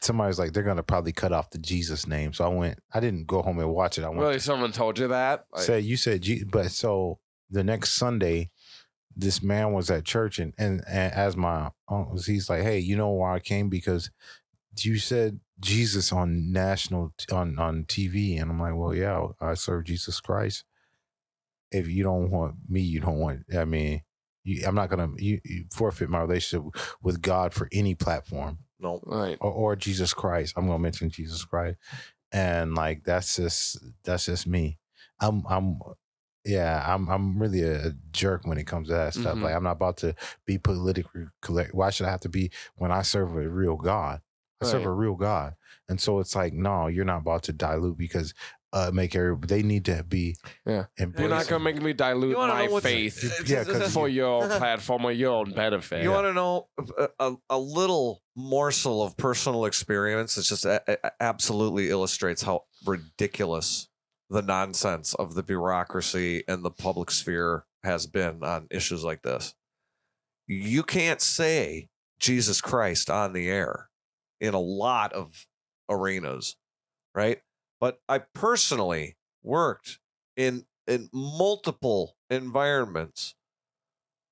somebody's like, they're gonna probably cut off the Jesus name. So I didn't go home and watch it. I went. Really, someone told you that? Like, You said, but so the next Sunday, this man was at church, and as my uncle, he's like, hey, you know why I came? Because you said Jesus on national on TV, and I'm like, well, yeah, I serve Jesus Christ. If you don't want me, you don't want. I mean, I'm not gonna you forfeit my relationship with God for any platform. No. right. Or Jesus Christ. I'm gonna mention Jesus Christ, and like that's just me. I'm really a jerk when it comes to that stuff. Mhm. Like, I'm not about to be politically correct. Why should I have to be when I serve a real God? I serve Right. a real God, and so it's like, no, you're not about to dilute, because they need to be. Yeah. You're not embraced. gonna make me dilute You wanna my know what's- faith Yeah, 'cause for your own platform or your own benefit. You want to know a little morsel of personal experience? It's just absolutely illustrates how ridiculous the nonsense of the bureaucracy and the public sphere has been on issues like this. You can't say Jesus Christ on the air in a lot of arenas, right? But I personally worked in multiple environments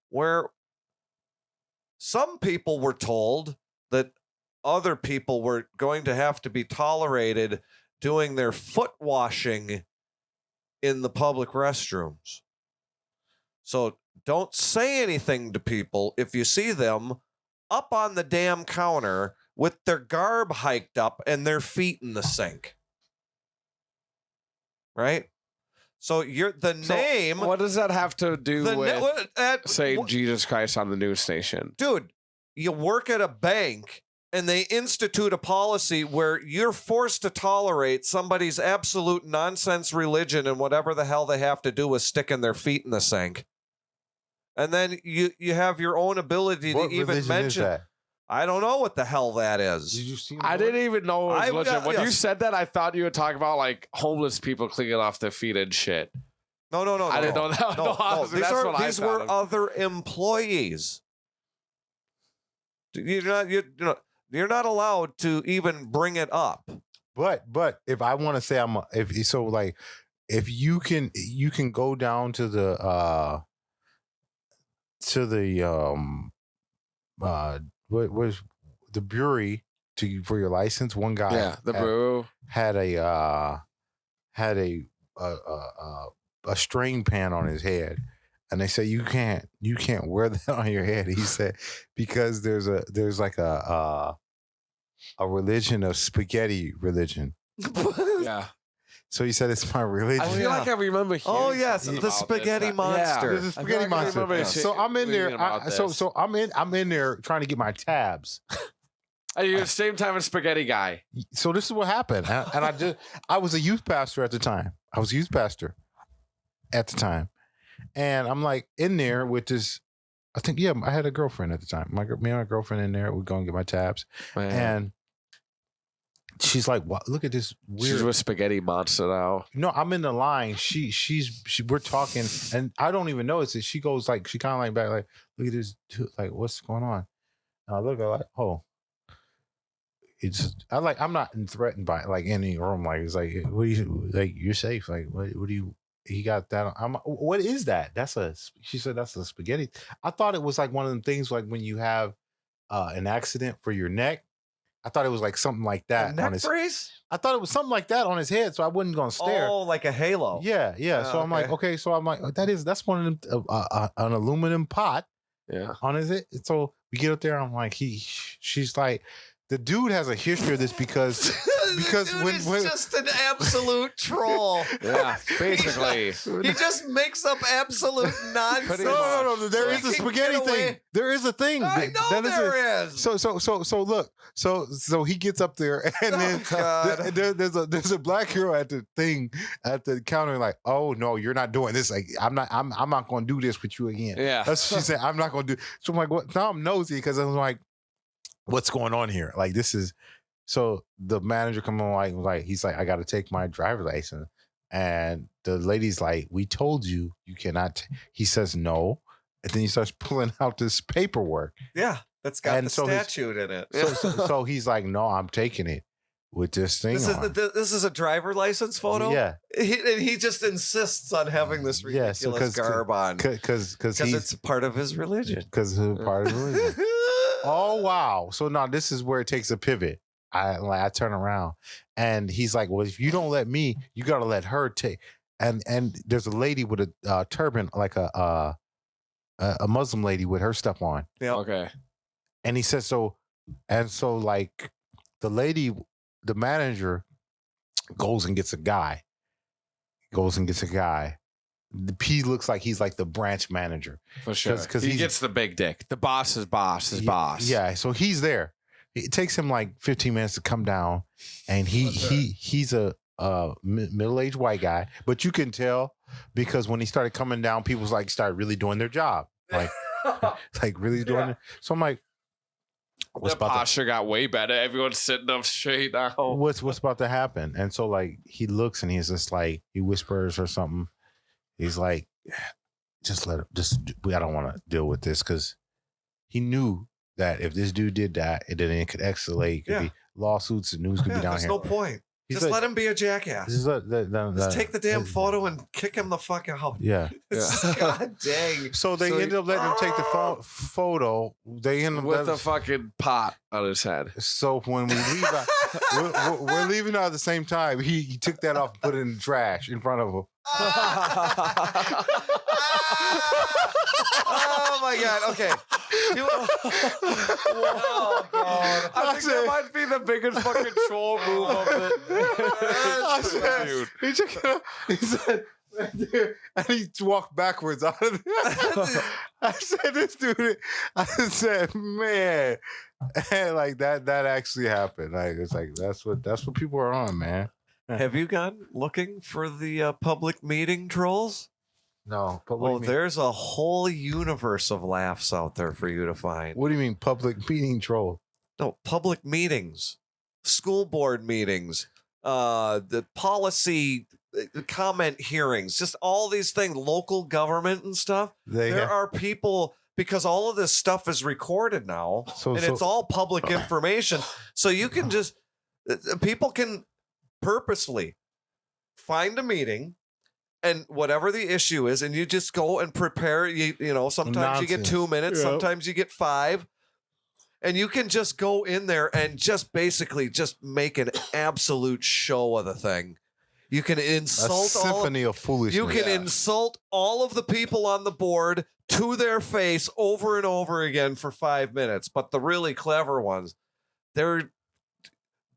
where some people were told that other people were going to have to be tolerated doing their foot washing in the public restrooms. So don't say anything to people if you see them up on the damn counter with their garb hiked up and their feet in the sink. Right? So name. What does that have to do with saying Jesus Christ on the news station? Dude, you work at a bank and they institute a policy where you're forced to tolerate somebody's absolute nonsense religion and whatever the hell they have to do with sticking their feet in the sink. And then you have your own ability to even mention. Is that? I don't know what the hell that is. Did you see? I didn't even know it was legit. When you said that, I thought you were talking about like homeless people cleaning off their feet and shit. No. I didn't know that. No. These were other employees. You're not allowed to even bring it up. But if I want to say if you can go down to the what was the bureau for your license? One guy, the bureau had a string pan on his head, and they say you can't wear that on your head. He said because there's like a religion of spaghetti religion. Yeah. So he said it's my religion. I feel like I remember. Oh yes, the spaghetti monster. There's a spaghetti monster. So I'm in there. I'm in there trying to get my tabs. Are you the same time as spaghetti guy? So this is what happened, and I was a youth pastor at the time. And I'm like in there with this. I think I had a girlfriend at the time. Me and my girlfriend in there. We're going to get my tabs, and she's like, "What? Look at this weird." She's with spaghetti monster now. No, I'm in the line. We're talking, and I don't even notice it. She goes like, she kind of like back, like, look at this, like, what's going on? And I look at like, oh, I'm not threatened by like any room. Like it's like, what do you like? You're safe. Like what do you? He got that. What is that? She said that's a spaghetti. I thought it was like one of them things like when you have an accident for your neck. I thought it was like something like that. A neck brace? I thought it was something like that on his head, so I wasn't gonna stare. Oh, like a halo. Yeah. So I'm like, okay. So I'm like, that's one of them, an aluminum pot. Yeah. On his head. So we get up there. I'm like, she's like, the dude has a history of this because when just an absolute troll. Yeah, basically. He just makes up absolute nonsense. No. There is a spaghetti thing. There is a thing. I know there is. So look. So he gets up there and then there's a black girl at the counter like, oh no, you're not doing this. Like I'm not going to do this with you again. Yeah. That's what she said. I'm not going to do. So I'm like, what? Now I'm nosy because I'm like, what's going on here? Like this is. So the manager come on like he's like, I got to take my driver's license, and the lady's like, we told you cannot. He says no, and then he starts pulling out this paperwork. Yeah, that's got the statute in it. So he's like, no, I'm taking it with this thing. This is a driver license photo. Yeah, he just insists on having this ridiculous garb on because it's part of his religion. Because it's part of his religion. Oh wow! So now this is where it takes a pivot. I turn around and he's like, well, if you don't let me, you got to let her take. And there's a lady with a turban, like a Muslim lady with her stuff on. Yeah. Okay. And he says so like the lady, the manager goes and gets a guy. He looks like he's like the branch manager. For sure. Because he gets the big dick. The boss is boss. Yeah. So he's there. It takes him like 15 minutes to come down, and he's a middle-aged white guy, but you can tell because when he started coming down, people started really doing their job, like really doing it. So I'm like, The posture got way better. Everyone's sitting up straight now. What's about to happen? And so like he looks and he's just like he whispers or something. He's like, just let him. I don't want to deal with this because he knew that if this dude did that, then it could escalate. It could be lawsuits and news could be down there's here. no point. He's just like, let him be a jackass. Just take the damn photo and kick him the fuck out. Yeah. God dang. So they ended up letting him take the photo. They ended up with the fucking pot on his head. So when we leave out, we're leaving out at the same time. He took that off and put it in the trash in front of him. Oh my God. Okay. Oh God. I think that might be the biggest fucking troll move of it. Dude. He said, right there, and he walked backwards out of there. I said, this dude, I said, man, and like that actually happened. Like it's like that's what people are on, man. Have you gone looking for the public meeting trolls? No, but there's a whole universe of laughs out there for you to find. What do you mean public meeting troll? No, public meetings, school board meetings, the policy comment hearings, just all these things, local government and stuff. There are people, because all of this stuff is recorded now, and it's all public information. So you can just, people can purposely find a meeting and whatever the issue is, and you just go and prepare. You know, sometimes you get 2 minutes, sometimes you get 5. And you can just go in there and just basically just make an absolute show of the thing. You can insult a symphony of foolishness. You can insult all of the people on the board to their face over and over again for 5 minutes. But the really clever ones, they're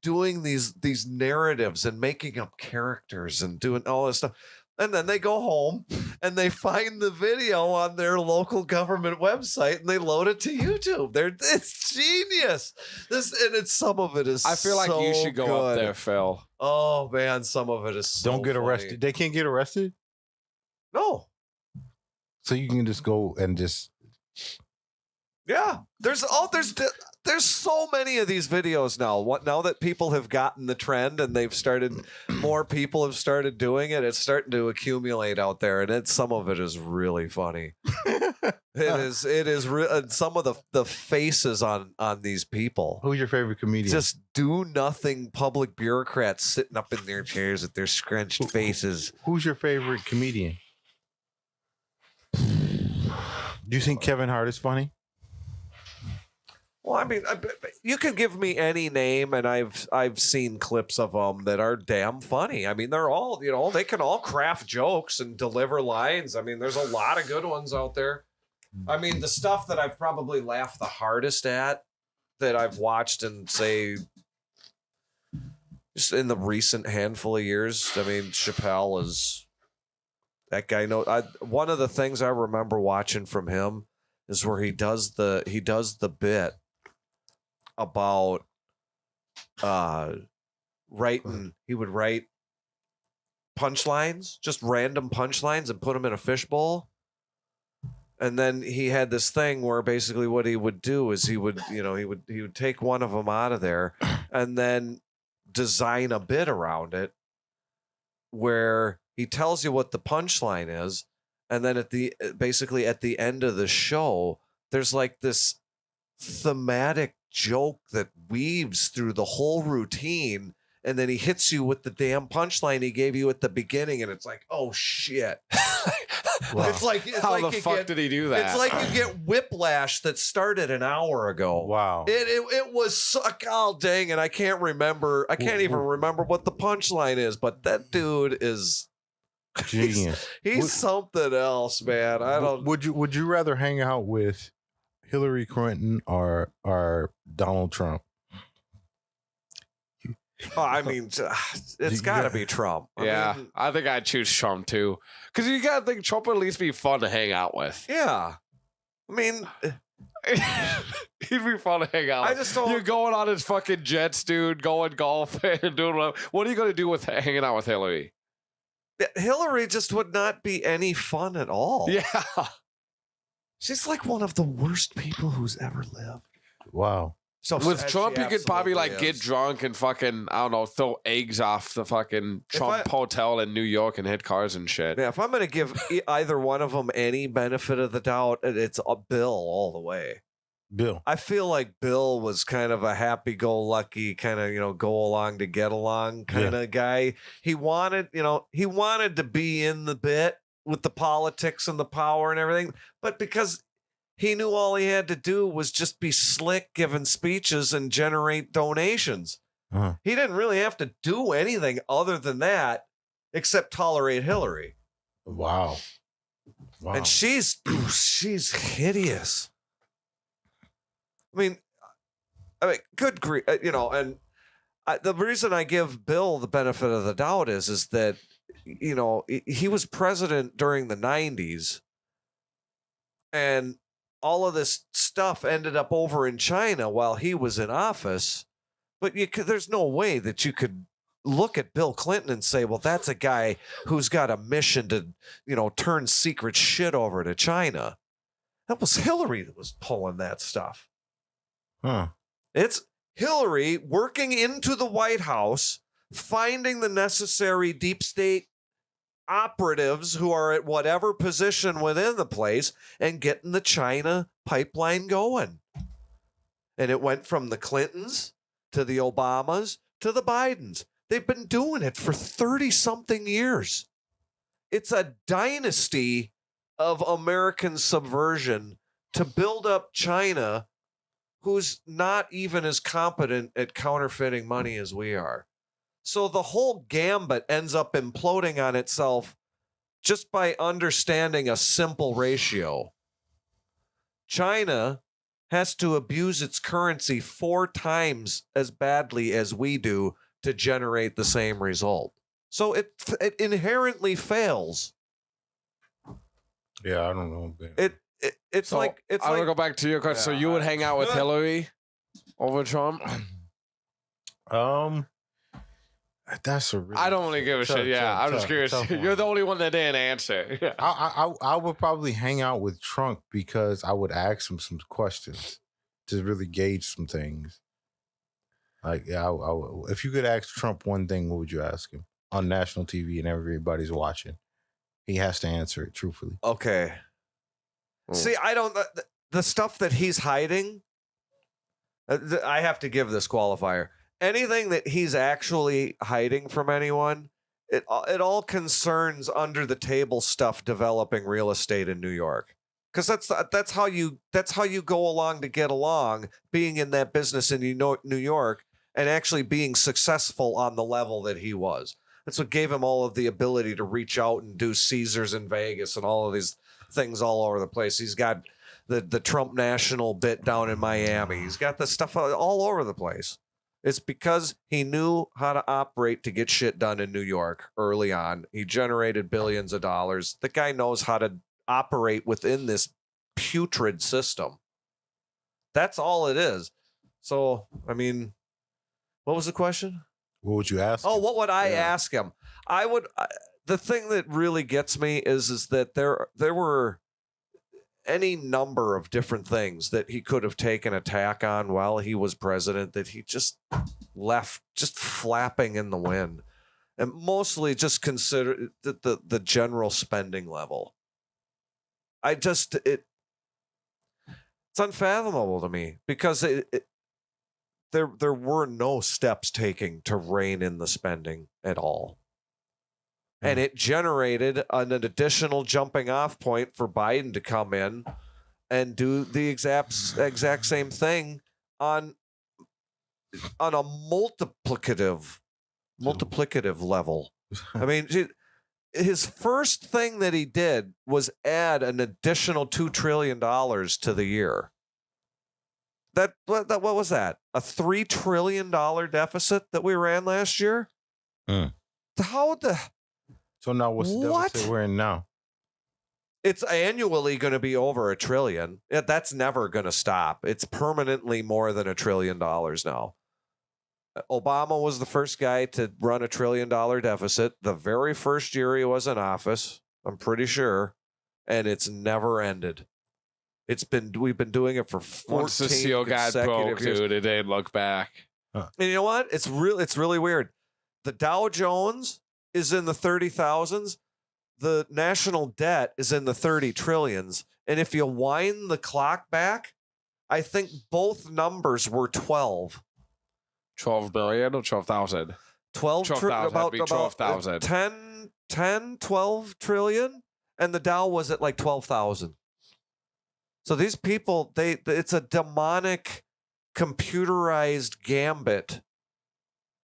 doing these narratives and making up characters and doing all this stuff. And then they go home and they find the video on their local government website and they load it to YouTube. It's genius. Some of it is. I feel like you should go up there, Phil. Oh man, some of it is. So Don't get arrested. funny. They can't get arrested. No. So you can just go and just. Yeah. There's so many of these videos now. Now that people have gotten the trend and more people have started doing it, it's starting to accumulate out there, and some of it is really funny. It is some of the faces on these people. Who's your favorite comedian? Just do nothing public bureaucrats sitting up in their chairs with their scrunched faces. Who's your favorite comedian? Do you think Kevin Hart is funny? Well, I mean, you can give me any name, and I've seen clips of them that are damn funny. I mean, they're all, they can all craft jokes and deliver lines. I mean, there's a lot of good ones out there. I mean, the stuff that I've probably laughed the hardest at that I've watched and say just in the recent handful of years. I mean, Chappelle is that guy. One of the things I remember watching from him is where he does the bit about writing. He would write punchlines, just random punchlines, and put them in a fishbowl. And then he had this thing where basically what he would do is he would take one of them out of there and then design a bit around it where he tells you what the punchline is, and then at the end of the show, there's like this thematic joke that weaves through the whole routine, and then he hits you with the damn punchline he gave you at the beginning, and it's like, oh shit. Wow. How the fuck did he do that? It's like you get whiplash that started an hour ago. Wow. It was oh dang, and I can't even remember what the punchline is, but that dude is genius. He's something else, man. I don't. Would you rather hang out with Hillary Clinton or Donald Trump? Oh, I mean, it's got to be Trump. I think I'd choose Trump too, because you gotta think Trump would at least be fun to hang out with. Yeah, I mean, he'd be fun to hang out. I just don't. You're going on his fucking jets, dude, going golfing and doing whatever. What are you gonna do with hanging out with Hillary? Hillary just would not be any fun at all. Yeah, she's like one of the worst people who's ever lived. Wow. So With sad Trump, she you could probably absolutely like get is. drunk and fucking, I don't know, throw eggs off the fucking Trump hotel in New York and hit cars and shit. Yeah, if I'm going to give either one of them any benefit of the doubt, it's a Bill all the way. Bill. I feel like Bill was kind of a happy-go-lucky kind of, go along to get along kind of guy. He wanted to be in the bit with the politics and the power and everything, but because he knew all he had to do was just be slick giving speeches and generate donations. Uh-huh. He didn't really have to do anything other than that except tolerate Hillary. Wow. And she's hideous. I mean, good grief, and the reason I give Bill the benefit of the doubt is that, he was president during the 90s, and all of this stuff ended up over in China while he was in office. But there's no way that you could look at Bill Clinton and say, well, that's a guy who's got a mission to, turn secret shit over to China. That was Hillary that was pulling that stuff. Huh. It's Hillary working into the White House, finding the necessary deep state operatives who are at whatever position within the place and getting the China pipeline going. And it went from the Clintons to the Obamas to the Bidens. They've been doing it for 30-something years. It's a dynasty of American subversion to build up China, who's not even as competent at counterfeiting money as we are. So the whole gambit ends up imploding on itself just by understanding a simple ratio. China has to abuse its currency 4 times as badly as we do to generate the same result. So it inherently fails. Yeah, I don't know. It's So, like I'm gonna go back to your question. So you would hang out with Hillary over Trump? That's a really I don't really give a shit. Yeah, I'm just curious. You're the only one that didn't answer. Yeah. I would probably hang out with Trump because I would ask him some questions to really gauge some things. Like, yeah, if you could ask Trump one thing, what would you ask him on national TV and everybody's watching? He has to answer it truthfully. Okay. See, I don't. The stuff that he's hiding, I have to give this qualifier. Anything that he's actually hiding from anyone, it all concerns under the table stuff developing real estate in New York. Because that's how you go along to get along, being in that business in New York and actually being successful on the level that he was. That's what gave him all of the ability to reach out and do Caesars in Vegas and all of these things all over the place. He's got the Trump National bit down in Miami. He's got the stuff all over the place. It's because he knew how to operate to get shit done in New York early on. He generated billions of dollars. The guy knows how to operate within this putrid system. That's all it is. So, I mean, what was the question? What would you ask? Oh, what would I ask him? The thing that really gets me is that there were any number of different things that he could have taken a tack on while he was president that he just left just flapping in the wind. And mostly just consider the general spending level. It's unfathomable to me because there were no steps taken to rein in the spending at all. And it generated an additional jumping off point for Biden to come in and do the exact same thing on a multiplicative level. I mean, his first thing that he did was add an additional $2 trillion to the year. What was that? A $3 trillion deficit that we ran last year? So now what's the deficit we're in now? It's annually going to be over $1 trillion. That's never going to stop. It's permanently more than $1 trillion now. Obama was the first guy to run $1 trillion deficit the very first year he was in office, I'm pretty sure, and it's never ended. We've been doing it for 14 Once the seal got consecutive broke, years. dude, it didn't look back. And you know what? It's really weird. The Dow Jones is in the 30,000s. The national debt is in the 30 trillions. And if you wind the clock back, I think both numbers were 12. 12 billion or 12,000? 12,000. About 12,000. 12 trillion. And the Dow was at like 12,000. So these people, it's a demonic computerized gambit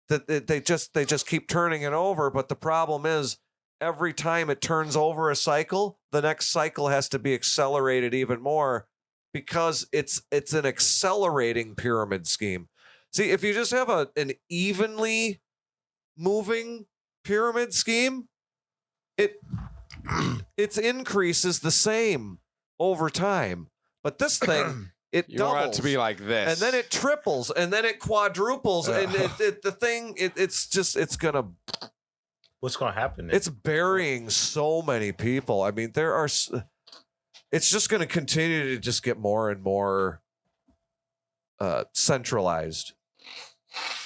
that they just keep turning it over. But the problem is, every time it turns over a cycle, the next cycle has to be accelerated even more because it's an accelerating pyramid scheme. See, if you just have an evenly moving pyramid scheme, its increase is the same over time. But this thing, it You doubles. want it to be like this. And then it triples, and then it quadruples, and it's gonna. What's going to happen? It's burying so many people. I mean, it's just going to continue to just get more and more centralized.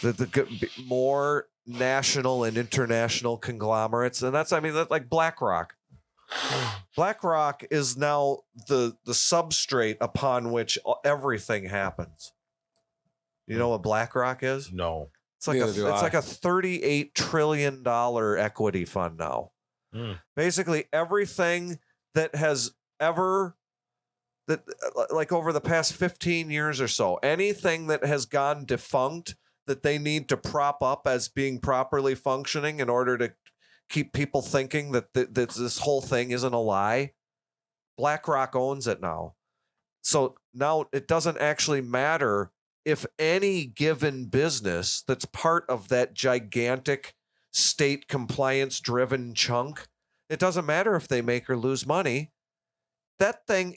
The more national and international conglomerates, and that's like BlackRock. BlackRock is now the substrate upon which everything happens. You know what BlackRock is? No. It's like a $38 trillion equity fund now. Basically, everything that has ever like over the past 15 years or so, anything that has gone defunct that they need to prop up as being properly functioning in order to keep people thinking that this whole thing isn't a lie, BlackRock owns it now. So now it doesn't actually matter if any given business that's part of that gigantic state compliance driven chunk, it doesn't matter if they make or lose money. That thing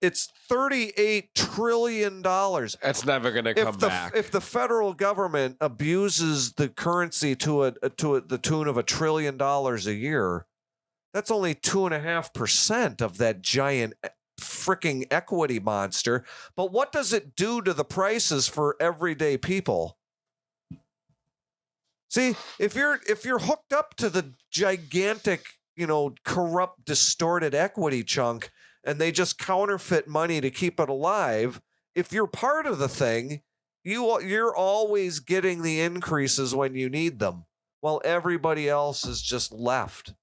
it's $38 trillion. It's never going to come back. If the federal government abuses the currency to the tune of $1 trillion a year, that's only 2.5% of that giant freaking equity monster. But what does it do to the prices for everyday people? See, if you're hooked up to the gigantic, corrupt, distorted equity chunk, and they just counterfeit money to keep it alive, if you're part of the thing, you're always getting the increases when you need them, while everybody else is just left.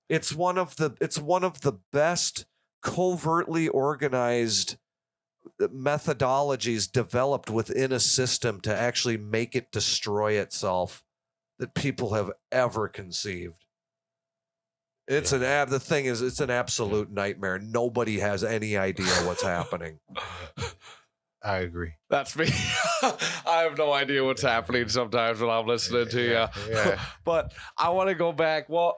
It's one of the best covertly organized methodologies developed within a system to actually make it destroy itself that people have ever conceived. It's an absolute nightmare. Nobody has any idea what's happening. I agree. That's me. I have no idea what's happening sometimes when I'm listening to you. Yeah. But I want to go back. Well,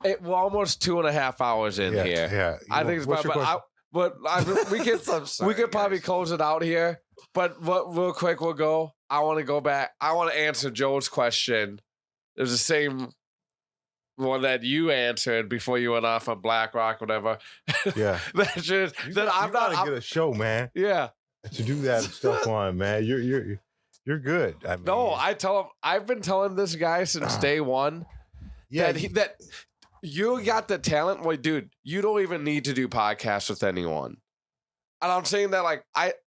we're almost 2.5 hours in here. Yeah. I think it's about, we could probably close it out here. But real quick, we'll go. I want to go back. I want to answer Joe's question. It was the same one that you answered before you went off on BlackRock, whatever. Yeah. I'm not get a show, man. Yeah. To do that stuff on, man. You're good. I mean, No, I've been telling this guy since day one that you got the talent. Well, dude, you don't even need to do podcasts with anyone. And I'm saying that like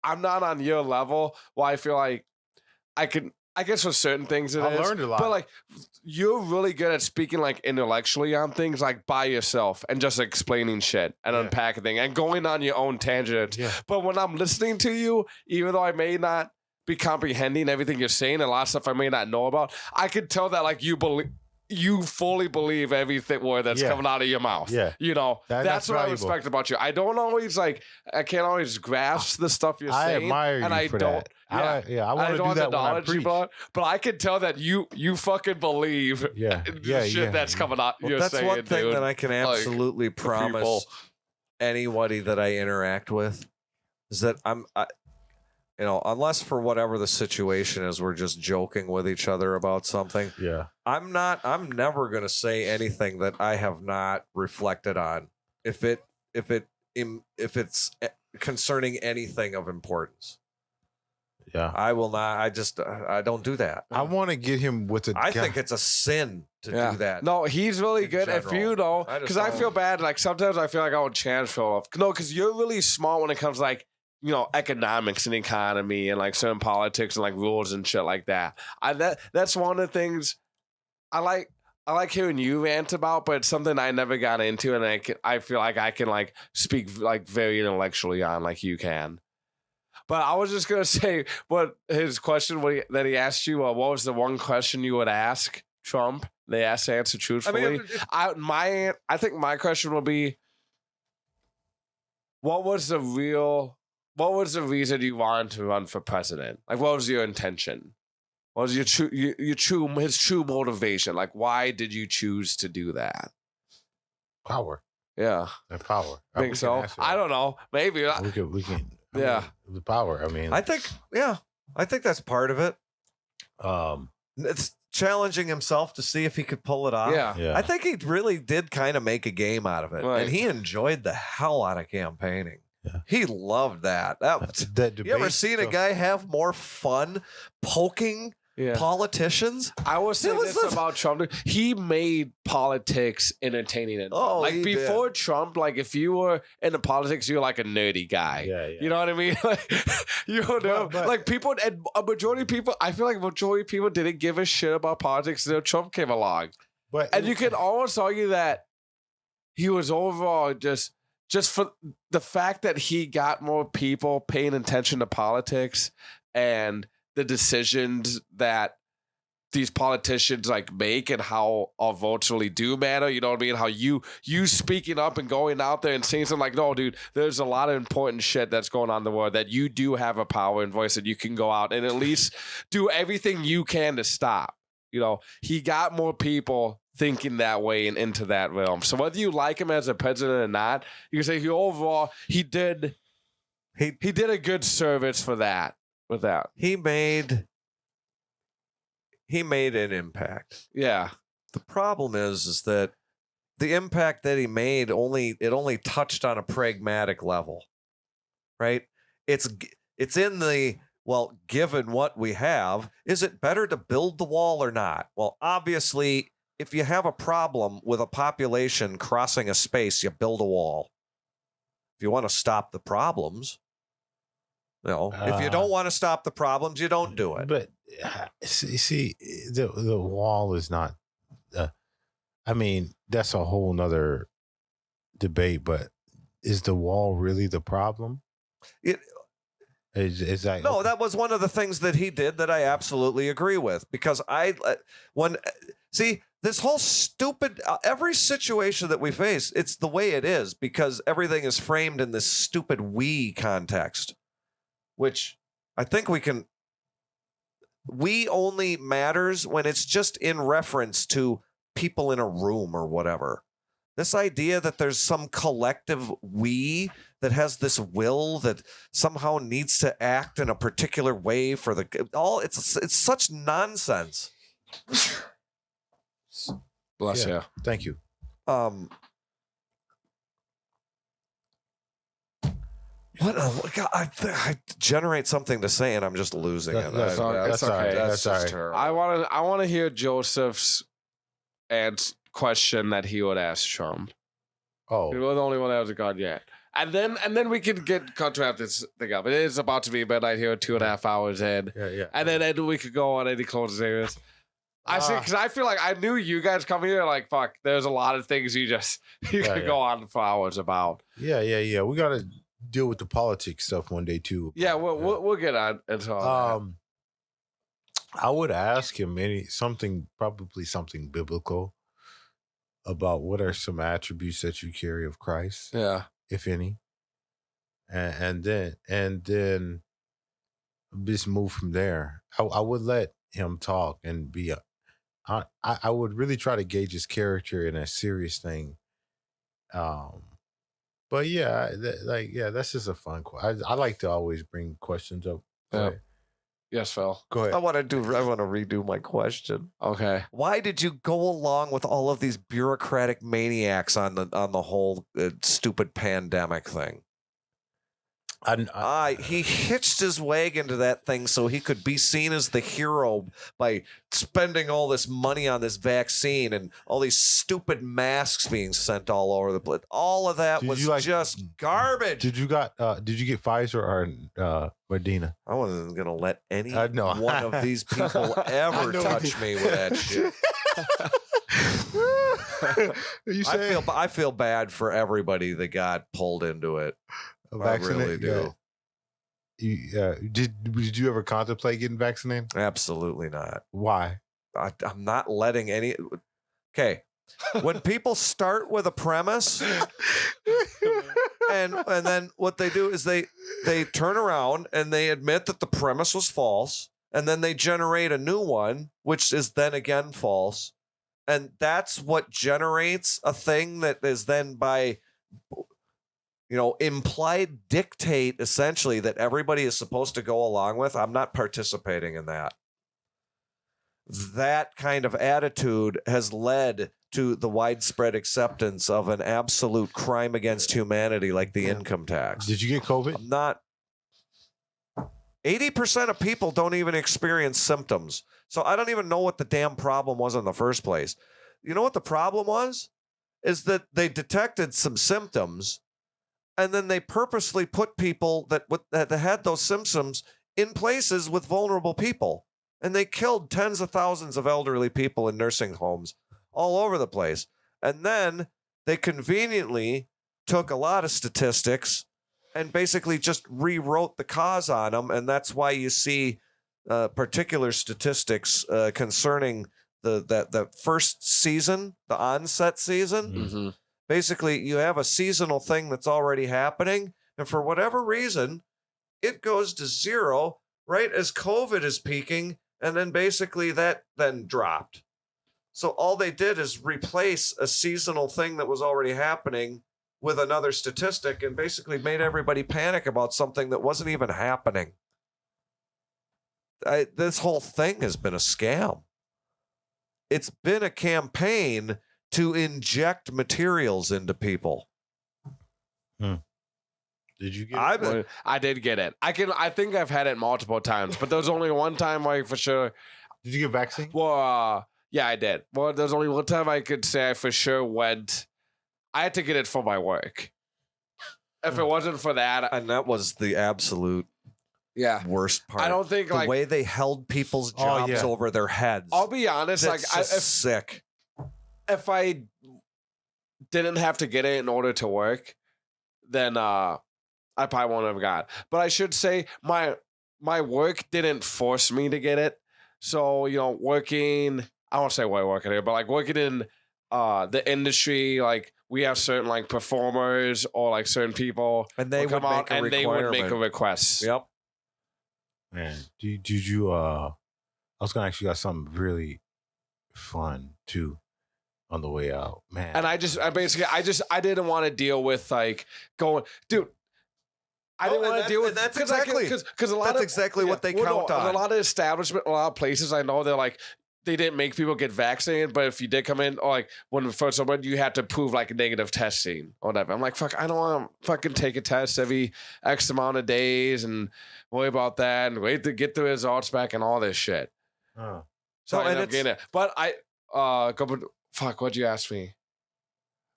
I'm not on your level where I feel like I guess for certain things I learned a lot. But like you're really good at speaking like intellectually on things like by yourself and just explaining shit and unpacking things and going on your own tangents. Yeah. But when I'm listening to you, even though I may not be comprehending everything you're saying and a lot of stuff I may not know about, I could tell that like you fully believe everything word that's coming out of your mouth. Yeah. That's what valuable. I respect about you. I don't always I can't always grasp the stuff you're saying. I admire you and for don't, that. I want to do that when I preach. But I can tell that you fucking believe the shit that's coming out. Well, you're that's saying, one thing dude. that I can absolutely promise anybody that I interact with is that unless for whatever the situation is, we're just joking with each other about something. Yeah. I'm never going to say anything that I have not reflected on. If it if it's concerning anything of importance. Yeah. I will not. I don't do that. I want to get him with a. I think it's a sin to do that. No, he's really in good. If general. you know, I just because I don't- feel bad. Like sometimes I feel like I would chance Phil off. No, because you're really smart when it comes to, like, you know, economics and economy and like certain politics and like rules and shit like that. That's one of the things I like hearing you rant about, but it's something I never got into, and I feel like I can like speak like very intellectually on, like you can. But I was just gonna say, what his question that he asked you, what was the one question you would ask Trump? They asked to answer truthfully. I think my question would be, what was the reason you wanted to run for president? Like, what was your intention? What was his true motivation? Like, why did you choose to do that? power. Yeah, The power. think so. I don't know. Maybe. We can. Yeah. The power. I mean, I think that's part of it. um, It's challenging himself to see if he could pull it off. Yeah. yeah. I think he really did kind of make a game out of it, Right. and he enjoyed the hell out of campaigning. Yeah. He loved that. that debate You ever seen a stuff- guy have more fun poking Yeah. politicians? I will say It was this the- about Trump. He made politics entertaining. And Oh, like he did. before Trump, like if you were into politics, you were like a nerdy guy. Yeah, yeah. You know what I mean? Like, you know, But- like people, and a majority of people, I feel like a majority of people didn't give a shit about politics until Trump came along. But And you can almost argue that he was overall just for the fact that he got more people paying attention to politics and the decisions that these politicians like make and how our votes really do matter. You know what I mean? How you speaking up and going out there and saying something like, no, dude, there's a lot of important shit that's going on in the world that you do have a power and voice, and you can go out and at least do everything you can to stop. You know, he got more people thinking that way and into that realm. So whether you like him as a president or not, you can say he did a good service for that. With that, He made an impact. yeah, The problem is that the impact that he made only touched on a pragmatic level, right? It's in the, well, given what we have, is it better to build the wall or not? Well, obviously, if you have a problem with a population crossing a space, you build a wall. If you want to stop the problems, if you don't want to stop the problems, you don't do it. But see, the wall is not. I mean, that's a whole nother debate. But is the wall really the problem? Is that No, that was one of the things that he did that I absolutely agree with, because this whole stupid every situation that we face, it's the way it is because everything is framed in this stupid we context, which I think we only matters when it's just in reference to people in a room or whatever. This idea that there's some collective we that has this will that somehow needs to act in a particular way for it's such nonsense. bless Yeah. you. Thank you. God, I generate something to say and I'm just losing it. That's all right. That's okay. That's all just right. terrible. I want to hear Joseph's question that he would ask Trump. Oh, He was the only one that hasn't gone yet. And then we can cut wrap this thing up. It is about to be midnight here, 2.5 hours in. yeah. And then we could go on any closing areas. I see, because I feel like I knew you guys come here like, fuck, there's a lot of things you could go on for hours about. Yeah. We got to deal with the politics stuff one day too. Yeah, we'll get on into all that. I would ask him probably something biblical about what are some attributes that you carry of Christ, Yeah. if any, and then just move from there. I would let him talk and be. I would really try to gauge his character in a serious thing. But yeah, that's just a fun question. I like to always bring questions up. Yeah. Right? Yes, Phil. Go I ahead. want to redo my question. Okay. Why did you go along with all of these bureaucratic maniacs on the whole stupid pandemic thing? He hitched his wagon to that thing so he could be seen as the hero by spending all this money on this vaccine and all these stupid masks being sent all over the place. All of that was just garbage. Did you get Pfizer or Moderna? I wasn't gonna let any No. one of these people ever touch me with that shit. I feel bad for everybody that got pulled into it. I really do. Did you ever contemplate getting vaccinated? Absolutely not. Why? I'm not letting any. Okay, when people start with a premise, and then what they do is they turn around and they admit that the premise was false, and then they generate a new one, which is then again false, and that's what generates a thing that is then by implied dictate essentially that everybody is supposed to go along with. I'm not participating in that. That kind of attitude has led to the widespread acceptance of an absolute crime against humanity like the income tax. Did you get COVID? I'm not. 80% of people don't even experience symptoms. So I don't even know what the damn problem was in the first place. You know what the problem was? Is that they detected some symptoms and then they purposely put people that had those symptoms in places with vulnerable people. And they killed tens of thousands of elderly people in nursing homes all over the place. And then they conveniently took a lot of statistics and basically just rewrote the cause on them. And that's why you see particular statistics concerning the first season, the onset season. Mm-hmm. Basically, you have a seasonal thing that's already happening. And for whatever reason, it goes to zero right as COVID is peaking. And then basically that then dropped. So all they did is replace a seasonal thing that was already happening with another statistic and basically made everybody panic about something that wasn't even happening. This whole thing has been a scam. It's been a campaign to inject materials into people. Did you get it? I did get it. I think I've had it multiple times, but there was only one time I for sure. Did you get vaccine? Well, yeah, I did. Well, there's only one time I could say I for sure went. I had to get it for my work. If it wasn't for that, And that was the absolute worst part. I don't think the way they held people's jobs over their heads. I'll be honest, That's sick. If I didn't have to get it in order to work, then I probably won't have got it. But I should say my work didn't force me to get it. So, working, I won't say why working here, but like working in the industry, like we have certain like performers or like certain people and they would make a request. Yep. Man, did you I was gonna ask you guys something really fun too on the way out, man. And I didn't want to deal with like going, dude. I didn't want to deal with that's exactly because a lot of exactly what they count on. A lot of establishment, a lot of places I know they're like they didn't make people get vaccinated, but if you did come in or like when first someone you had to prove like a negative testing or whatever. I'm like, fuck, I don't want to fucking take a test every X amount of days and worry about that and wait to get the results back and all this shit. So I ended up getting it. But fuck, what'd you ask me?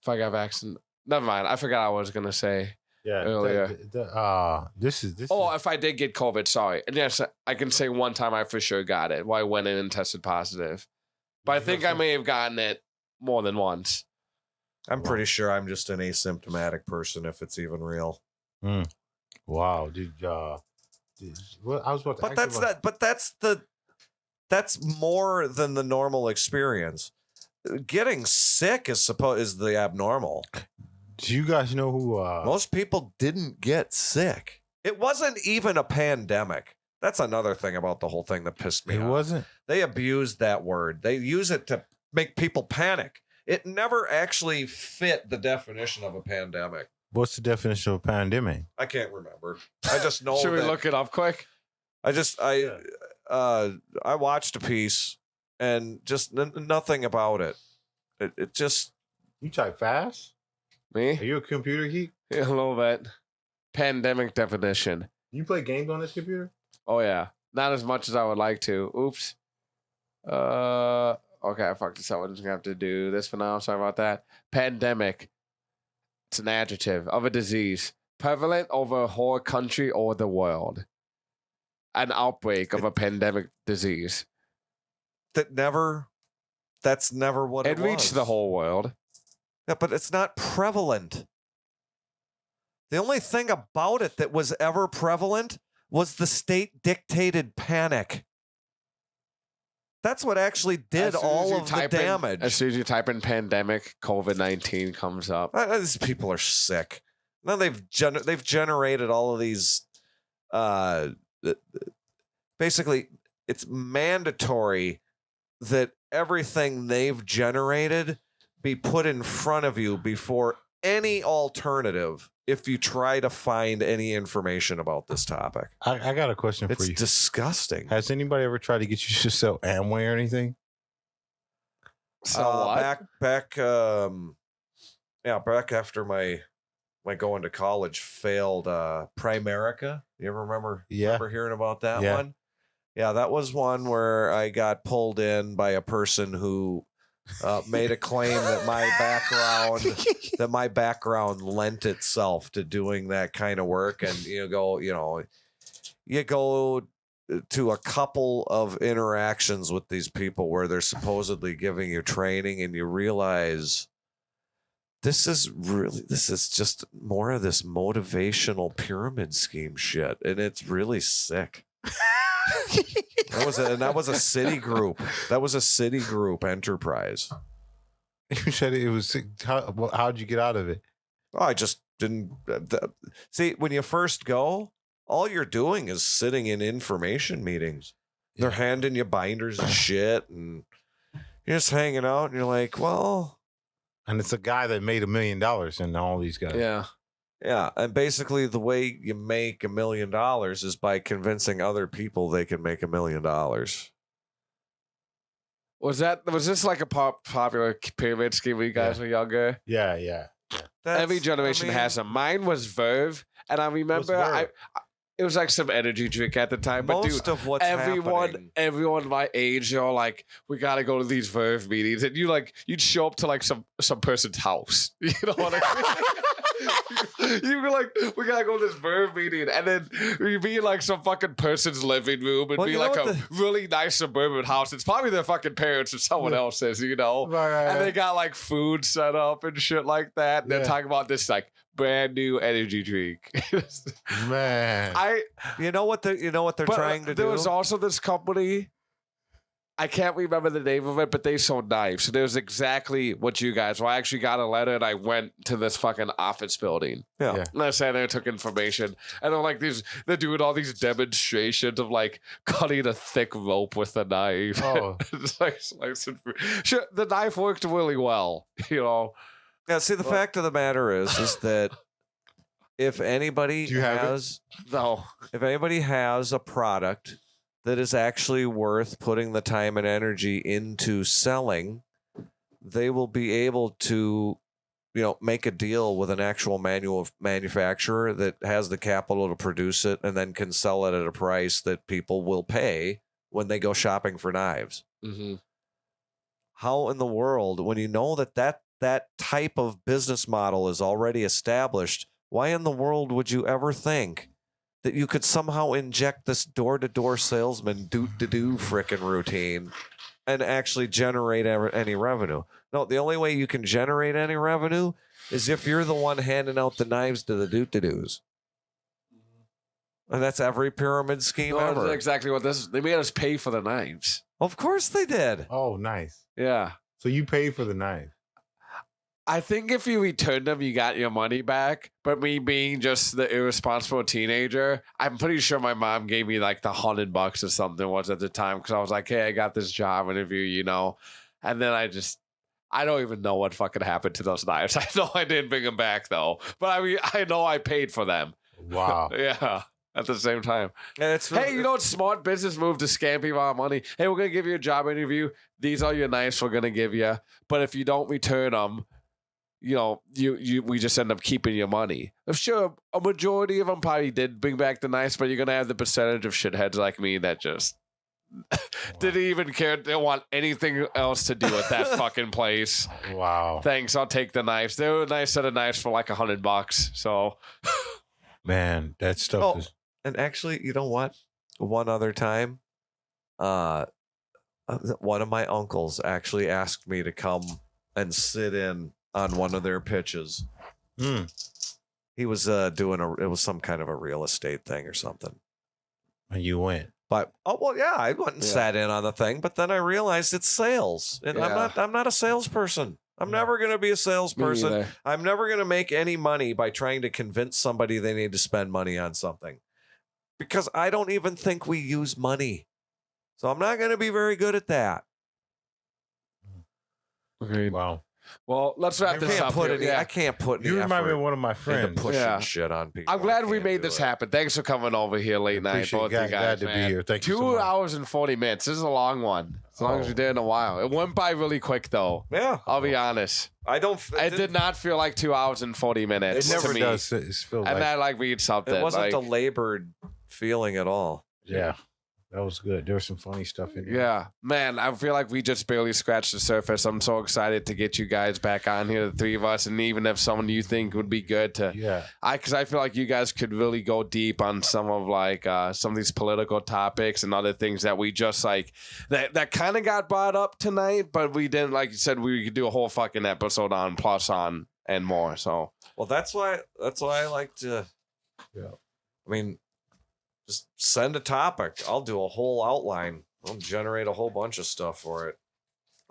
If I got vaccinated. Never mind. I forgot what I was gonna say. Yeah. Earlier. This if I did get COVID, sorry. And yes, I can say one time I for sure got it. Well, I went in and tested positive. But I think I may have gotten it more than once. I'm pretty sure I'm just an asymptomatic person if it's even real. Wow, dude. Well, I was about to that's more than the normal experience. Getting sick is the abnormal. Do you guys know who most people didn't get sick? It wasn't even a pandemic. That's another thing about the whole thing that pissed me off. It wasn't. They abused that word. They use it to make people panic. It never actually fit the definition of a pandemic. What's the definition of a pandemic? I can't remember. I just know. Should we look it up quick? I watched a piece and just nothing about it. It just. You type fast? Me? Are you a computer geek? Yeah, a little bit. Pandemic definition. You play games on this computer? Oh yeah, not as much as I would like to. Oops. Okay, I fucked this up. I'm just gonna have to do this for now. Sorry about that. Pandemic. It's an adjective of a disease prevalent over a whole country or the world. An outbreak of a pandemic disease. That's never what it was. It reached the whole world. Yeah, but it's not prevalent. The only thing about it that was ever prevalent was the state-dictated panic. That's what actually did all of the damage. As soon as you type in pandemic, COVID-19 comes up. These people are sick. Now they've generated all of these. Basically, it's mandatory that everything they've generated be put in front of you before any alternative if you try to find any information about this topic. I got a question for you. It's disgusting. Has anybody ever tried to get you to sell Amway or anything? So what? Back after my going to college failed Primerica. You ever remember hearing about that one? Yeah, that was one where I got pulled in by a person who made a claim that my background lent itself to doing that kind of work. And you go to a couple of interactions with these people where they're supposedly giving you training, and you realize this is just more of this motivational pyramid scheme shit, and it's really sick. That was a Citigroup. That was a Citigroup enterprise. You said it was. How'd you get out of it? Oh, I just didn't see. When you first go, all you're doing is sitting in information meetings. They're handing you binders and shit, and you're just hanging out. And you're like, well, and it's a guy that made $1 million, and all these guys. Yeah, and basically the way you make $1 million is by convincing other people they can make $1 million. Was this like a popular pyramid scheme when you guys were younger? Yeah. Every generation has them. Mine was Verve, and I remember it was like some energy drink at the time. But most of what's happening, everyone my age, like, we gotta go to these Verve meetings, and you'd show up to like some person's house. You know what I mean? You'd be like, we gotta go to this Verve meeting, and then you'd be in like some fucking person's living room, and be like a really nice suburban house. It's probably their fucking parents or someone else's, Right. And they got like food set up and shit like that. And they're talking about this like brand new energy drink. Man, you know what they're trying to do. There was also this company. I can't remember the name of it, but they sold knives. So there was exactly what you guys. Well, I actually got a letter, and I went to this fucking office building. Yeah. And I sat there and took information. And they're like they're doing all these demonstrations of like cutting a thick rope with a knife. Oh. Sure, the knife worked really well, Yeah, see, the fact of the matter is that if anybody has a product that is actually worth putting the time and energy into selling, they will be able to, make a deal with an actual manufacturer that has the capital to produce it and then can sell it at a price that people will pay when they go shopping for knives. Mm-hmm. How in the world, when you know that type of business model is already established, why in the world would you ever think that you could somehow inject this door-to-door salesman do frickin' routine and actually generate any revenue? No, the only way you can generate any revenue is if you're the one handing out the knives to the doos. And that's every pyramid scheme ever. That's exactly what this is. They made us pay for the knives. Of course they did. Oh, nice. Yeah. So you paid for the knife. I think if you returned them, you got your money back. But me being just the irresponsible teenager, I'm pretty sure my mom gave me like the $100 or something was at the time, because I was like, hey, I got this job interview, And then I don't even know what fucking happened to those knives. I know I didn't bring them back though. But I mean, I know I paid for them. Wow. Yeah. at the same time. And it's Hey, you know, it's smart business move to scam people out of money. Hey, we're going to give you a job interview. These are your knives we're going to give you. But if you don't return them, you know, we just end up keeping your money. Sure, a majority of them probably did bring back the knives, but you're going to have the percentage of shitheads like me that just didn't even care. They don't want anything else to do with that fucking place. Wow. Thanks, I'll take the knives. They were a nice set of knives for like $100. So, Man, that stuff is. And actually, you know what? One other time, one of my uncles actually asked me to come and sit in on one of their pitches. He was it was some kind of a real estate thing or something. And you went. But I went and sat in on the thing, but then I realized it's sales. And I'm not a salesperson. I'm never going to be a salesperson. I'm never going to make any money by trying to convince somebody they need to spend money on something. Because I don't even think we use money. So I'm not going to be very good at that. Agreed. Wow. Well, let's wrap this up. I can't put any You remind me effort of one of my into friends. pushing shit on people. I'm glad I we can't made do this it. happen. Thanks for coming over here late night, both you guys. Glad to man. be here. Thank you so 2 much. hours and 40 minutes. This is a long one. As long as we did in a while. It went by really quick, though. Yeah. I'll be honest. It did not feel like 2 hours and 40 minutes. It never to me. does. It feels And like. that like reads something. It wasn't like, a labored feeling at all. Yeah. That was good. There was some funny stuff in there. Yeah, man, I feel like we just barely scratched the surface. I'm so excited to get you guys back on here, the three of us, and even if someone you think would be good to, because I feel like you guys could really go deep on some of like some of these political topics and other things that we just like that kind of got brought up tonight, but we didn't. Like you said, we could do a whole fucking episode on plus on and more. So, well, that's why I like to. Yeah. I mean, just send a topic. I'll do a whole outline. I'll generate a whole bunch of stuff for it.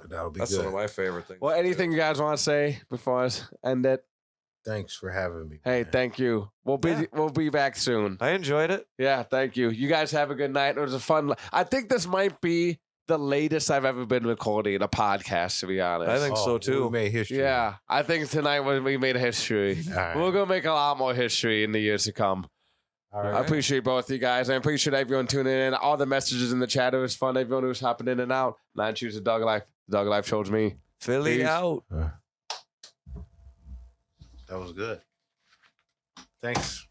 That'll be That's good. one of my favorite things. well, anything you guys want to say before I end it? Thanks for having me. Hey, man. thank you. We'll be back soon. I enjoyed it. Yeah, thank you. You guys have a good night. It was a fun. I think this might be the latest I've ever been recording a podcast, to be honest. I think so too. We made history. Yeah, I think tonight we made history. All right. We're gonna make a lot more history in the years to come. All I right. appreciate both you guys. I appreciate everyone tuning in. All the messages in the chat. It was fun. Everyone who's hopping in and out. 9 choose the Dog Life. The Dog Life chose me. Philly Peace. out. That was good. Thanks.